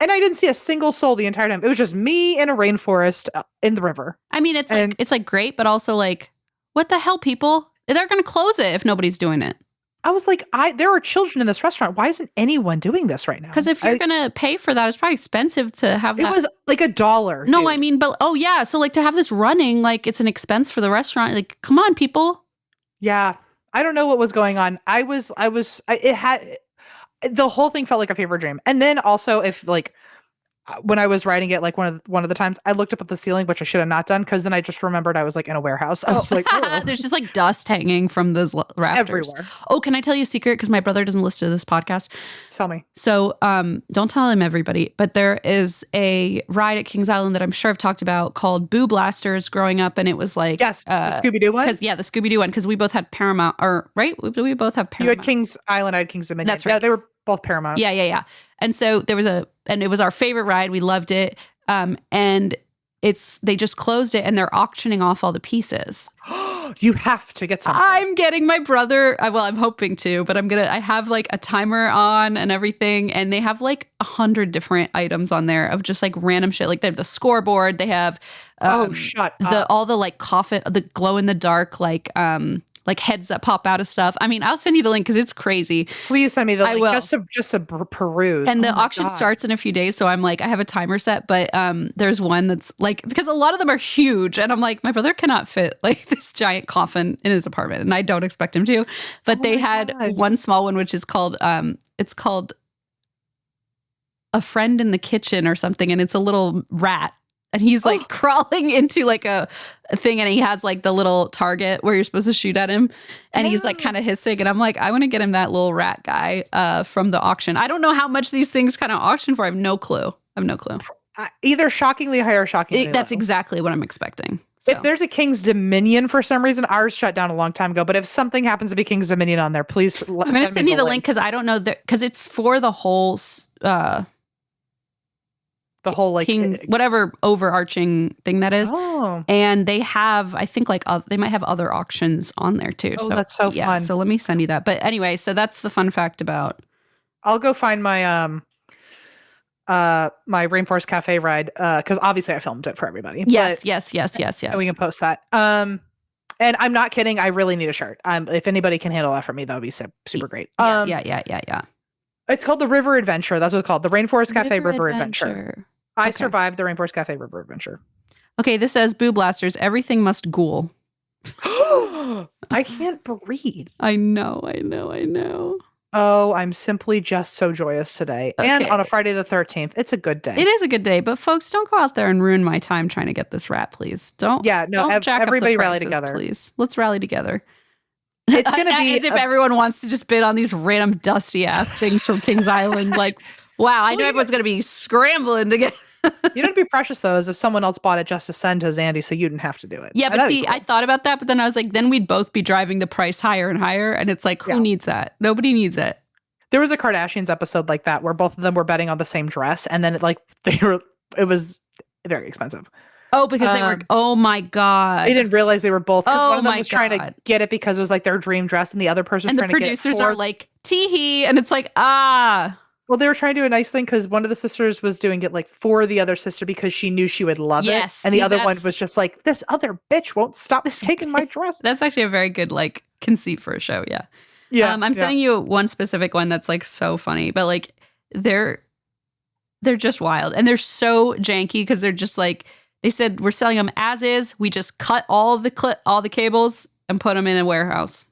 And I didn't see a single soul the entire time. It was just me in a rainforest in the river. I mean, it's like great, but also like, what the hell, people? They're going to close it if nobody's doing it. I was like, there are children in this restaurant. Why isn't anyone doing this right now? Because if you're going to pay for that, it's probably expensive to have that. It was like $1. No, dude. I mean, but yeah. So like to have this running, like it's an expense for the restaurant. Like, come on, people. Yeah. I don't know what was going on. The whole thing felt like a fever dream. And then also when I was writing it, like one of the times I looked up at the ceiling, which I should have not done, because then I just remembered I was like in a warehouse. I was like, oh. There's just like dust hanging from those rafters everywhere. Oh, can I tell you a secret? Because my brother doesn't listen to this podcast. Tell me. So don't tell him, everybody, but there is a ride at Kings Island that I'm sure I've talked about called Boo Blasters growing up, and it was like the Scooby-Doo one. The Scooby-Doo one, because we both had Paramount, or right? We both have Paramount. You had Kings Island, I had Kings Dominion. That's right. Yeah, they were both Paramount. Yeah. And so it was our favorite ride. We loved it. And they just closed it, and they're auctioning off all the pieces. You have to get something. I'm getting my brother. I'm hoping to, but I have like a timer on and everything. And they have like 100 different items on there of just like random shit. Like they have the scoreboard. They have, shut up. all the like coffin, the glow in the dark, like heads that pop out of stuff. I mean, I'll send you the link because it's crazy. Please send me the link. will. Just to peruse. And the my auction God. starts in a few days, so I'm like, I have a timer set, but there's one that's like, because a lot of them are huge, and I'm like, my brother cannot fit like this giant coffin in his apartment, and I don't expect him to. But they had one small one, which is called it's called A Friend in the Kitchen or something, and it's a little rat. And he's like crawling into like a thing, and he has like the little target where you're supposed to shoot at him. And he's like kind of hissing. And I'm like, I want to get him that little rat guy from the auction. I don't know how much these things kind of auction for. I have no clue. Either shockingly high or shockingly That's low. exactly what I'm expecting. So. If there's a King's Dominion for some reason, ours shut down a long time ago. But if something happens to be King's Dominion on there, please I'm going to send you the link because I don't know because it's for the whole the whole like King, whatever overarching thing that is. Oh. And they have, I think like they might have other auctions on there too. Oh, so that's so fun. So let me send you that. But anyway, so that's the fun fact about. I'll go find my my Rainforest Cafe ride because obviously I filmed it for everybody. Yes. And we can post that. And I'm not kidding. I really need a shirt. If anybody can handle that for me, that would be super great. Yeah. It's called the River Adventure. That's what it's called. The Rainforest Cafe River Adventure. I Okay. survived the Rainforest Cafe River Adventure. Okay, this says Boo Blasters. Everything must ghoul. I can't breathe. I know. Oh, I'm simply just so joyous today. And Okay. on a Friday the 13th, it's a good day. It is a good day, but folks, don't go out there and ruin my time trying to get this rat, please. Don't. Yeah, no, don't jack up the everybody rally prices, together. please. Let's rally together. It's going to be as if everyone wants to just bid on these random dusty ass things from Kings Island. Like, wow, I know everyone's going to be scrambling to get. You know, to be precious though is if someone else bought it just to send to Zandy, so you didn't have to do it. Yeah, but That'd be see, cool. I thought about that, but then I was like, then we'd both be driving the price higher and higher, and it's like, who needs that? Nobody needs it. There was a Kardashians episode like that where both of them were betting on the same dress, and then it was very expensive. Oh, because they were. Oh my god! They didn't realize they were both. Because one of them my was trying to God. get it because it was like their dream dress, and the other person was And the trying to get it producers for. are like, tee-hee, and it's like, ah. Well, they were trying to do a nice thing because one of the sisters was doing it like for the other sister because she knew she would love it, and the other one was just like, this other bitch won't stop taking my dress. That's actually a very good like conceit for a show. Yeah. Yeah, I'm sending you one specific one that's like so funny, but like they're just wild and they're so janky because they're just like they said we're selling them as is. We just cut all the cables and put them in a warehouse.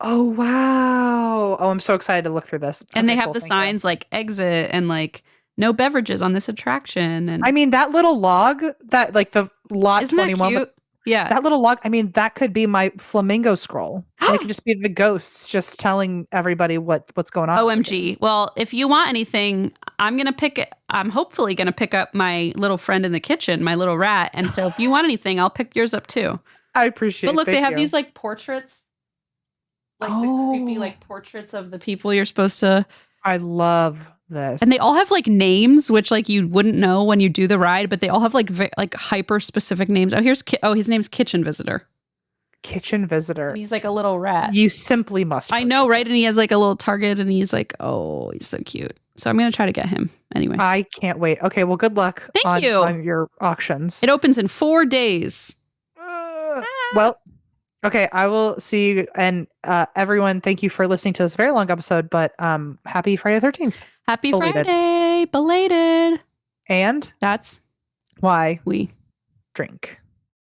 Oh wow! Oh, I'm so excited to look through this. And they Okay, have cool, the thank signs like exit and like no beverages on this attraction. And I mean that little log that like the lot isn't that 21. cute? Yeah, That little log. I mean that could be my Flamingo scroll. It could just be the ghosts just telling everybody what's going on. OMG. Well, if you want anything, I'm hopefully gonna pick up my little friend in the kitchen, my little rat. And so if you want anything, I'll pick yours up too. I appreciate. But look, Thank they have you. these like portraits, like the creepy like portraits of the people you're supposed to. I love this, And they all have like names, which like you wouldn't know when you do the ride, but they all have like like hyper specific names. Oh, his name's Kitchen Visitor. Kitchen Visitor. And he's like a little rat. You simply must. I know, purchase right? And he has like a little target, and he's like, oh, he's so cute. So I'm gonna try to get him anyway. I can't wait. Okay, well, good luck. Thank you. on your auctions. It opens in 4 days. Well, okay, I will see you. And everyone, thank you for listening to this very long episode, but happy Friday the 13th. Happy Belated. Friday, belated. And That's why we drink.